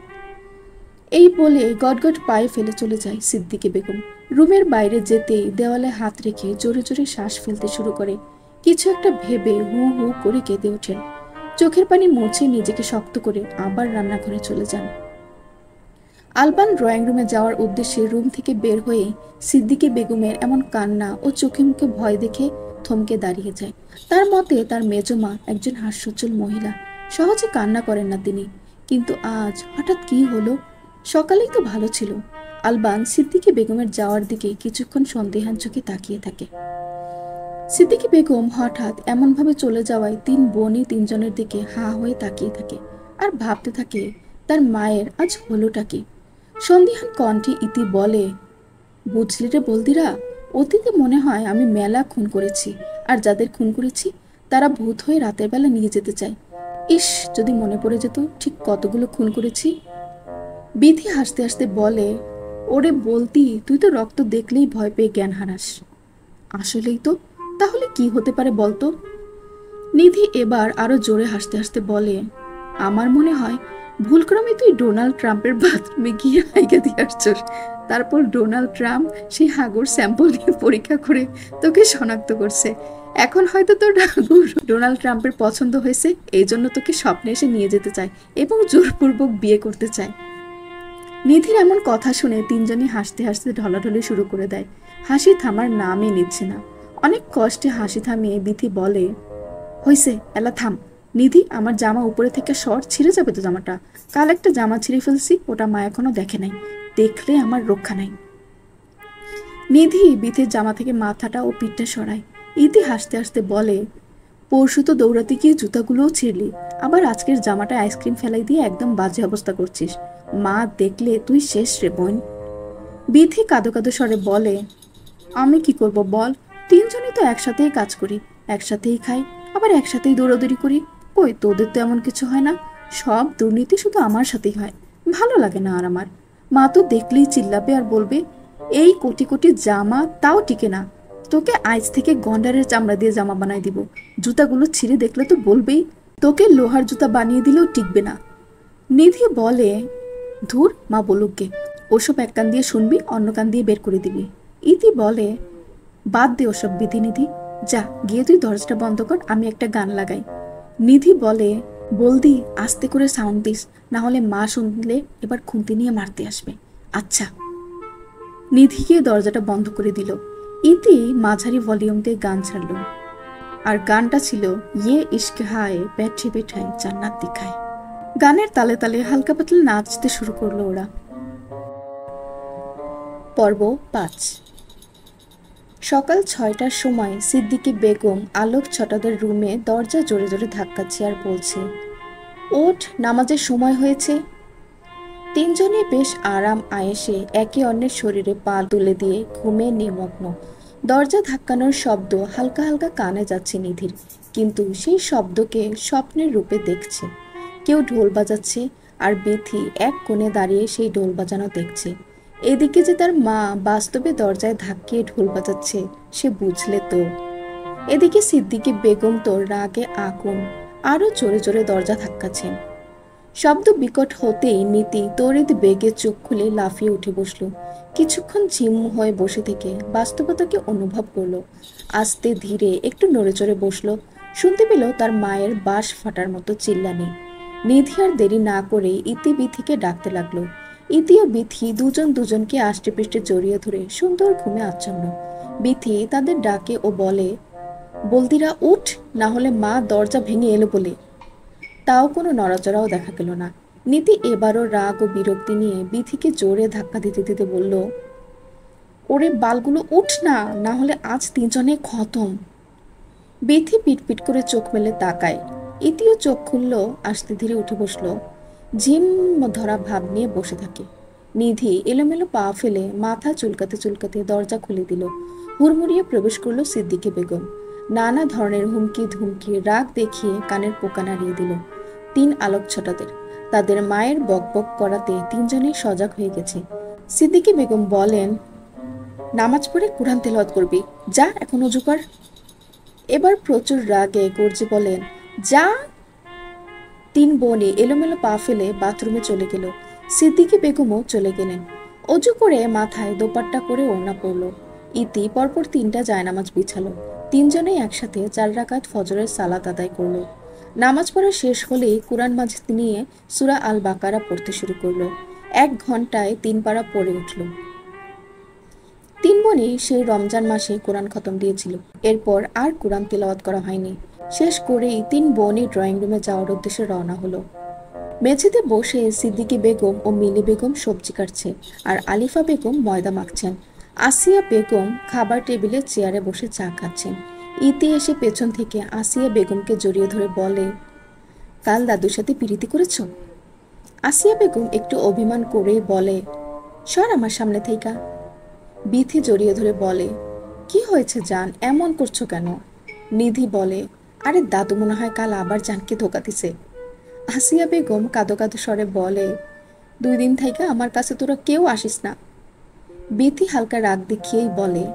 এই বলে গটগট পায়ে ফেলে চলে যায় সিদ্দিকি বেগম। রুমের বাইরে যেতেই দেওয়ালে হাত রেখে জোরে জোরে শ্বাস ফেলতে শুরু করে। কিছু একটা ভেবে হু হু করে কেঁদে ওঠেন। চোখের পানি মুছে নিজেকে শক্ত করে আবার রান্নাঘরে চলে যান। আলবান ড্রয়িং রুমে যাওয়ার উদ্দেশ্যে রুম থেকে বের হয়ে সিদ্দিকি বেগমের এমন কান্না ও চোখে মুখে ভয় দেখে থমকে দাঁড়িয়ে যায়। তার মতে তার মেজমা একজন হাস্যোজ্জ্বল মহিলা, সহজে কান্না করেন না তিনি। কিন্তু আজ হঠাৎ কি হলো? সকালেই তো ভালো ছিল। আলবান সিদ্দিকি বেগমের যাওয়ার দিকে কিছুক্ষণ সন্দেহান চোখে তাকিয়ে থাকে। সিদ্দিকি বেগম হঠাৎ এমনভাবে চলে যাওয়ায় তিন বোনই তিনজনের দিকে হা হয়ে তাকিয়ে থাকে আর ভাবতে থাকে তার মায়ের আজ হলোটা কি। সন্দিহান কণ্ঠে ইতি বলে, বুঝলি রে বলদিরা, অতীতে মনে হয় আমি মেলা খুন করেছি, আর যাদের খুন করেছি তারা ভূত হয়ে রাতের বেলা নিয়ে যেতে চায়। ইস, যদি মনে পড়ে যেত ঠিক কতগুলো খুন করেছি। বিধি হাসতে হাসতে বলে, ওরে বলতি, তুই তো রক্ত দেখলেই ভয় পেয়ে জ্ঞান হারাস। আসলেই তো, তাহলে কি হতে পারে বলতো? নিধি এবার আরো জোরে হাসতে হাসতে বলে, আমার মনে হয় ভুলক্রমে তুই ডোনাল্ড ট্রাম্পের বাথরুমে গিয়ে হাইগা দিয়ে আসছস। তারপর ডোনাল্ড ট্রাম্প সেই হাগুর স্যাম্পল নিয়ে পরীক্ষা করে তোকে শনাক্ত করছে। এখন হয়তো তোর ডোনাল্ড ট্রাম্পের পছন্দ হয়েছে, এই জন্য তোকে স্বপ্নে এসে নিয়ে যেতে চায় এবং জোরপূর্বক বিয়ে করতে চায়। নিধির এমন কথা শুনে তিনজনই হাসতে হাসতে ঢলাঢলি শুরু করে দেয়। হাসি থামার নামই নিচ্ছে না। অনেক কষ্টে হাসি থামিয়ে বিথি বলে, হইছে, এলা থাম। নিধি, আমার জামা উপরে থেকে শর্ট ছিঁড়ে যাবে তো জামাটা। কাল একটা জামা ছিঁড়ে ফেলছি, ওটা মা এখনো দেখে নাই, দেখলে আমার রক্ষা নাই। নিধি বিথির জামা থেকে মাথাটা ও পিঠটা সরায়। ইতি হাসতে হাসতে বলে, পরশু তো দৌড়াতে গিয়ে জুতাগুলোও ছিঁড়লি, আবার আজকের জামাটা আইসক্রিম ফেলাই দিয়ে একদম বাজে অবস্থা করছিস। মা দেখলে তুই শেষ রে বোন। বিথি কাঁদো কাঁদো স্বরে বলে, আমি কি করব বল, তিনজনই তো একসাথেই কাজ করি, একসাথেই খাই, আবার একসাথেই দৌড়াদৌড়ি করি। কই তোদের তো এমন কিছু হয় না, সব দুর্নীতি শুধু আমার সাথেই হয়। ভালো লাগে না আর আমার। মা তো দেখলেই চিল্লাবে আর বলবে, এই কোটি কোটি জামা তাও টিকে না, তোকে আজ থেকে গন্ডারের চামড়া দিয়ে জামা বানাই দিব। জুতাগুলো ছিঁড়ে দেখলে তো বলবেই, তোকে লোহার জুতা বানিয়ে দিলেও টিকবে না। নিধি বলে, ধুর, মা বলুককে, ওসব এক কান দিয়ে শুনবি, অন্য কান দিয়ে বের করে দিবি। ইতি বলে, বাদ দে ওসব বিধিনিধি, যা গিয়ে তুই দরজাটা বন্ধ কর, আমি একটা গান লাগাই। নিধি বলে, বলদি আস্তে করে সাউন্ড দিস, না হলে মা শুনলে এবার খুন্তি নিয়ে মারতে আসবে। আচ্ছা। নিধি গিয়ে দরজাটা বন্ধ করে দিল। ইতি মাঝারি ভলিউম দিয়ে গান ছাড়ল, আর গানটা ছিল ইয়ে ইশক হায় ব্যাঠে বেঠায় জান্নাত দিখায়। গানের তালে তালে হালকা পাতলা নাচতে শুরু করলো ওরা। পর্ব ৫। সকাল ৬টার সময় সিদ্দিকী বেগম আলোক ছটাদের রুমে দরজা জোরে জোরে ধাক্কাচ্ছে আর বলছে, ওঠ, নামাজের সময় হয়েছে। তিনজনে বেশ আরাম আয়েসে একে অন্যের শরীরে পা তুলে দিয়ে ঘুমে নিমগ্ন। দরজা ধাক্কানোর শব্দ হালকা হালকা কানে যাচ্ছে নিধির, কিন্তু সেই শব্দকে স্বপ্নের রূপে দেখছে। কেউ ঢোল বাজাচ্ছে, আর বিথি এক কোণে দাঁড়িয়ে সেই ঢোল বাজানো দেখছে। এদিকে যে তার মা বাস্তবে দরজায় ধাক্কিয়ে ঢোল বাজাচ্ছে, সে বুঝলে তো। এদিকে সিদ্দিকী বেগম তো রাগে আগুন, আরো জোরে জোরে দরজা ধাক্কাছেন। শব্দ বিকট হতেই নীতি তড়িৎ বেগে চোখ খুলে লাফিয়ে উঠে বসল। কিছুক্ষণ ঝিম হয়ে বসে থেকে বাস্তবতাকে অনুভব করলো। আস্তে ধীরে একটু নড়ে চড়ে বসলো। শুনতে পেল তার মায়ের বাঁশ ফাটার মতো চিল্লানি। নিধি আর দেরি না করে ইতি বিথিকে ডাকতে লাগলো। ইতি ও বিথি দুজন দুজনকে আষ্টে পৃষ্ঠে জড়িয়ে ধরে সুন্দর ঘুমে আচ্ছন্ন। বিথি তাদের ডাকে ও বলে, বলদিরা উঠ, না হলে মা দরজা ভেঙে এলো বলে। তাও কোনো নড়াচড়াও দেখা গেল না। নীতি এবারও রাগ ও বিরক্তি নিয়ে বিথিকে জোরে ধাক্কা দিতে দিতে বলল, ওরে বালগুলো উঠ না, না হলে আজ তিনজনে খতম। বিথি পিটপিট করে চোখ মেলে তাকায়। ইতিও চোখ খুলল, আস্তে ধীরে উঠে বসলো। ঝিম ধরা ভাব নিয়ে বসে থাকে। নিধি এলোমেলো পা ফেলে মাথা চুলকাতে চুলকাতে দরজা খুলে দিল। হুড়মুড়িয়ে প্রবেশ করলো সিদ্দিকী বেগম। নানা ধরনের হুমকি ধুমকি রাগ দেখিয়ে কানের পোকা নাড়িয়ে দিল তিন আলোক ছটাদের। তাদের মায়ের বকবক করাতে তিনজনেই সজাগ হয়ে গেছে। সিদ্দিকী বেগম বলেন, নামাজ পড়ে কুরআন তেলাওয়াত করবি, যা এখন ওযু কর। এবার প্রচুর রাগে গর্জে বলেন, যা। তিন বোনই এলোমেলো পা ফেলে বাথরুমে চলে গেল। সিদ্দিকী বেগমও চলে গেলেন। অজু করে মাথায় দোপাট্টা করে ওড়না পড়ল। ইতি পরপর ৩টা জায়নামাজ বিছালো। তিনজনেই একসাথে ৪ রাকাত ফজরের সালাত আদায় করলো। নামাজ পড়া শেষ হলেই কুরআন মাজিদ নিয়ে সূরা আল বাকারা পড়তে শুরু করলো। ১ ঘন্টায় ৩ পারা পড়ে উঠল। তিন বোনই সেই রমজান মাসে কোরআন খতম দিয়েছিল। এরপর আর কোরআন তেলাওয়াত করা হয়নি। শেষ করেই তিন বোনই ড্রয়িং রুমে যাওয়ার উদ্দেশ্যে রওনা হলো। মেঝেতে বসে সিদ্দিকী বেগম ও মিলি বেগম সবজি কাটছে, আর আলিফা বেগম ময়দা মাখছেন। আসিয়া বেগম খাবার টেবিলে চেয়ারে বসে চা খাচ্ছেন। ইতি এসে পেছন থেকে আসিয়া বেগমকে জড়িয়ে ধরে বলে, কাল দাদুর সাথে পিরিতি করেছ? আসিয়া বেগম একটু অভিমান করেই বলে, সর আমার সামনে থেকে। বিথি জড়িয়ে ধরে বলে, কি হয়েছে জান, এমন করছো কেন? নিধি বলে, আরে দাদু মনে হয় কাল আবার জানকে ধোকা দিছে। আসিয়া বেগম কাঁদো কাঁদো স্বরে বলে, 2 দিন থেকে আমার কাছে তোরা কেউ আসিস না। বিথি হালকা রাগ দেখিয়েই বলে,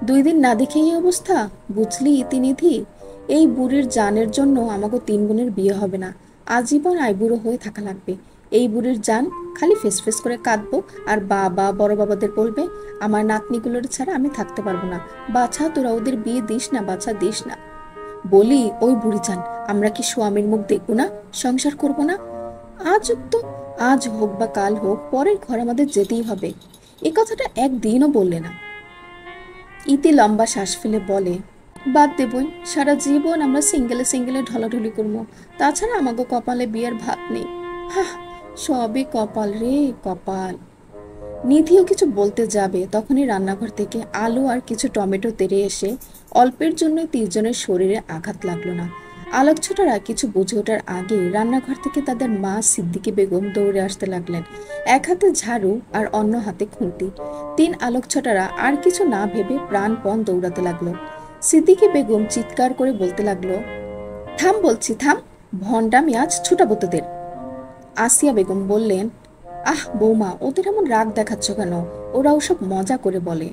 2 দিন না দেখে এই অবস্থা, বুঝলি ইতিনিধি? এই বুড়ির জানের জন্য আমাকে 3 বোনের বিয়ে হবে না, আজীবন আইবুড়ো হয়ে থাকা লাগবে। এই বুড়ির জান খালি ফেস ফেস করে কাঁদবো, আর বাবা বড় বাবাদের বলবে আমার নাতনিগুলোর ছাড়া আমি থাকতে পারবো না। বাছা তোরা ওদের বিয়ে দিস না, বাছা দিস না। বলি, ওই বুড়ি জান, আমরা কি স্বামীর মুখ দেখবো না, সংসার করব না? আজ হোক বা কাল হোক, পরের ঘর আমাদের যেতেই হবে। এ কথাটা একদিনও বললে না। ইতি লম্বা শ্বাস ফেলে বলে, বাদ দেবই, সারা জীবন আমরা সিঙ্গেলে সিঙ্গেলে ঢলাঢলি করবো, তাছাড়া আমাকে কপালে বিয়ের ভাত নেই। হা, সবই কপাল রে কপাল। নিধিও কিছু বলতে যাবে, তখনই রান্নাঘর থেকে আলু আর কিছু টমেটো তেড়ে এসে অল্পের জন্যই তিনজনের শরীরে আঘাত লাগলো না। আলোক ছোটরা কিছু বুঝে ওঠার আগে রান্নাঘর থেকে তাদের মা সিদ্দিকী বেগম দৌড়ে আসতে লাগলেন, এক হাতে ঝাড়ু আর অন্য হাতে খুন্তি। 3 আলোক ছোটরা আর কিছু না ভেবে প্রাণপণ দৌড়াতে লাগলো। সিদ্দিকী বেগম চিৎকার করে বলতে লাগলো, থাম বলছি, থাম, ভণ্ডামি আজ ছুটাবো তোদের। আসিয়া বেগম বললেন, আহ বৌমা, ওদের এমন রাগ দেখাচ্ছ কেন? ওরা ওসব মজা করে বলে।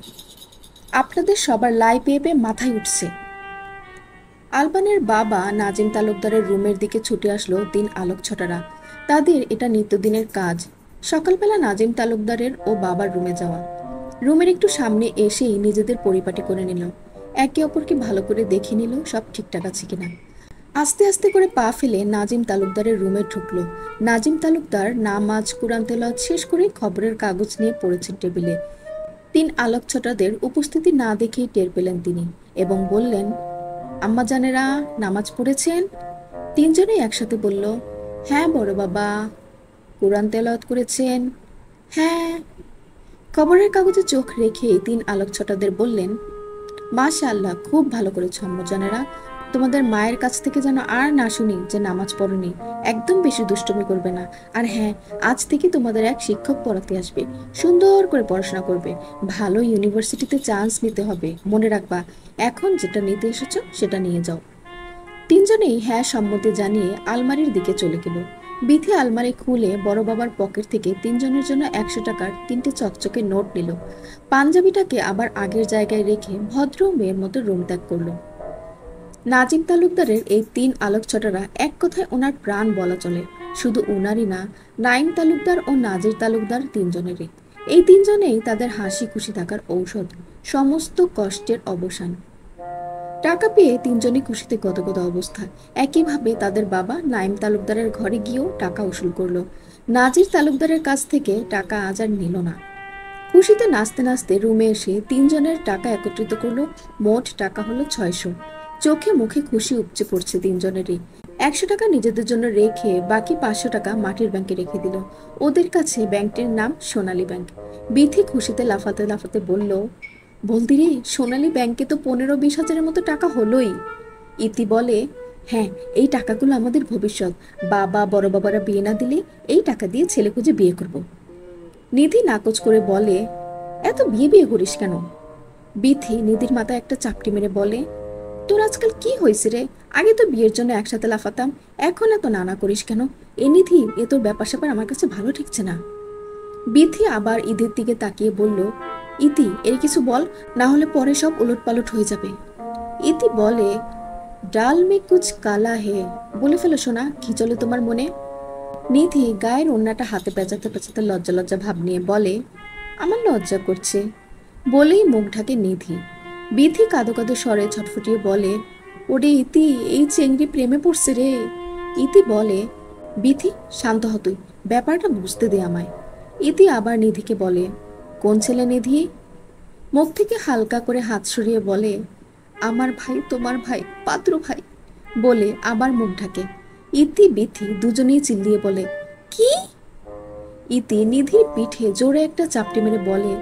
আপনাদের সবার লাই পেয়ে পেয়ে মাথায় উঠছে। আলবানের বাবা নাজিম তালুকদারের রুমের দিকে ছুটে আসলো 3 আলোক ছটারা। তাদের এটা নিত্যদিনের কাজ। সকালবেলা নাজিম তালুকদারের ও বাবার রুমে যাওয়া। রুমের একটু সামনে এসেই নিজেদের পরিপাটি করে নিল, একে অপরকে ভালো করে দেখে নিল সব ঠিকঠাক আছে কিনা। আস্তে আস্তে করে পা ফেলে নাজিম তালুকদারের রুমে ঢুকলো। নাজিম তালুকদার নামাজ কুরআন তেলাওয়াত শেষ করে খবরের কাগজ নিয়ে পড়েছেন টেবিলে। তিন আলোকছটাদের উপস্থিতি না দেখেই টের পেলেন তিনি এবং বললেন, আম্মা জানেরা নামাজ পড়েছেন? তিনজনেই একসাথে বলল, হ্যাঁ বড় বাবা। কুরআন তেলাওয়াত করেছেন? হ্যাঁ। খবরের কাগজে চোখ রেখে তিন আলোকছটাদের বললেন, মাশাআল্লাহ, খুব ভালো করেছো আম্মু জানেরা। তোমাদের মায়ের কাছ থেকে যেন আর না শুনি যে নামাজ পড়নি। একদম বেশি দুষ্টুমি করবে না। আর হ্যাঁ, আজ থেকে তোমাদের এক শিক্ষক পড়াতে আসবে, সুন্দর করে পড়াশোনা করবে, ভালো ইউনিভার্সিটিতে চান্স নিতে হবে, মনে রাখবা। এখন যেটা নিতে এসেছো সেটা নিয়ে যাও। তিনজনেই হ্যাঁ সম্মতি জানিয়ে আলমারির দিকে চলে গেল। বিথি আলমারি খুলে বড় বাবার পকেট থেকে তিনজনের জন্য 100 টাকার 3টে চকচকে নোট নিল। পাঞ্জাবিটাকে আবার আগের জায়গায় রেখে ভদ্র মেয়ের মতো রুম ত্যাগ করলো। নাজিম তালুকদারের এই তিন আলোকছটারা এক কথায় ওনার প্রাণ বলা চলে। শুধু ওনারই না, নাইম তালুকদার ও নাজির তালুকদার তিনজনেরই। এই তিনজনেই তাদের হাসি খুশি থাকার ঔষধ, সমস্ত কষ্টের অবসান। টাকা পেয়ে তিনজনই খুশিতে গদগদ অবস্থা। একইভাবে তাদের বাবা নাইম তালুকদারের ঘরে গিয়েও টাকা উসুল করলো। নাজির তালুকদারের কাছ থেকে টাকা আজ আর নিল না। খুশিতে নাচতে নাচতে রুমে এসে তিনজনের টাকা একত্রিত করলো। মোট টাকা হলো 600। চোখে মুখে খুশি উপচে পড়ছে তিনজনেরই। 100 টাকা নিজেদের জন্য রেখে বাকি 500 টাকা মাটির ব্যাংকে রেখে দিল। ওদের কাছে ব্যাংকটির নাম সোনালী ব্যাংক। বিথি খুশিতে লাফাতে লাফাতে বলল, বলদি রে, সোনালী ব্যাংকে তো 15-20 হাজারের মতো টাকা হলোই। ইতি বলে, হ্যাঁ, এই টাকাগুলো আমাদের ভবিষ্যৎ। বাবা বড় বাবারা বিয়ে না দিলে এই টাকা দিয়ে ছেলে খুঁজে বিয়ে করব। নিধি নাকচ করে বলে, এত বিয়ে বিয়ে করিস কেন? বিথি নিধির মাথায় একটা চাপটি মেরে বলে, তোর আজকাল কি হয়েছে রে? আগে তো বিয়ের জন্য একসাথে লাফাতাম, এখন এত নানা করিস কেন? এ নিধি, এ তোর ব্যাপার স্যাপার আমার কাছে ভালো ঠেকছে না। বিথি আবার ঈদের দিকে তাকিয়ে বলল, ইতি, এর কিছু বল, না হলে পরে সব উলটপালট হয়ে যাবে। ইতি বলে, ডাল মে কুছ কালা হে, বলে ফেলো শোনা, কি চলে তোমার মনে? নিধি গায়ের ওড়নাটা হাতে পেঁচাতে পেঁচাতে লজ্জা লজ্জা ভাব নিয়ে বলে, আমার লজ্জা করছে। বলেই মুখ ঢাকে নিধি। বিথি কাঁদো কাঁদো স্বরে ছটফটিয়ে বলে, ওরে ইতি, এই চেংড়ি প্রেমে পড়ছে রে। ইতি বলে, বিথি শান্ত হ তুই, ব্যাপারটা বুঝতে দে আমায়। ইতি আবার নিধিকে বলে, কোন ছেলে নিধি? মুখ থেকে হালকা করে হাত সরিয়ে বলে, আমার ভাই, তোমার ভাই, পাত্র ভাই। বলে আবার মুখ ঢাকে। ইতি বিথি দুজনেই চিল্লিয়ে বলে, কি? ইতি নিধির পিঠে জোরে একটা চাপটি মেরে বলে,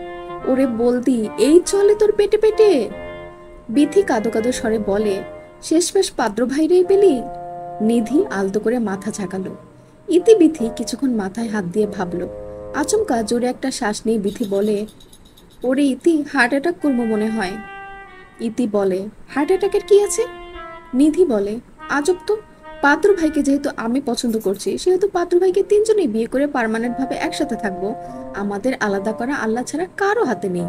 ওরে বলদি, এই চলে তোর পেটে পেটে? বিথি কাঁদো কাঁদো স্বরে বলে, শেষমেশ পাদ্র ভাইরেই পেলি? নিধি আলতো করে মাথা ঝাঁকালো। ইতি বিথি কিছুক্ষণ মাথায় হাত দিয়ে ভাবলো। আচমকা জোরে একটা শ্বাস নিয়ে বিথি বলে, ওরে ইতি, হার্ট অ্যাটাক করবো মনে হয়। ইতি বলে, হার্ট অ্যাটাকের কি আছে? নিধি বলে, আজব তো, পাত্র ভাইকে যেহেতু আমি পছন্দ করছি, সেহেতু পাত্র ভাইকে তিনজনেই বিয়ে করে পার্মানেন্ট ভাবে একসাথে থাকবো। আমাদের আলাদা করা আল্লাহ ছাড়া কারো হাতে নেই।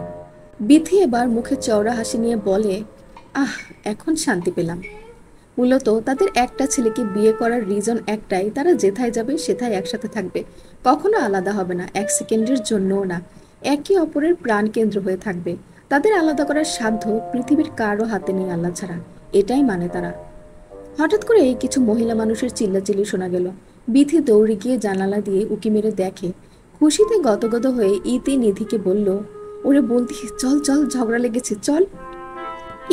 বিথি এবার মুখে চওড়া হাসি নিয়ে বলে, আহ, এখন শান্তি পেলাম। মূলত তাদের একটা ছেলেকে বিয়ে করার রিজন একটাই, তারা যেথায় যাবে সেথায় একসাথে থাকবে, কখনো আলাদা হবে না, এক সেকেন্ডের জন্যও না। একে অপরের প্রাণ কেন্দ্র হয়ে থাকবে। তাদের আলাদা করার সাধ্য পৃথিবীর কারো হাতে নেই আল্লাহ ছাড়া, এটাই মানে তারা। হঠাৎ করে কিছু মহিলা মানুষের চিল্লাচিল্লি শোনা গেল। বিথি দৌড়ে গিয়ে জানালা দিয়ে উকি মেরে দেখে। খুশিতে গদগদ হয়ে ইতি নিধিকে বলল, ওরে বলতি, চল চল, ঝগড়া লেগেছে, চল।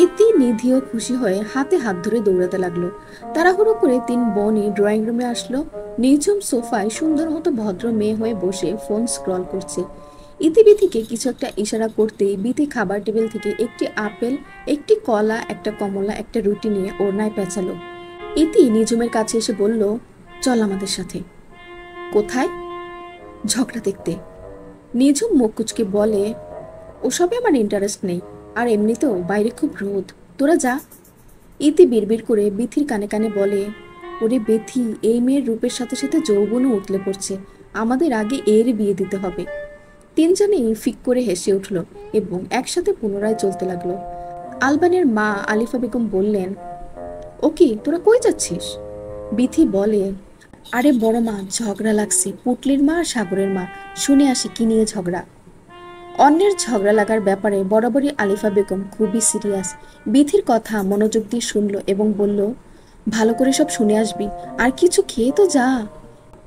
ইতি নিধিও খুশি হয়ে হাতে হাত ধরে দৌড়াতে লাগলো। তাড়াহুড়ো করে তিন বোনই ড্রয়িং রুমে আসলো। নিঝুম সোফায় সুন্দর মতো ভদ্র মেয়ে হয়ে বসে ফোন স্ক্রল করছে। ইতি বিথিকে কিছু একটা ইশারা করতেই বিথি খাবার টেবিল থেকে একটি আপেল, একটি কলা, একটা কমলা, একটা রুটি নিয়ে ওড়নায় পেঁচালো। ইতি নিঝুমের কাছে এসে বলল, চল আমাদের সাথে। কোথায়? ঝগড়া দেখতে। নিঝুম মুখ কুচকে বলে, ওসবে আমার ইন্টারেস্ট নেই, আর এমনিতেও বাইরে খুব রোদ, তোরা যা। ইতি বিড়বিড় করে বিথির কানে কানে বলে, ওরে বেথি, এই মেয়ের রূপের সাথে সাথে যৌবনও উতলে পড়ছে, আমাদের আগে এর বিয়ে দিতে হবে। তিনজনেই ফিক করে হেসে উঠল এবং একসাথে পুনরায় চলতে লাগলো। আলবানের মা আলিফা বেগম বললেন, ও কি, তোরা কই যাচ্ছিস? বিথি বলে, আরে বড় মা, ঝগড়া লাগছে, পুটলির মা আর সাগরের মা। শুনে আসি কি নিয়ে ঝগড়া। অন্যের ঝগড়া লাগার ব্যাপারে বরাবরই আলিফা বেগম খুবই সিরিয়াস। বিথির কথা মনোযোগ দিয়ে শুনলো এবং বলল, ভালো করে সব শুনে আসবি, আর কিছু খেয়ে তো যা।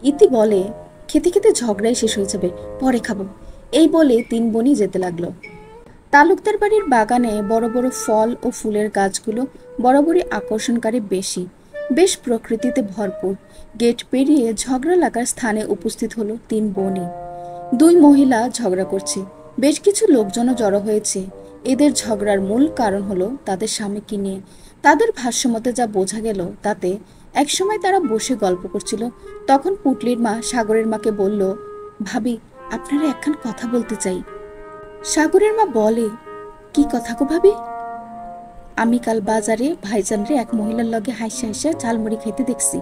ইতি বলে, খেতে খেতে ঝগড়াই শেষ হয়ে যাবে, পরে খাবো। এই বলে তিন বোনই যেতে লাগলো। তালুকদার বাড়ির বাগানে বড় বড় ফল ও ফুলের গাছগুলো বরাবরই আকর্ষণকারী বেশি, বেশ প্রকৃতিতে ভরপুর। গেট পেরিয়ে ঝগড়া লাগার স্থানে উপস্থিত হলো তিন বোনই। দুই মহিলা ঝগড়া করছে, বেশ কিছু লোকজনও জড়ো হয়েছে। এদের ঝগড়ার মূল কারণ হলো তাদের স্বামীকে নিয়ে। তাদের ভাষ্যমতে যা বোঝা গেল তাতে একসময় তারা বসে গল্প করছিল। তখন পুটলির মা সাগরের মাকে বলল, ভাবি, আপনারা একখান কথা বলতে চাই। সাগরের মা বলে, কি কথা গো ভাবি? আমি কাল বাজারে ভাইজানরে এক মহিলার লগে হাইসা হাইসা ঝালমুড়ি খাইতে দেখছি।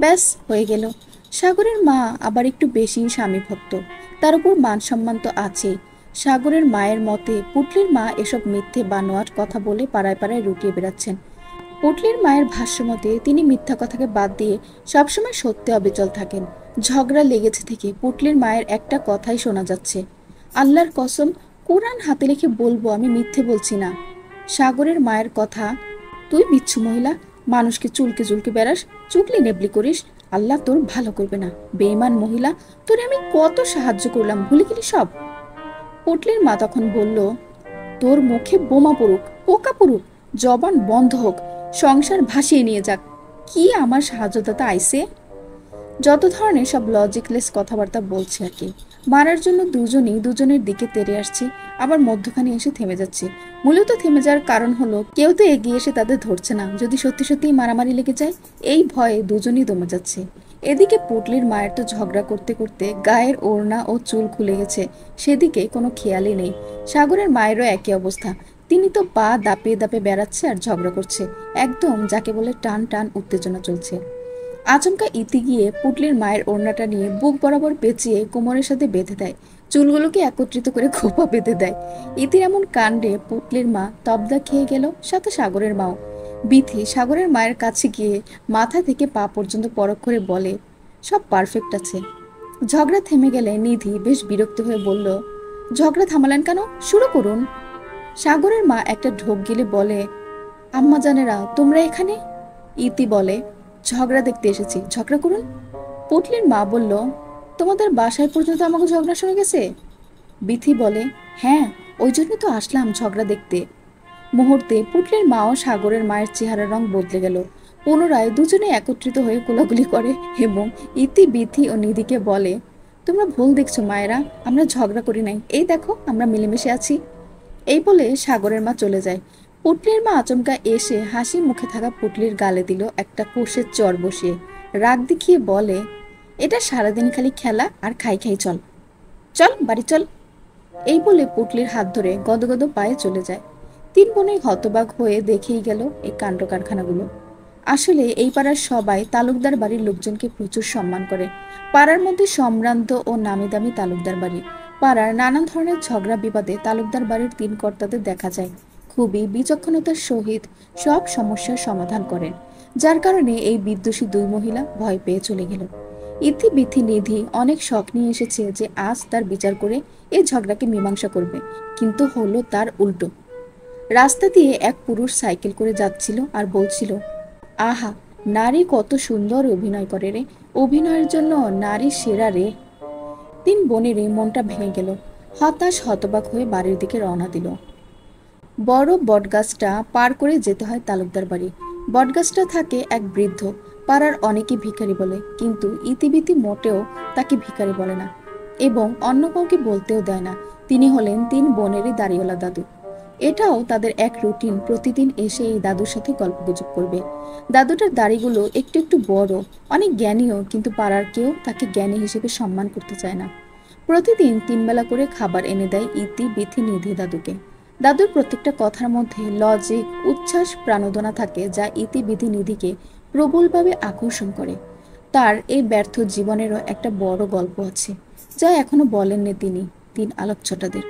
ব্যাস হয়ে গেল। সাগরের মা আবার একটু বেশি স্বামী ভক্ত, তার উপর মান সম্মান তো আছেই। সাগরের মায়ের মতে পুটলির মা এসব মিথ্যে বানোয়াট কথা বলে পাড়ায় পাড়ায় রুটিয়ে বেড়াচ্ছেন। পুটলির মায়ের ভাষ্যমতে তিনি মিথ্যা কথাকে বাদ দিয়ে সবসময় সত্যে অবিচল থাকেন। ঝগড়া লেগেছে থেকে পুটলির মায়ের একটা কথাই শোনা যাচ্ছে, আল্লাহর কসম, কোরআন হাতে লিখে বলবো আমি মিথ্যে বলছি না। সাগরের মায়ের কথা, তুই বিচ্ছু মহিলা, মানুষকে চুলকে চুলকে বেড়াস, চুগলি নেবলি করিস, আল্লাহ তোর ভালো করবে না। বেঈমান মহিলা, তোরে আমি কত সাহায্য করলাম, ভুলে গেলি সব? পুটলির মা তখন বলল, তোর মুখে বোমা পড়ুক, পোকা পড়ুক, জবান বন্ধ হোক, সংসার ভাসিয়ে নিয়ে যাক, কি আমার সাহায্যদাতা আইসে? যত ধরনের সব লজিকলেস কথাবার্তা বলছে আর কি। মারার জন্য দুজনেই দুজনের দিকে তেড়ে আসছে, আবার মধ্যখানে এসে থেমে যাচ্ছে। মূলত থেমে যাওয়ার কারণ হলো কেউ তো এগিয়ে এসে তাদের ধরছে না, যদি সত্যি সত্যি মারামারি লেগে যায়। এই ভয়ে দুজনই দমে যাচ্ছে। এদিকে পুটলির মায়ের তো ঝগড়া করতে করতে গায়ের ওড়না ও চুল খুলে গেছে, সেদিকে কোনো খেয়ালই নেই। সাগরের মায়েরও একই অবস্থা, তিনি তো পা দাপিয়ে দাপিয়ে বেড়াচ্ছে আর ঝগড়া করছে, একদম যাকে বলে টান টান উত্তেজনা চলছে। আচমকা ইতি গিয়ে পুটলির মায়ের ওড়নাটা নিয়ে বুক বরাবর পেঁচিয়ে কোমরের সাথে বেঁধে দেয়, চুলগুলোকে একত্রিত করে খোপা বেঁধে দেয়। ইতির এমন কাণ্ডে পুটলির মা তবদা খেয়ে গেল, সাথে সাগরের মাও। বিথি সাগরের মায়ের কাছে গিয়ে মাথা থেকে পা পর্যন্ত পরখ করে বলে, সব পারফেক্ট আছে। ঝগড়া থেমে গেলে নিধি বেশ বিরক্ত হয়ে বলল, ঝগড়া থামালেন কেন, শুরু করুন। সাগরের মা একটা ঢোক গিলে বলে, আম্মা জানেরা তোমরা এখানে? ইতি বলে, ঝগড়া দেখতে এসেছি, ঝগড়া করুন। পুটলির মা বলল, তোমাদের বাসায় পর্যন্ত আমাকে ঝগড়া শুনে গেছে? বিথি বলে, হ্যাঁ, ওই জন্য তো আসলাম ঝগড়া দেখতে। মুহূর্তে পুটলির মা ও সাগরের মায়ের চেহারার রং বদলে গেল। পুনরায় দুজনে একত্রিত হয়ে কোলাগুলি করে এবং ইতি বিথি ও নিধিকে বলে, তোমরা ভুল দেখছো মায়েরা, আমরা ঝগড়া করি নাই, এই দেখো আমরা মিলেমিশে আছি। এই বলে সাগরের মা চলে যায়। পুটলির মা আচমকা এসে হাসি মুখে থাকা পুটলির গালে দিল একটা কোষের চর বসিয়ে, রাগ দেখিয়ে বলে, এটা সারাদিন খালি খেলা আর খাই খাই, চল চল বাড়ি চল। এই বলে পুটলির হাত ধরে গদগদ পায়ে চলে যায়। তিন বোনেই হতবাক হয়ে দেখেই গেল এই কাণ্ড কারখানাগুলো। আসলে এই পাড়ার সবাই তালুকদার বাড়ির লোকজনকে প্রচুর সম্মান করে। পাড়ার মধ্যে সম্ভ্রান্ত ও নামি দামি তালুকদার বাড়ি। পাড়ার নানান ধরনের ঝগড়া বিবাদে তালুকদার বাড়ির তিন কর্তাদের দেখা যায় খুবই বিচক্ষণতার সহিত সব সমস্যার সমাধান করেন, যার কারণে এই বিদ্বেষী দুই মহিলা ভয় পেয়ে চলে গেল। ইতিবিথি নিধি অনেক শখ নিয়ে এসেছে যে আজ তার বিচার করে এই ঝগড়াকে মীমাংসা করবে, কিন্তু হলো তার উল্টো। রাস্তা দিয়ে এক পুরুষ সাইকেল করে যাচ্ছিল আর বলছিল, আহা, নারী কত সুন্দর অভিনয় করে রে, অভিনয়ের জন্য নারী সেরা রে। তিন বোনেরই মনটা ভেঙে গেল, হতাশ হতবাক হয়ে বাড়ির দিকে রওনা দিল। বড় বটগাছটা পার করে যেতে হয় তালুকদার বাড়ি। বটগাছটা থাকে এক বৃদ্ধ, পাড়ার অনেকে ভিখারি বলে, কিন্তু ইতিবিতি মোটেও তাকে ভিখারি বলে না এবং অন্য কাউকে বলতেও দেয় না। তিনি হলেন তিন বোনেরই দাড়িওয়ালা দাদু। এটাও তাদের এক রুটিন, প্রতিদিন এসে এই দাদুর সাথে গল্পগুজব করবে। দাদুটার দাড়িগুলো একটু একটু বড়, অনেক জ্ঞানীও, কিন্তু পাড়ার কেউ তাকে জ্ঞানী হিসেবে সম্মান করতে চায় না। প্রতিদিন তিনবেলা করে খাবার এনে দেয় ইতি বিথি নিধি দাদুকে। দাদুর প্রত্যেকটা কথার মধ্যে লজিক, উচ্ছ্বাস, প্রাণোদনা থাকে, যা ইতি বিধি নিধিকে প্রবলভাবে আকর্ষণ করে। তার এই ব্যর্থ জীবনেরও একটা বড় গল্প আছে, যা এখনো বলেননি তিনি তিন আলোকছটাদের।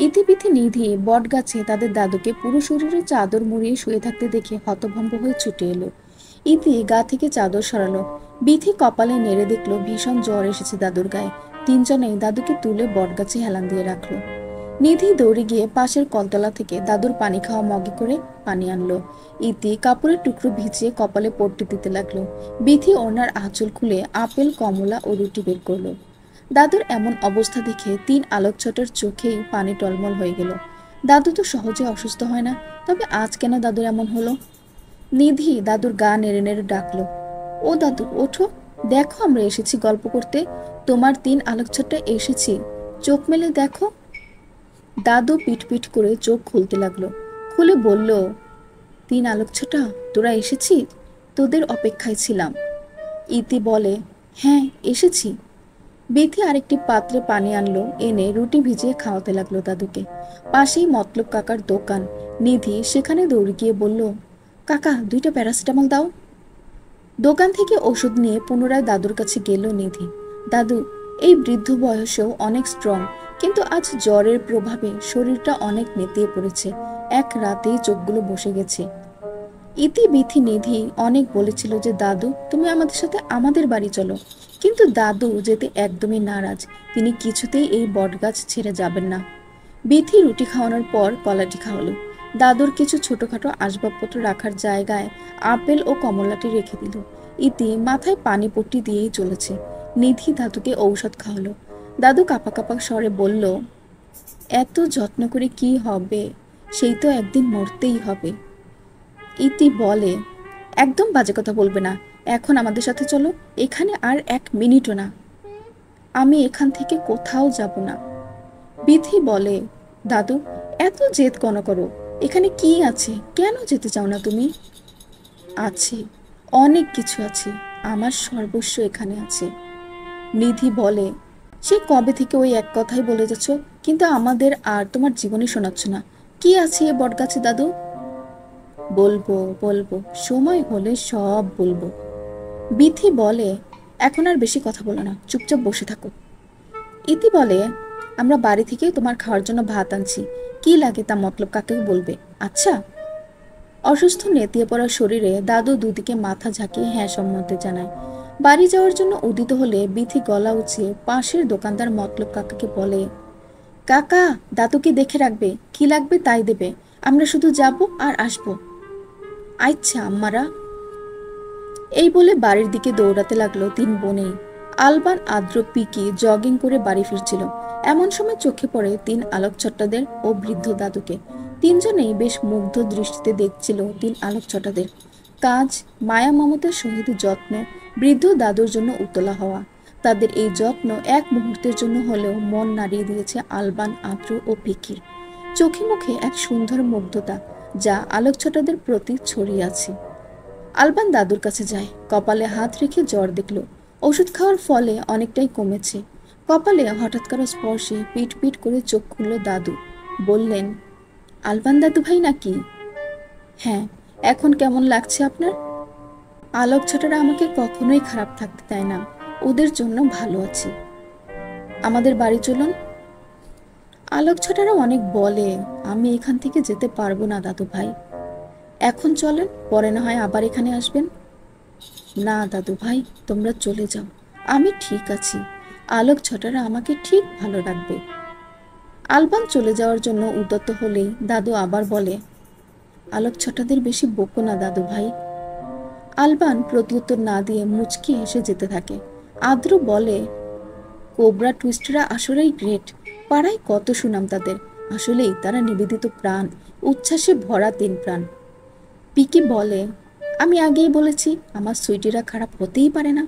ইতিবিথি নিধি বটগাছে তাদের দাদুকে পুরো শরীরে চাদর মুড়িয়ে শুয়ে থাকতে দেখে হতভম্ব হয়ে ছুটে এলো। ইতি গা থেকে চাদর সরালো, বিথি কপালে নেড়ে দেখলো ভীষণ জ্বর এসেছে দাদুর গায়ে। তিনজনেই দাদুকে তুলে বটগাছে হেলান দিয়ে রাখলো। নিধি দৌড়ে গিয়ে পাশের কলতলা থেকে দাদুর পানি খাওয়া মগে করে পানি আনলো। ইতি কাপড়ের টুকরো ভিজিয়ে কপালে পট্টি দিতে লাগলো। বিথি ওনার আঁচল খুলে আপেল, কমলা ও রুটি বের করলো। দাদুর এমন অবস্থা দেখে তিন আলোকছটার চোখেই পানি টলমল হয়ে গেল। দাদু তো সহজে অসুস্থ হয় না, তবে আজ কেন দাদুর এমন হলো? নিধি দাদুর গা নেড়ে নেড়ে ডাকলো, ও দাদু ওঠো, দেখো আমরা এসেছি গল্প করতে, তোমার তিন আলোকছটা এসেছি, চোখ মেলে দেখো। দাদু পিট পিট করে চোখ খুলতে লাগলো। খুলে বলল, তিন আলোকছটা তোরা এসেছিস, তোদের অপেক্ষায় ছিলাম। ইতি বলে, হ্যাঁ এসেছি। বিথি আরেকটি পাত্রে পানি আনলো, এনে রুটি ভিজিয়ে খাওয়াতে লাগলো দাদুকে। পাশেই মতলব কাকার দোকান। নিধি সেখানে দৌড়ে গিয়ে বলল, কাকা 2টা প্যারাসিটামল দাও। দোকান থেকে ওষুধ নিয়ে পুনরায় দাদুর কাছে গেল নিধি। দাদু এই বৃদ্ধ বয়সেও অনেক স্ট্রং, কিন্তু আজ জ্বরের প্রভাবে শরীরটা অনেক নেতিয়ে পড়েছে, এক রাতেই চোখগুলো বসে গেছে। ইতি বিথি নিধি অনেক বলেছিল যে দাদু তুমি আমাদের সাথে আমাদের বাড়ি চলো, কিন্তু দাদু যেতে একদমই নারাজ। তিনি কিছুতেই এই বটগাছ ছেড়ে যাবেন না। বিথি রুটি খাওয়ানোর পর কলাটি খাওয়ালো। দাদুর কিছু ছোটখাটো আসবাবপত্র রাখার জায়গায় আপেল ও কমলাটি রেখে দিল। ইতি মাথায় পানি পট্টি দিয়েই চলেছে। নিধি দাদুকে ঔষধ খাওয়ালো। দাদু কাঁপা কাঁপা স্বরে বলল, এত যত্ন করে কি হবে, সেই তো একদিন মরতেই হবে। ইতি বলে, একদম বাজে কথা বলবে না, এখন আমাদের সাথে চলো, এখানে আর 1 মিনিটও না, আমি এখান থেকে কোথাও যাব না। বিথি বলে, দাদু এত জেদ কেন করো, এখানে কি আছে, কেন যেতে চাও না তুমি? আছে, অনেক কিছু আছে, আমার সর্বস্ব এখানে আছে। নিধি বলে, সে কবে থেকে ওই এক কথাই বলে যাচ্ছ, কিন্তু আমাদের আর তোমার জীবনে শোনাচ্ছ না। কি আছে এ বটগাছে দাদু? বলবো বলবো, সময় হলে সব বলবো। বিথি বলে, এখন আর বেশি কথা বলো না, চুপচাপ বসে থাকো। ইতি বলে, আমরা বাড়ি থেকে তোমার খাওয়ার জন্য ভাত আনছি, কি লাগে তা মতলব কাকে বলবে, আচ্ছা? অসুস্থ নেতিয়ে পড়া শরীরে দাদু দুদিকে মাথা ঝাঁকিয়ে হ্যাঁ সম্মতি জানায়। বাড়ি যাওয়ার জন্য উদিত হলে বিথি গলা উঁচিয়ে পাশের দোকানদার মতলব কাকাকে বলে, কাকা দাদুকে দেখে রাখবে, কি লাগবে তাই দেবে, আমরা শুধু যাব আর আসবো। আচ্ছা আম্মারা। এই বলে বাড়ির দিকে দৌড়াতে লাগলো 3 বোনেই। আলবান, আদ্র, পিকি জগিং করে বাড়ি ফিরছিল। এমন সময় চোখে পড়ে 3 আলোকছটাদের ও বৃদ্ধ দাদুকে। তিনজনেই বেশ মুগ্ধ দৃষ্টিতে দেখছিল 3 আলোকছটাদের। কাজ, মায়া মমতার সহিত যত্ন, বৃদ্ধ দাদুর জন্য উতলা হওয়া। তাদের এই যত্ন এক মুহূর্তের জন্য হলেও মন নাড়িয়ে দিয়েছে আলবান, আদ্র ও পিকির। চোখে মুখে এক সুন্দর মুগ্ধতা যা আলোকছটাদের প্রতি ছড়িয়ে আছে। আলবান দাদুর কাছে যায়, কপালে হাত রেখে জ্বর দেখল। ওষুধ খাওয়ার ফলে অনেকটাই কমেছে। কপালে হঠাৎ কারো স্পর্শে পিট পিট করে চোখ খুলল দাদু। বললেন, আলবান দাদু ভাই নাকি? হ্যাঁ, এখন কেমন লাগছে আপনার? আলোকছটারা আমাকে কখনোই খারাপ থাকতে দেয় না, ওদের জন্য ভালো আছি। আমাদের বাড়ি চলুন। আলোকছটারা অনেক বলে, আমি এখান থেকে যেতে পারবো না দাদু ভাই। এখন চলেন, পরে না হয় আবার এখানে আসবেন। না দাদু ভাই, তোমরা চলে যাও, আমি ঠিক আছি, আলোকছটারা আমাকে ঠিক ভালো রাখবে। আলবান চলে যাওয়ার জন্য উদ্যত হলেই দাদু আবার বলে, আলোকছটাদের বেশি বকো না দাদু ভাই। আলবান প্রত্যুত্তর না দিয়ে মুচকি হেসে যেতে থাকে। আদ্র বলে, কোবরা টুইস্টরা আসলেই গ্রেট, পাড়ায় কত সুনাম তাদের, আসলেই তারা নিবেদিত প্রাণ, উচ্ছ্বাসে ভরা 3 প্রাণ। পিকি বলে, আমি আগেই বলেছি আমার সুইটিরা খারাপ হতেই পারে না।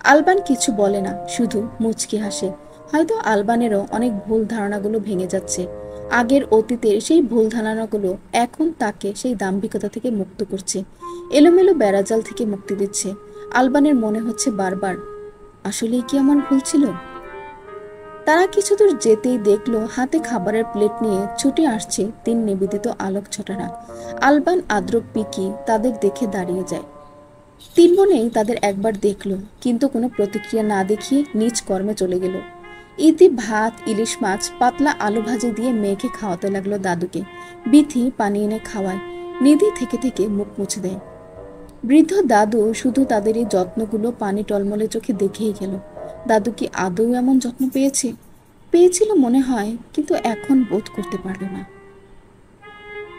আলবান কিছু বলে না, শুধু মুচকি হাসে। হয়তো আলবানেরও অনেক ভুল ধারণাগুলো ভেঙে যাচ্ছে। আগের অতীতের সেই ভুল ধারণাগুলো এখন তাকে সেই দাম্ভিকতা থেকে মুক্ত করছে, এলোমেলো বেড়াজাল থেকে মুক্তি দিচ্ছে। আলবানের মনে হচ্ছে বারবার, আসলেই কি আমার ভুল ছিল? তারা কিছু দূর যেতেই দেখলো হাতে খাবারের প্লেট নিয়ে ছুটে আসছে 3 নিবেদিত আলোকছটারা। আলবান, আদ্র, পিকি তাদের দেখে দাঁড়িয়ে যায়। 3 বোনেই তাদের একবার দেখলো, কিন্তু কোনো প্রতিক্রিয়া না দেখিয়ে নিজ কর্মে চলে গেল। ইতি ভাত, ইলিশ মাছ, পাতলা আলু ভাজি দিয়ে মেখে খাওয়াতে লাগলো দাদুকে। বিথি পানি এনে খাওয়ায়। নিধি থেকে থেকে মুখ মুছে দেয়। বৃদ্ধ দাদু শুধু তাদের এই যত্নগুলো পানি টলমলে চোখে দেখেই গেল। দাদু কি আদৌ এমন যত্ন পেয়েছে? পেয়েছিল মনে হয়, কিন্তু এখন বোধ করতে পারল না।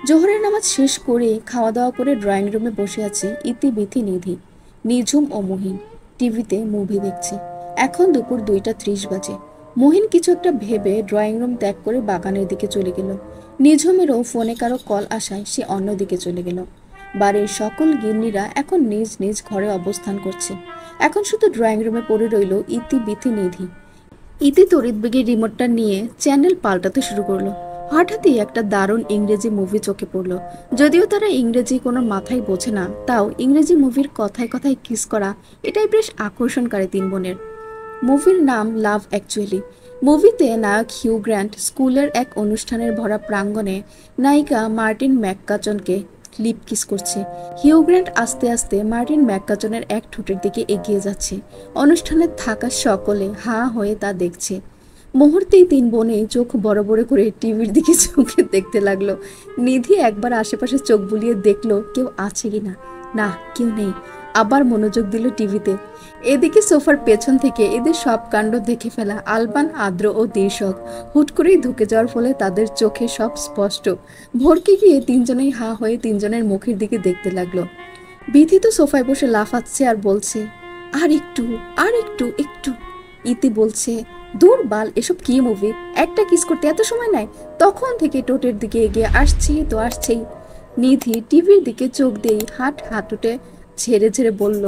জোহরের নামাজ শেষ করে খাওয়া দাওয়া করে ড্রয়িং রুমে বসে আছে ইতিবিথি নিধি, নিঝুম ও মুহিন টিভিতে মুভি দেখছে। এখন দুপুর 2:30 বাজে। মুহিন কিছু একটা ভেবে ড্রয়িং রুম ত্যাগ করে বাগানের দিকে চলে গেল। নিঝুমেরও ফোনে কারো কল আসায় সে অন্যদিকে চলে গেল। বাড়ির সকল গিন্নিরা এখন নিজ নিজ ঘরে অবস্থান করছে। এখন শুধু ড্রয়িং রুমে পড়ে রইল ইতিবিথি নিধি। ইতি তড়িৎ বেগে রিমোটটা নিয়ে চ্যানেল পাল্টাতে শুরু করলো। হঠাৎই একটা দারুণ ইংরেজি মুভি চোখে পড়লো। যদিও তারা ইংরেজি কোনো মাথায় বোঝে না, তাও ইংরেজি মুভির কথায় কথায় কিস করা এটাই বেশ আকর্ষণকারী তিন বোনের। মুভির নাম লাভ অ্যাকচুয়ালি। মুভিতে নায়ক হিউ গ্র্যান্ট স্কুলের এক অনুষ্ঠানের ভরা প্রাঙ্গণে নায়িকা মার্টিন ম্যাককাচনকে লিপ কিস করছে। হিউ গ্র্যান্ট আস্তে আস্তে মার্টিন ম্যাককাচনের এক ঠোঁটের দিকে এগিয়ে যাচ্ছে। অনুষ্ঠানে থাকা সকলে হাঁ হয়ে তা দেখছে। মুহূর্তেই তিন বোনে চোখ বড় বড় করে টিভির দিকে চোখে দেখতে লাগলো। নিধি একবার আশেপাশে চোখ বুলিয়ে দেখলো কেউ আছে কিনা। না, কেউ নেই। আবার মনোযোগ দিল টিভিতে। এদিকে সোফার পেছন থেকে এদের সব কাণ্ড দেখে ফেলা আলবান, আদ্র ও দীর্শক হুট করেই ঢুকে যাওয়ার ফলে তাদের চোখে সব স্পষ্ট। ভরকে গিয়ে তিনজনেই হাঁ হয়ে তিনজনের মুখের দিকে দেখতে লাগলো। বিথি তো সোফায় বসে লাফাচ্ছে আর বলছে, আর একটু, আর একটু, একটু। ইতি বলছে, দূর বাল, এসব কি মুভি, একটা কিস করতে এত সময় নেয়। তখন থেকে টোটের দিকে এগিয়ে আসছি তো আসছেই। নিধি টিভির দিকে চোখ দিয়ে হাঁটুটে ঝেড়ে ঝেড়ে বলল,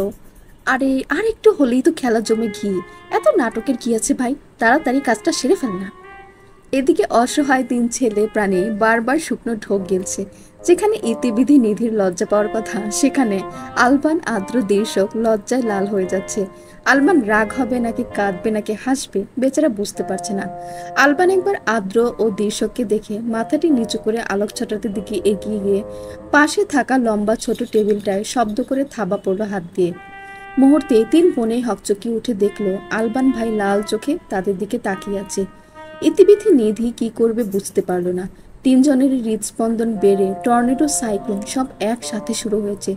আরে আর একটু হলেই তো খেলা জমে ঘি, এত নাটকের কি আছে ভাই, তাড়াতাড়ি কাজটা সেরে ফেল না। এদিকে অসহায় তিন ছেলে প্রাণী বারবার শুকনো ঢোক গেলছে। যেখানে ইতিবিধি নিধির লজ্জা পাওয়ার কথা, সেখানে আলবান, আদ্র, দীর্শক লজ্জায় লাল হয়ে যাচ্ছে। আলবান রাগ হবে নাকি কাঁদবে নাকি হাসবে বেচারা বুঝতে পারছে না। আলবান একবার আদ্র ও দীর্শককে দেখে মাথাটি নিচু করে আলোক ছটাতে দিকে এগিয়ে গিয়ে পাশে থাকা লম্বা ছোট টেবিলটায় শব্দ করে থাবা পড়লো হাত দিয়ে। মুহূর্তে তিন বোনে হকচকি উঠে দেখলো আলবান ভাই লাল চোখে তাদের দিকে তাকিয়ে আছে। ইতিবিথি নিধি কি করবে বুঝতে পারল না। তিনজনেরই হৃদস্পন্দন বেড়ে টর্নেডো সাইক্লোন সব একসাথে শুরু হয়েছে।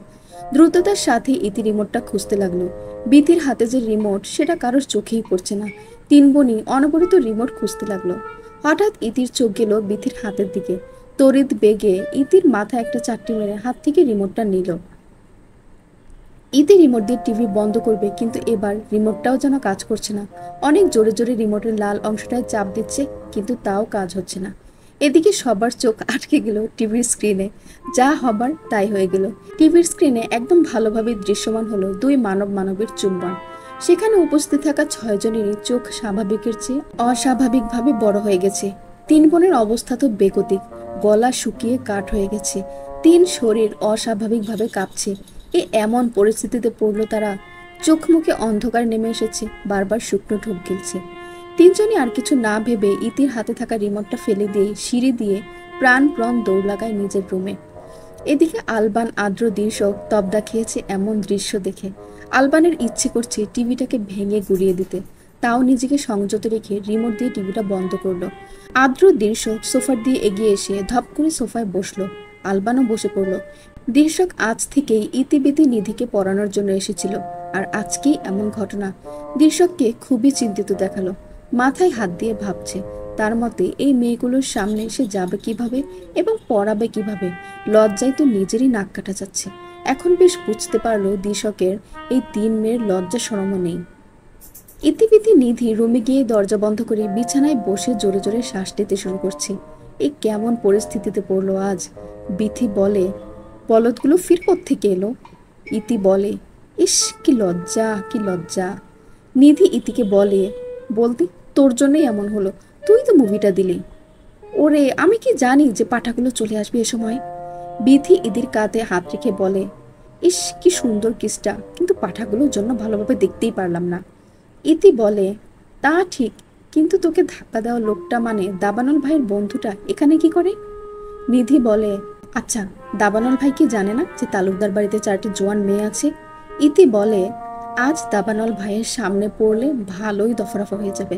দ্রুততার সাথে ইতি রিমোটটা খুঁজতে লাগলো। বিথির হাতে যে রিমোট সেটা কারোর চোখেই পড়ছে না। তিন বোনই অনবরত রিমোট খুঁজতে লাগলো। হঠাৎ ইতির চোখ গেল বিথির হাতের দিকে। তড়িৎ বেগে ইতির মাথায় একটা চারটি মেরে হাত থেকে রিমোটটা নিল। ইতি রিমোট দিয়ে টিভি বন্ধ করবে, কিন্তু এবার রিমোটটাও যেন কাজ করছে না। অনেক জোরে জোরে রিমোটের লাল অংশটায় চাপ দিচ্ছে, কিন্তু তাও কাজ হচ্ছে না। এদিকে সবার চোখ আটকে গেল টিভির স্ক্রিনে। যা হবার তাই হয়ে গেল। টিভির স্ক্রিনে একদম ভালোভাবে দৃশ্যমান হলো দুই মানবের চুম্বন। সেখানে উপস্থিত থাকা 6 জনেরই চোখ স্বাভাবিকের চেয়ে অস্বাভাবিকভাবে বড় হয়ে গেছে। তিন বোনের অবস্থা তো বেগতিক, গলা শুকিয়ে কাঠ হয়ে গেছে। তিন শরীর অস্বাভাবিকভাবে কাঁপছে। এমন পরিস্থিতিতে পড়লো তারা। চোখ মুখে অন্ধকার নেমে এসেছে, বারবার শুকনো ঢোক গিলছে। তিনজনই আর কিছু না ভেবে ইতির হাতে থাকা রিমোটটা ফেলে দিয়ে সিঁড়ি দিয়ে প্রাণ দৌড় লাগায় নিজের রুমে। এদিকে আলবান, আদ্র, দীর্শক তবদা খেয়েছে এমন দৃশ্য দেখে। আলবানের ইচ্ছে করছে টিভিটাকে ভেঙে গুড়িয়ে দিতে, তাও নিজেকে সংযত রেখে রিমোট দিয়ে টিভিটা বন্ধ করলো। আদ্র, দীর্শক সোফার দিয়ে এগিয়ে এসে ধপ করে সোফায় বসলো। আলবানও বসে পড়লো। দীর্শক আজ থেকেই ইতিবিতি নিধিকে পড়ানোর জন্য এসেছিল, আর আজকেই এমন ঘটনা দীর্শককে খুবই চিন্তিত দেখালো। মাথায় হাত দিয়ে ভাবছে, তার মতে এই মেয়েগুলোর সামনে সে যাবে কিভাবে এবং পড়াবে কিভাবে। লজ্জায় তো নিজেরই নাক কাটা যাচ্ছে। এখন বেশ বুঝতে পারলো দীর্শকের এই তিন মেয়ের লজ্জা শরমও নেই। ইতিবিতি নিধি রুমে গিয়ে দরজা বন্ধ করে বিছানায় বসে জোরে জোরে শ্বাস নিতে শুরু করছে। এই কেমন পরিস্থিতিতে পড়লো আজ। বিথি বলে, বলদগুলো ফির কোত্থেকে এলো? ইতি বলে, ইস কি লজ্জা, কি লজ্জা। নিধি ইতিকে বলে, বলতি তোর জন্যই এমন হলো, তুই তো মুভিটা দিলি। ওরে, আমি কি জানি যে পাঠাগুলো চলে আসবে এ সময়। বিথি ইদির কাঁধে হাত রেখে বলে, ইস কি সুন্দর কিসটা, কিন্তু পাঠাগুলোর জন্য ভালোভাবে দেখতেই পারলাম না। ইতি বলে, তা ঠিক, কিন্তু তোকে ধাক্কা দেওয়া লোকটা মানে দাবানল ভাইয়ের বন্ধুটা এখানে কি করে? নিধি বলে, আচ্ছা, দাবানল ভাই কি জানে না যে তালুকদার বাড়িতে 4টি জোয়ান মেয়ে আছে? ইতি বলে, আজ দাবানল ভাইয়ের সামনে পড়লে ভালোই দফারফা হয়ে যাবে।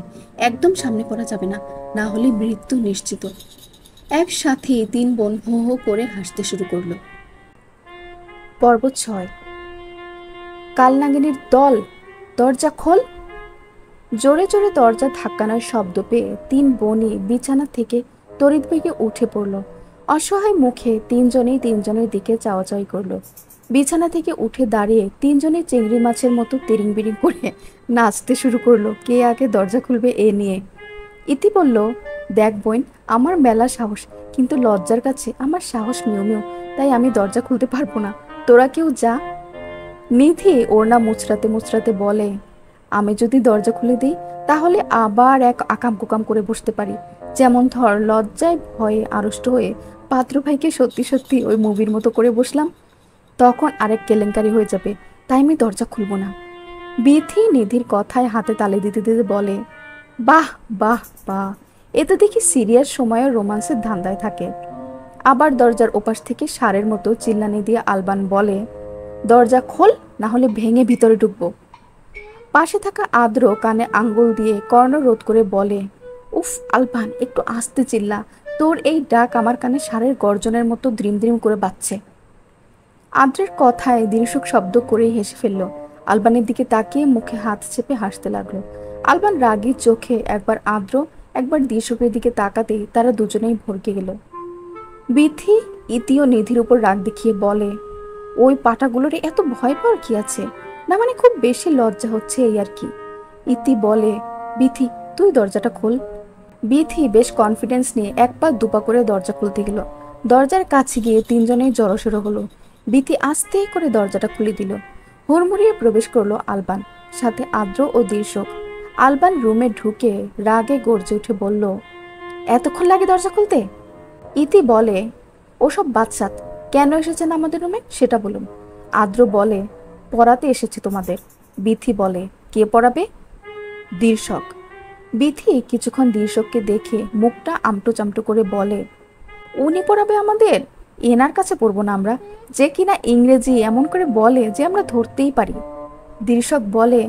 একদম সামনে পড়া যাবে না, না হলে মৃত্যু নিশ্চিত। একসাথে তিন বোন হো হো করে হাসতে শুরু করলো। পর্ব 6। কালনাগিনীর দল, দরজা খোল। জোরে জোরে দরজা ধাক্কানোর শব্দ পেয়ে তিন বোনই বিছানা থেকে তড়িৎ বেগে উঠে পড়ল। অসহায় মুখে তিনজনেই তিনজনের দিকে চাওয়াচাওয়ি করল। বিছানা থেকে উঠে দাঁড়িয়ে তিনজনে চিংড়ি মাছের মতো তিরিং বিরিং করে নাচতে শুরু করলো কে আগে দরজা খুলবে এ নিয়ে। ইতি বলল, দেখ বোন, আমার মেলা সাহস, কিন্তু লজ্জার কাছে আমার সাহস মিউ মিউ, তাই আমি দরজা খুলতে পারবো না, তোরা কেউ যা। নিধি ওড়না মুচড়াতে মুচড়াতে বলে, আমি যদি দরজা খুলে দিই তাহলে আবার এক আকাম কুকাম করে বসতে পারি, যেমন ধর লজ্জায় ভয়ে আড়ষ্ট হয়ে পাত্র ভাইকে সত্যি সত্যি ওই মুভির মতো করে বসলাম, তখন আরেক কেলেঙ্কারি হয়ে যাবে, তাই আমি দরজা খুলবো না। বিথি নিধির কথায় হাতে তালি দিতে দিতে বলে, বাহ বাহ বাহ, এতে দেখি সিরিয়াস সময়ে রোমান্সের ধান্দায় থাকে। আবার দরজার ওপাশ থেকে সারের মতো চিল্লানি দিয়ে আলবান বলে, দরজা খোল, না হলে ভেঙে ভিতরে ঢুকবো। পাশে থাকা আদ্র কানে আঙ্গুল দিয়ে কর্ণ রোধ করে বলে, উফ আলবান, একটু আস্তে চিল্লা, তোর এই ডাক আমার কানে সারের গর্জনের মতো দ্রিম দ্রিম করে বাজছে। আদ্রের কথায় দীর্ঘক শব্দ করেই হেসে ফেলল। আলবানের দিকে তাকিয়ে মুখে হাত চেপে হাসতে লাগলো। আলবান রাগী চোখে একবার আদ্র একবার দীর্ঘকের দিকে তাকাতেই তারা দুজনেই ভরকে গেল। বিথি ইতি ও নিধির উপর রাগ দেখিয়ে বলে, ওই পাটাগুলোর এত ভয় পাওয়ার কি আছে, না মানে খুব বেশি লজ্জা হচ্ছে এই আর কি। ইতি বলে, বিথি তুই দরজাটা খোল। বিথি বেশ কনফিডেন্স নিয়ে এক পা দুপা করে দরজা খুলতে গেল। দরজার কাছে গিয়ে তিনজনেই জড়সড়ো হলো। বিথি আস্তে করে দরজাটা খুলে দিল। হুড়মুড়িয়ে প্রবেশ করলো আলবান, সাথে আদ্র ও দীর্ঘক। আলবান রুমে ঢুকে রাগে গর্জে উঠে বলল, এতক্ষণ লাগে দরজা খুলতে? ইতি বলে, ওসব বাচ্চাত, কেন এসেছেন আমাদের রুমে সেটা বলুন। আদ্র বলে, পড়াতে এসেছি তোমাদের। বিথি বলে, কে পড়াবে? দীর্ঘক। বিথি কিছুক্ষণ দীর্ঘককে দেখে মুখটা আমটু চামটু করে বলে, উনি পড়াবে আমাদের? এনার কাছে পড়বো না আমরা, যে কিনা ইংরেজি এমন করে বলে যে আমরা ধরতেই পারি। দীর্ঘক বলে,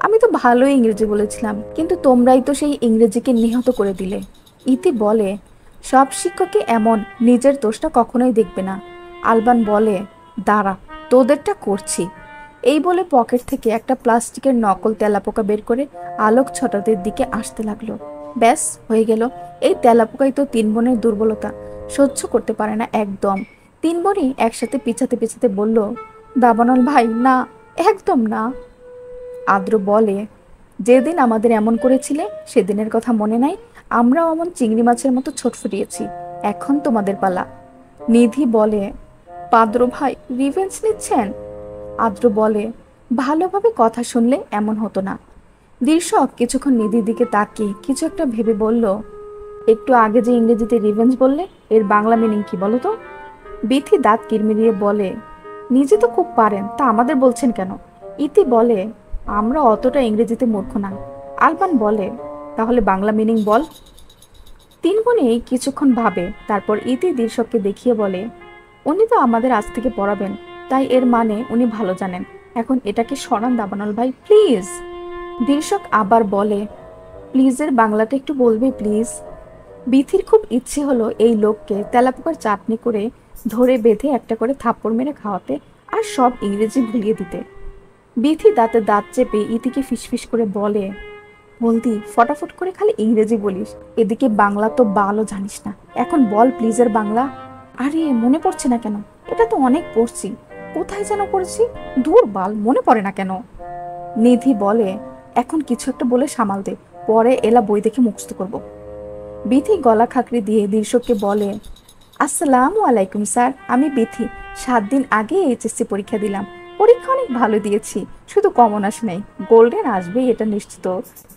আমি তো ভালোই ইংরেজি বলেছিলাম, কিন্তু তোমরাই তো সেই ইংরেজিকে নিহত করে দিলে। ইতি বলে, সব শিক্ষকই এমন, নিজের দোষটা কখনোই দেখবে না। আলবান বলে, দাঁড়া, তোদেরটা করছি। এই বলে পকেট থেকে একটা প্লাস্টিকের নকল তেলাপোকা বের করে আলোক ছটাদের দিকে আসতে লাগলো। ব্যাস হয়ে গেল। এই তেলাপোকাই তো তিন বোনের দুর্বলতা, সহ্য করতে পারে না একদম। তিন বোনই একসাথে পিছাতে পিছাতে বলল, দাবানল ভাই না, একদম না। আদ্র বলে, যেদিন আমাদের এমন করেছিলে সেদিনের কথা মনে নাই? আমরাও এমন চিংড়ি মাছের মতো ছটফটিয়েছি, এখন তোমাদের পালা। নিধি বলে, পাদ্র ভাই রিভেঞ্জ নিচ্ছেন? আদ্র বলে, ভালোভাবে কথা শুনলে এমন হতো না। দীর্ঘক কিছুক্ষণ নিধির দিকে তাকিয়ে কিছু একটা ভেবে বলল, একটু আগে যে ইংরেজিতে রিভেঞ্জ বললে, এর বাংলা মিনিং কি বলো তো? বিথি দাঁত কিরমিরিয়ে বলে, নিজে তো খুব পারেন, তা আমাদের বলছেন কেন? ইতি বলে, আমরা অতটা ইংরেজিতে মূর্খ না। আলবান বলে, তাহলে বাংলা মিনিং বল। তিন বোনেই কিছুক্ষণ ভাবে, তারপর ইতি দীর্ঘককে দেখিয়ে বলে, উনি তো আমাদের আজ থেকে পড়াবেন, তাই এর মানে উনি ভালো জানেন। এখন এটাকে সরান দাবানল ভাই প্লিজ। দীর্ঘক আবার বলে, প্লিজের বাংলাটা একটু বলবে প্লিজ। বিথির খুব ইচ্ছে হলো এই লোককে তেলাপোকার চাটনি করে ধরে বেঁধে একটা করে থাপ্পড় মেরে খাওয়াতে আর সব ইংরেজি ভুলিয়ে দিতে। বিথি দাঁতে দাঁত চেপে ইতিকে ফিসফিস করে বলে, বলদি ফটাফট করে খালি ইংরেজি বলিস, এদিকে বাংলা তো বালও জানিস না, এখন বল প্লিজের বাংলা। আরে মনে পড়ছে না কেন? এটা তো অনেক পড়ছি, কোথায় যেন পড়েছি, দূর বাল, মনে পড়ে না কেন? নিধি বলে, এখন কিছু একটা বলে সামাল দে, পরে এলা বই দেখে মুখস্থ করব। বিথি গলা খাকড়ি দিয়ে দীর্ঘককে বলে, আসসালামু আলাইকুম স্যার, আমি বিথি। 7 দিন আগে এইচএসসি পরীক্ষা দিলাম, পরীক্ষা অনেক ভালো দিয়েছি, শুধু কমন আসে নাই, গোল্ডেন আসবেই এটা নিশ্চিত।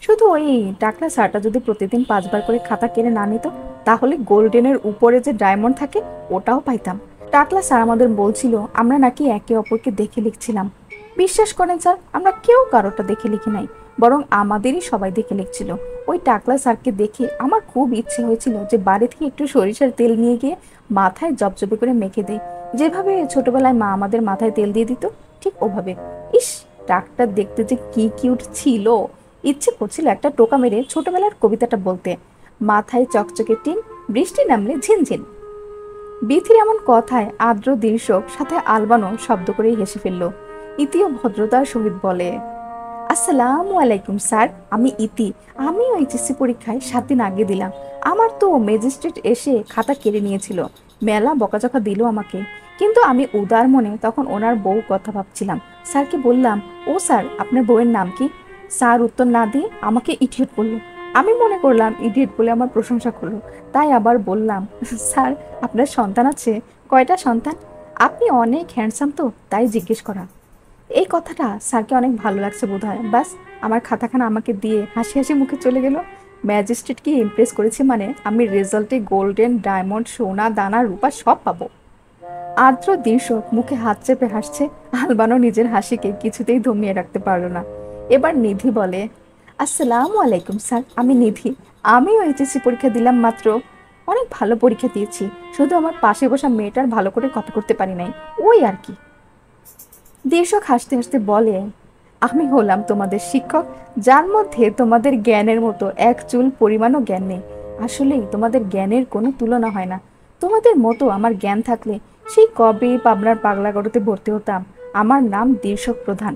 শুধু ওই টাকলা স্যারটা যদি প্রতিদিন 5 বার করে খাতা কেড়ে না নিত, তাহলে গোল্ডেনের উপরে যে ডায়মন্ড থাকে ওটাও পাইতাম। টাকলা স্যার আমাদের বলছিল আমরা নাকি একে অপরকে দেখে লিখছিলাম। বিশ্বাস করেন স্যার, আমরা কেউ কারোটা দেখে লিখি নাই, বরং আমাদেরই সবাই দেখে লিখছিল। ওই টাকলা স্যারকে দেখে আমার খুব ইচ্ছে হয়েছিল যে বাড়ি থেকে একটু সরিষার তেল নিয়ে গিয়ে মাথায় জবজবে করে মেখে দেয়, যেভাবে ছোটবেলায় মা আমাদের মাথায় তেল দিয়ে দিত, ঠিক ওভাবে। ইস, টাকটা দেখতে যে কি কিউট ছিল, ইচ্ছে করছিল একটা টোকা মেরে ছোটবেলার কবিতাটা বলতে, মাথায় চকচকে টিন, বৃষ্টি নামলে ঝিনঝিন। বিথির এমন কথায় আদ্র দীর্ঘক সাথে আলবানও শব্দ করেই হেসে ফেলল। ইতিও ভদ্রতার সহিত বলে, আসসালামু আলাইকুম স্যার, আমি ইতি। আমিও এইচএসসি পরীক্ষায় 7 দিন আগে দিলাম। আমার তো ম্যাজিস্ট্রেট এসে খাতা কেড়ে নিয়েছিল, মেলা বকাঝকা দিল আমাকে। কিন্তু আমি উদার মনে তখন ওনার বউ কথা ভাবছিলাম। স্যারকে বললাম, ও স্যার, আপনার বউয়ের নাম কি? স্যার উত্তর না দিয়ে আমাকে ইডিয়েট বললো। আমি মনে করলাম ইডিয়েট বলে আমার প্রশংসা করলো, তাই আবার বললাম, স্যার আপনার সন্তান আছে? কয়টা সন্তান? আপনি অনেক হ্যান্ডসাম তো, তাই জিজ্ঞেস করা। এই কথাটা স্যারকে অনেক ভালো লাগছে বোধহয়। বাস আমার খাতাখানা আমাকে দিয়ে হাসি হাসি মুখে চলে গেল। ম্যাজিস্ট্রেটকে ইমপ্রেস করেছি মানে আমি রেজাল্টে গোল্ডেন, ডায়মন্ড, সোনা, দানা, রূপা সব পাবো। আদ্র দৃশ্যক মুখে হাত চেপে হাসছে। আলবানো নিজের হাসিকে কিছুতেই দমিয়ে রাখতে পারলো না। এবার নিধি বলে, আসসালামু আলাইকুম স্যার, আমি নিধি। আমিও এইচএসসি পরীক্ষা দিলাম মাত্র। অনেক ভালো পরীক্ষা দিয়েছি, শুধু আমার পাশে বসা মেয়েটার ভালো করে কথা করতে পারি নাই, ওই আর কি। দীর্ষক হাসতে হাসতে বলে, আমি হলাম তোমাদের শিক্ষক, যার মধ্যে তোমাদের জ্ঞানের মতো এক চুল পরিমাণও জ্ঞান নেই। আসলেই তোমাদের জ্ঞানের কোনো তুলনা হয় না। তোমাদের মতো আমার জ্ঞান থাকলে সেই কবে পাবনার পাগলাগারোতে ভর্তি হতাম। আমার নাম দীর্ষক প্রধান।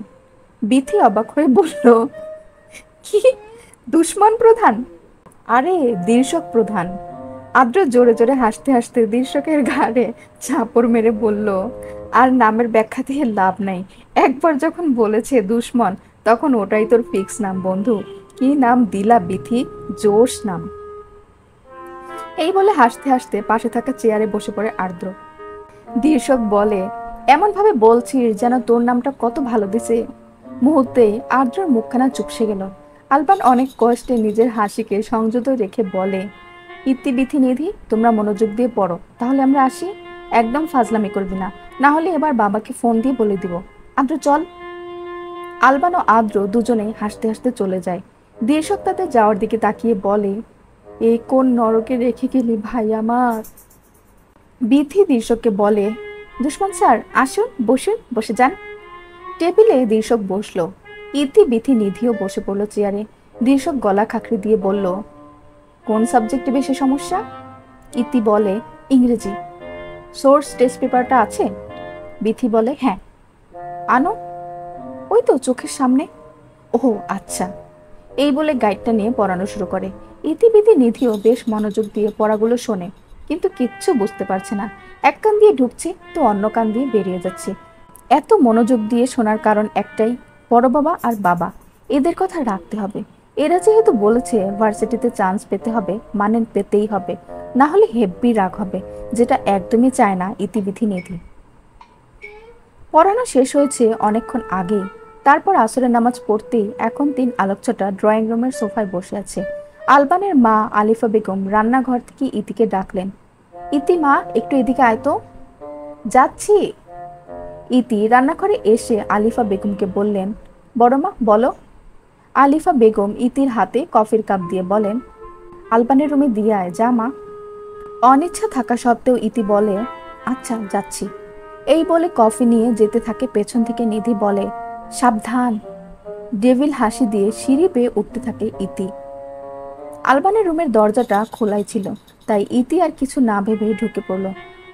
বিথি অবাক হয়ে বলল, কি, দুশ্মন প্রধান? আরে দীর্ষক প্রধান। আদ্র জোরে জোরে হাসতে হাসতে দীর্ষকের ঘাড়ে চাপড় মেরে বলল, আর নামের ব্যাখ্যা দিয়ে লাভ নাই। একবার যখন বলেছে দুশ্মন, তখন ওটাই তোর ফিক্স নাম বন্ধু। কি নাম দিলা বিথি, জোশ নাম। এই বলে হাসতে হাসতে পাশে থাকা চেয়ারে বসে পড়ে আর্দ্র। দীর্ষক বলে, এমন ভাবে বলছিস যেন তোর নামটা কত ভালো দিছে। মুহূর্তেই আর্দ্রর মুখখানা চুপসে গেল। আলবান অনেক কষ্টে নিজের হাসিকে সংযত রেখে বলে, ইতিবিথি নিধি, তোমরা মনোযোগ দিয়ে পড়ো, তাহলে আমরা আসি। একদম ফাজলামি করবি না, না হলে এবার বাবাকে ফোন দিয়ে বলে দিব। আদ্র চল। আলবান ও আদ্র দুজনেই হাসতে হাসতে চলে যায়। দীর্ষক তাদের যাওয়ার দিকে তাকিয়ে বলে, এই কোন নরকে রেখে গেলি ভাই আমার। বিথি দীর্ষককে বলে, দুশ্মন স্যার আসুন, বসুন, বসে যান। টেবিলে দীর্ষক বসলো। ইতি বিথি নিধিও বসে পড়লো চেয়ারে। দীর্ষক গলা খাকড়ি দিয়ে বলল, কোন সাবজেক্টে বেশি সমস্যা? ইতি বলে, ইংরেজি। সোর্স টেস্ট পেপারটা আছে? বিথি বলে, হ্যাঁ। আনো। ওই তো চোখের সামনে। ওহ আচ্ছা। এই বলে গাইডটা নিয়ে পড়ানো শুরু করে। ইতিবিতি নিধিও বেশ মনোযোগ দিয়ে পড়াগুলো শোনে, কিন্তু কিচ্ছু বুঝতে পারছে না। এক কান দিয়ে ঢুকছে তো অন্য কান দিয়ে বেরিয়ে যাচ্ছে। এত মনোযোগ দিয়ে শোনার কারণ একটাই, বড় বাবা আর বাবা, এদের কথা রাখতে হবে। এরা যেহেতু বলেছে ভার্সিটিতে চান্স পেতে হবে, মানে পেতেই হবে, না হলে হেব্বি রাগ হবে, যেটা একদমই চায় না ইতিবিধি নিধি। পড়ানো শেষ হয়েছে অনেকক্ষণ আগেই। তারপর আসরের নামাজ পড়তেই এখন 3 আলোকছটা ড্রয়িং রুমের সোফায় বসে আছে। আলবানের মা আলিফা বেগম রান্নাঘর থেকে ইতিকে ডাকলেন, ইতি মা, একটু এদিকে আয় তো। যাচ্ছি। ইতি রান্নাঘরে এসে আলিফা বেগমকে বললেন, বড় মা বলো। আলিফা বেগম ইতির হাতে কফির কাপ দিয়ে বলেন, আলবানের রুমে দিয়ে আয়, যা মা। অনিচ্ছা থাকা সত্ত্বেও ইতি বলে, আচ্ছা যাচ্ছি। এই বলে কফি নিয়ে যেতে থাকে। পেছন থেকে নিধি বলে, সাবধান। ডেভিল হাসি দিয়ে সিঁড়ি বেয়ে উঠতে থাকে ইতি। আলবানের রুমের দরজাটা খোলাই ছিল, তাই ইতি আর কিছু না ভেবে ঢুকে পড়ল।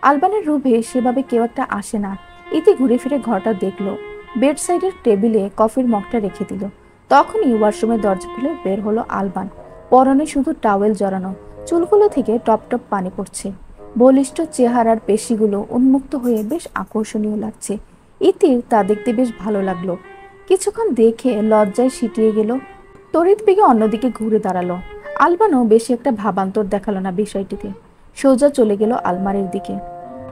আলবানের রুমে সেভাবে কেউ একটা আসে না। ইতি ঘুরে ফিরে ঘরটা দেখলো। বেড সাইডের টেবিলে কফির মগটা রেখে দিল। তখনই ওয়াশরুমের দরজা খুলে বের হলো আলবান। পরনে শুধু টাওয়েল জড়ানো, চুলগুলো থেকে টপ টপ পানি পড়ছে। বলিষ্ঠ চেহারার পেশিগুলো উন্মুক্ত হয়ে বেশ আকর্ষণীয় লাগছে। ইতির তা দেখতে বেশ ভালো লাগলো। কিছুক্ষণ দেখে লজ্জায় সিটিয়ে গেল। তড়িৎ বেগে অন্যদিকে ঘুরে দাঁড়ালো। আলবানও বেশি একটা ভাবান্তর দেখালো না বিষয়টিতে। সোজা চলে গেল আলমারির দিকে।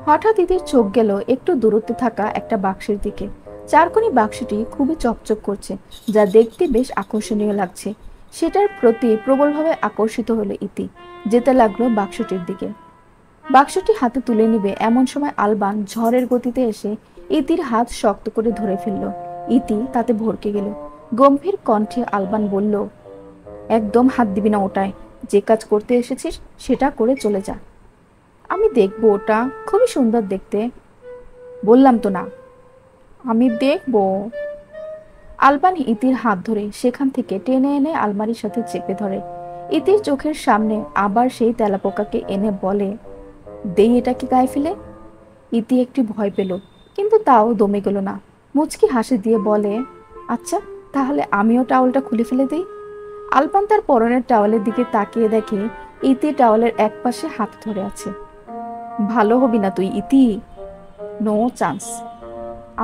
হঠাৎ ইতির চোখ গেল একটু দূরত্বে থাকা একটা বাক্সের দিকে। চারকোনি বাক্সটি খুবই চকচক করছে, যা দেখতে বেশ আকর্ষণীয় লাগছে। সেটার প্রতি প্রবলভাবে আকর্ষিত হলো ইতি। যেতে লাগলো বাক্সটির দিকে। বাক্সটি হাতে তুলে নিবে এমন সময় আলবান ঝড়ের গতিতে এসে ইতির হাত শক্ত করে ধরে ফেলল। ইতি তাতে ভড়কে গেল। গম্ভীর কণ্ঠে আলবান বলল, একদম হাত দিবি না ওটায়। যে কাজ করতে এসেছিস সেটা করে চলে যা। আমি দেখবো, ওটা খুবই সুন্দর দেখতে। বললাম তো না। আমি দেখবো। আলবান ইতির হাত ধরে সেখান থেকে টেনে এনে আলমারির সাথে চেপে ধরে। ইতির চোখের সামনে আবার সেই তেলাপোকাকে এনে বলে, দেই এটাকে গায়ে ফেলে। ইতি একটি ভয় পেল, কিন্তু তাও দমে গেল না। মুচকি হাসি দিয়ে বলে, আচ্ছা তাহলে আমিও টাওয়ালটা খুলে ফেলে দিই। আলপান তার পরনের টাওয়ালের দিকে তাকিয়ে দেখে ইতি টাওয়ালের এক পাশে হাত ধরে আছে। ভালো হবি না তুই ইতি, নো চান্স।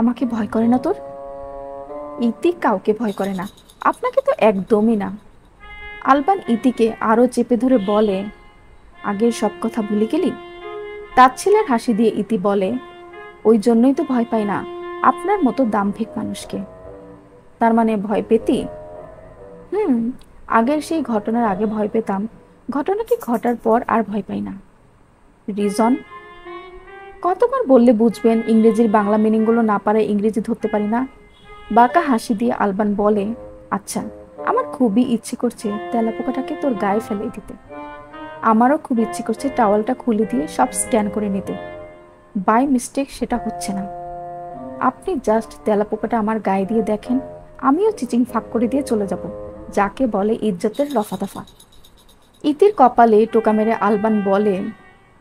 আমাকে ভয় করে না তোর? ইতি কাউকে ভয় করে না, আপনাকে তো একদমই না। আলবান ইতিকে আরো চেপে ধরে বলে, আগের সব কথা ভুলে গেলি? তাচ্ছিলের হাসি দিয়ে ইতি বলে, ওই জন্যই তো ভয় পাই না আপনার মতো দাম্ভিক মানুষকে। তার মানে ভয় পেতি? হুম, আগের সেই ঘটনার আগে ভয় পেতাম, ঘটনাটি ঘটার পর আর ভয় পাই না। রিজন? কতবার বললে বুঝবেন, ইংরেজির বাংলা মিনিংগুলো না পারে ইংরেজি ধরতে পারি না। বাঁকা হাসি দিয়ে আলবান বলে, আচ্ছা আমার খুবই ইচ্ছে করছে তেলাপোকাটাকে তোর গায়ে ফেলে দিতে। আমারও খুব ইচ্ছে করছে টাওয়ালটা খুলে দিয়ে সব স্ক্যান করে নিতে। বাই মিস্টেক সেটা হচ্ছে না। আপনি জাস্ট তেলাপোকাটা আমার গায়ে দিয়ে দেখেন, আমিও চিচিং ফাঁক করে দিয়ে চলে যাব, যাকে বলে ইজ্জতের রফাদফা। ইতির কপালে টোকা মেরে আলবান বলে,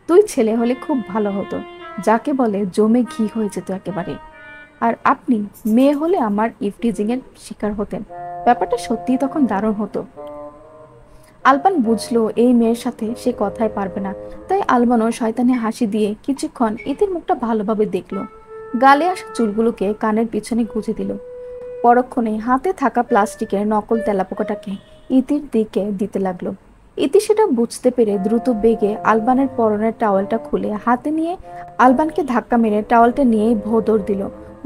তুই ছেলে হলে খুব ভালো হতো, যাকে বলে জমে ঘি হয়ে যেত একেবারে। আর আপনি মেয়ে হলে আমার ইফটিজিং এর শিকার হতেন, ব্যাপারটা সত্যিই তখন দারুণ হতো। আলবান বুঝলো এই মেয়ের সাথে সে কথায় পারবে না, তাই আলবানও শয়তানি হাসি দিয়ে কিছুক্ষণ ইতির মুখটা ভালোভাবে দেখলো, গালে আসা চুলগুলোকে কানের পিছনে গুঁজে দিল। পরক্ষণে হাতে থাকা প্লাস্টিকের নকল তেলাপোকাটাকে ইতির দিকে দিতে লাগলো। ইতি সেটা বুঝতে পেরে দ্রুত বেগে আলবানের পরনের টাওয়ালটা খুলে হাতে নিয়ে আলবানকে ধাক্কা মেরে টাওয়ালটা নিয়েই দৌড় দিল।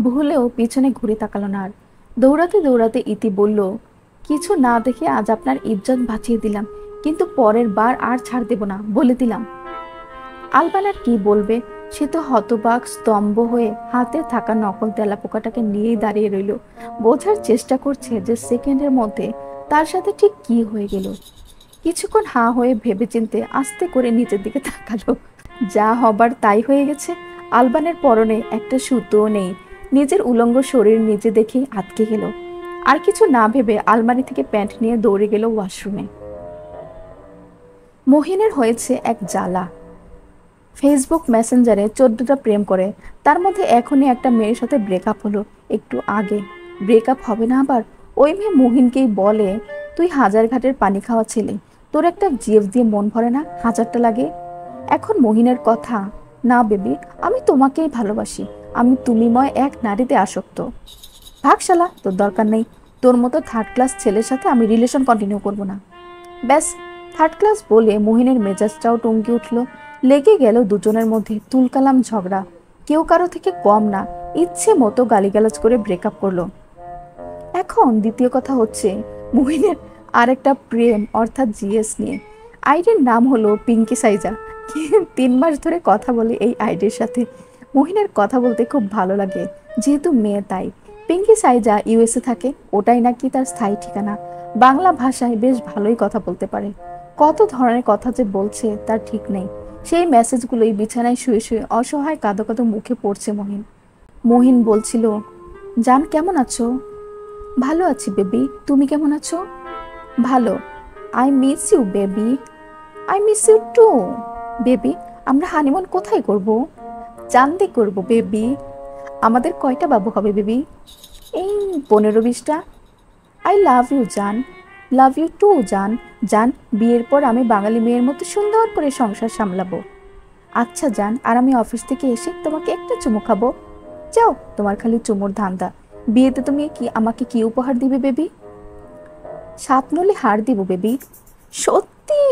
ভুলেও পিছনে ঘুরে তাকালো না আর। দৌড়াতে দৌড়াতে ইতি বলল, কিছু না দেখে আজ আপনার ইজ্জত বাঁচিয়ে দিলাম, কিন্তু পরের বার আর ছাড় দেব না, বলে দিলাম। আলবান আর কি বলবে, সে তো হতবাক স্তম্ভ হয়ে হাতে থাকা নকল তেলাপোকাটাকে নিয়েই দাঁড়িয়ে রইল, বোঝার চেষ্টা করছে যে সেকেন্ডের মধ্যে তার সাথে ঠিক কি হয়ে গেল। কিছুক্ষণ হাঁ হয়ে ভেবেচিন্তে আস্তে করে নিচের দিকে তাকালো, যা হবার তাই হয়ে গেছে। আলবানের পরনে একটা সুতোও নেই, নিজের উলঙ্গ শরীর নিজে দেখেই আটকে গেল। আর কিছু না ভেবে আলমারি থেকে প্যান্ট নিয়ে দৌড়ে গেল ওয়াশরুমে। মহিনের হয়েছে এক জ্বালা। ফেসবুক মেসেঞ্জারে 14টা প্রেম করে, তার মধ্যে এখনই একটা মেয়ের সাথে ব্রেকআপ হলো একটু আগে। ব্রেকআপ হবে না আবার? ওই মেয়ে মহিনকেই বলে, তুই হাজার ঘাটের পানি খাওয়া ছেলে, তোর একটা জিএফ দিয়ে মন ভরে না, হাজারটা লাগে। এখন মহিনের কথা, না বেবি, আমি তোমাকেই ভালোবাসি, আমি তুমিময় এক নারীতে আসক্ত। ভাগ শালা, তোর দরকার নেই, তোর মতো থার্ড ক্লাস ছেলের সাথে আমি রিলেশন কন্টিনিউ করব না। ব্যাস, থার্ড ক্লাস বলে মহিনের মেজাজটাও টঙ্কি উঠল। লেগে গেল দুজনের মধ্যে তুলকালাম ঝগড়া, কেউ কারো থেকে কম না, ইচ্ছে মতো গালিগালাজ করে ব্রেকআপ করলো। এখন দ্বিতীয় কথা হচ্ছে মহিনের আরেকটা প্রেম অর্থাৎ জিএস নিয়ে। আইডির নাম হলো পিঙ্কি সাইজা। 3 মাস ধরে কথা বলে এই আইডির সাথে। মহিনের কথা বলতে খুব ভালো লাগে, যেহেতু মেয়ে তাই। পিঙ্কি সাইজা ইউএসএ থাকে, ওটাই নাকি তার স্থায়ী ঠিকানা। বাংলা ভাষায় বেশ ভালোই কথা বলতে পারে, কত ধরনের কথা যে বলছে তার ঠিক নেই। সেই মেসেজগুলোই বিছানায় শুয়ে শুয়ে অসহায় কাঁদো কাঁদো মুখে পড়ছে মহিন। মহিন বলছিল, জান কেমন আছো? ভালো আছি বেবি, তুমি কেমন আছো? ভালো। I miss you baby. I miss you too. Baby, আমরা হানিমুন কোথায় করব? চাঁদে করব বেবি। আমাদের কয়টা বাবু হবে বেবি? এই 15-20টা। আই লাভ ইউ জান। লাভ ইউ টু জান। জান, বিয়ের পর আমি বাঙালি মেয়ের মতো সুন্দর করে সংসার সামলাবো। আচ্ছা জান, আর আমি অফিস থেকে এসে তোমাকে একটা চুমু খাবো। যাও, তোমার খালি চুমুর ধান্দা। বিয়েতে তুমি আমাকে কি উপহার দিবে বেবি? 7 নলে হার দিব বেবি। সত্যি?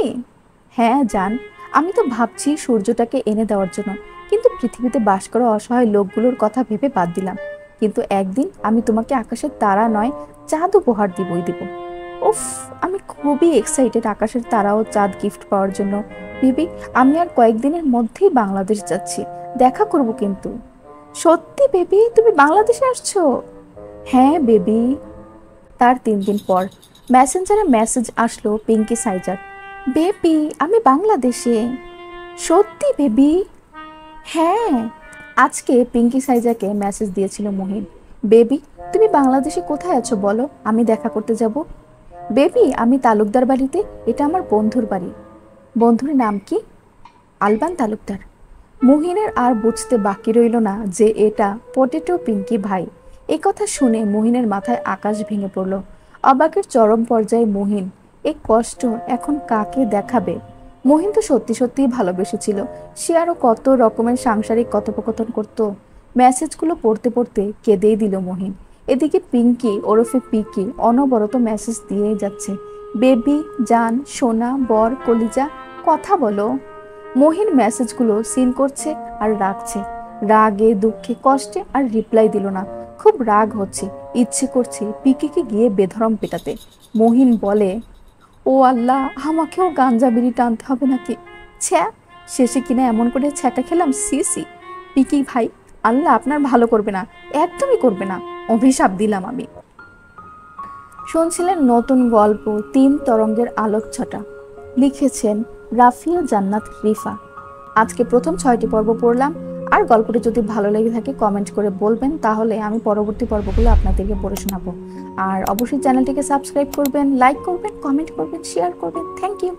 হ্যাঁ জান, আমি তো ভাবছি সূর্যটাকে এনে দেওয়ার জন্য, কিন্তু পৃথিবীতে বাস করা অসহায় লোকগুলোর কথা ভেবে বাদ দিলাম। কিন্তু একদিন আমি তোমাকে আকাশের তারা নয়, চাঁদ উপহার দিবই দিব। উফ, আমি খুবই এক্সাইটেড আকাশের তারা ও চাঁদ গিফট পাওয়ার জন্য। বেবি, আমি আর কয়েকদিনের মধ্যেই বাংলাদেশ যাচ্ছি, দেখা করব কিন্তু। সত্যি বেবি, তুমি বাংলাদেশে আসছো? হ্যাঁ বেবি। তার 3 দিন পর মেসেঞ্জারে মেসেজ আসলো পিঙ্কি সাইজার, বেবি আমি বাংলাদেশে। সত্যি বেবি? হ্যাঁ। আজকে পিঙ্কি সাইজাকে মেসেজ দিয়েছিল মহিন, বেবি তুমি বাংলাদেশে কোথায় আছো বলো, আমি দেখা করতে যাব। বেবি আমি তালুকদার বাড়িতে, এটা আমার বন্ধুর বাড়ি। বন্ধুর নাম কি? আলবান তালুকদার। মুহিনের আর বুঝতে বাকি রইল না যে এটা পটেটো পিঙ্কি ভাই, এই কথা শুনে মহিনের মাথায় আকাশ ভেঙে পড়ল। অবাকের চরম পর্যায়ে মহিন। এই কষ্ট এখন কাকে দেখাবে? মহিন তো সত্যি সত্যিই ভালোবেসেছিল। সে আরো কত রকমের সাংসারিক কথোপকথন করত। মেসেজগুলো পড়তে পড়তে কেঁদেই দিল মহিন। এদিকে পিঙ্কি ওরফে পিকি অনবরত মেসেজ দিয়েই যাচ্ছে। বেবি, জান, সোনা, বর, কলিজা, কথা বলো। মহিন মেসেজগুলো সিন করছে আর রাখছে। রাগে, দুঃখে, কষ্টে আর রিপ্লাই দিল না। খুব রাগ হচ্ছে, ইচ্ছে করছে পিকিকে গিয়ে বেধরম পেটাতে। মহিন বলে, ও আল্লাহ, আমাকেও গাঞ্জা বিড়ি টানতে হবে নাকি? ছ্যা, শেষে কিনা এমন করে ছ্যাঁকা খেলাম। C C. পিকি ভাই, আল্লাহ আপনার ভালো করবে না, একদমই করবে না, অভিশাপ দিলাম আমি। শুনছিলেন নতুন গল্প তিন তরঙ্গের আলোকছটা। লিখেছেন রাফিয়া জান্নাত রিফা। আজকে প্রথম 6টি পর্ব পড়লাম। আর গল্পটি যদি ভালো লেগে থাকে কমেন্ট করে বলবেন, তাহলে আমি পরবর্তী পর্বগুলো আপনাদেরকে পড়ে শোনাবো। আর অবশ্যই চ্যানেলটিকে সাবস্ক্রাইব করবেন, লাইক করবেন, কমেন্ট করবেন, শেয়ার করবেন। Thank you.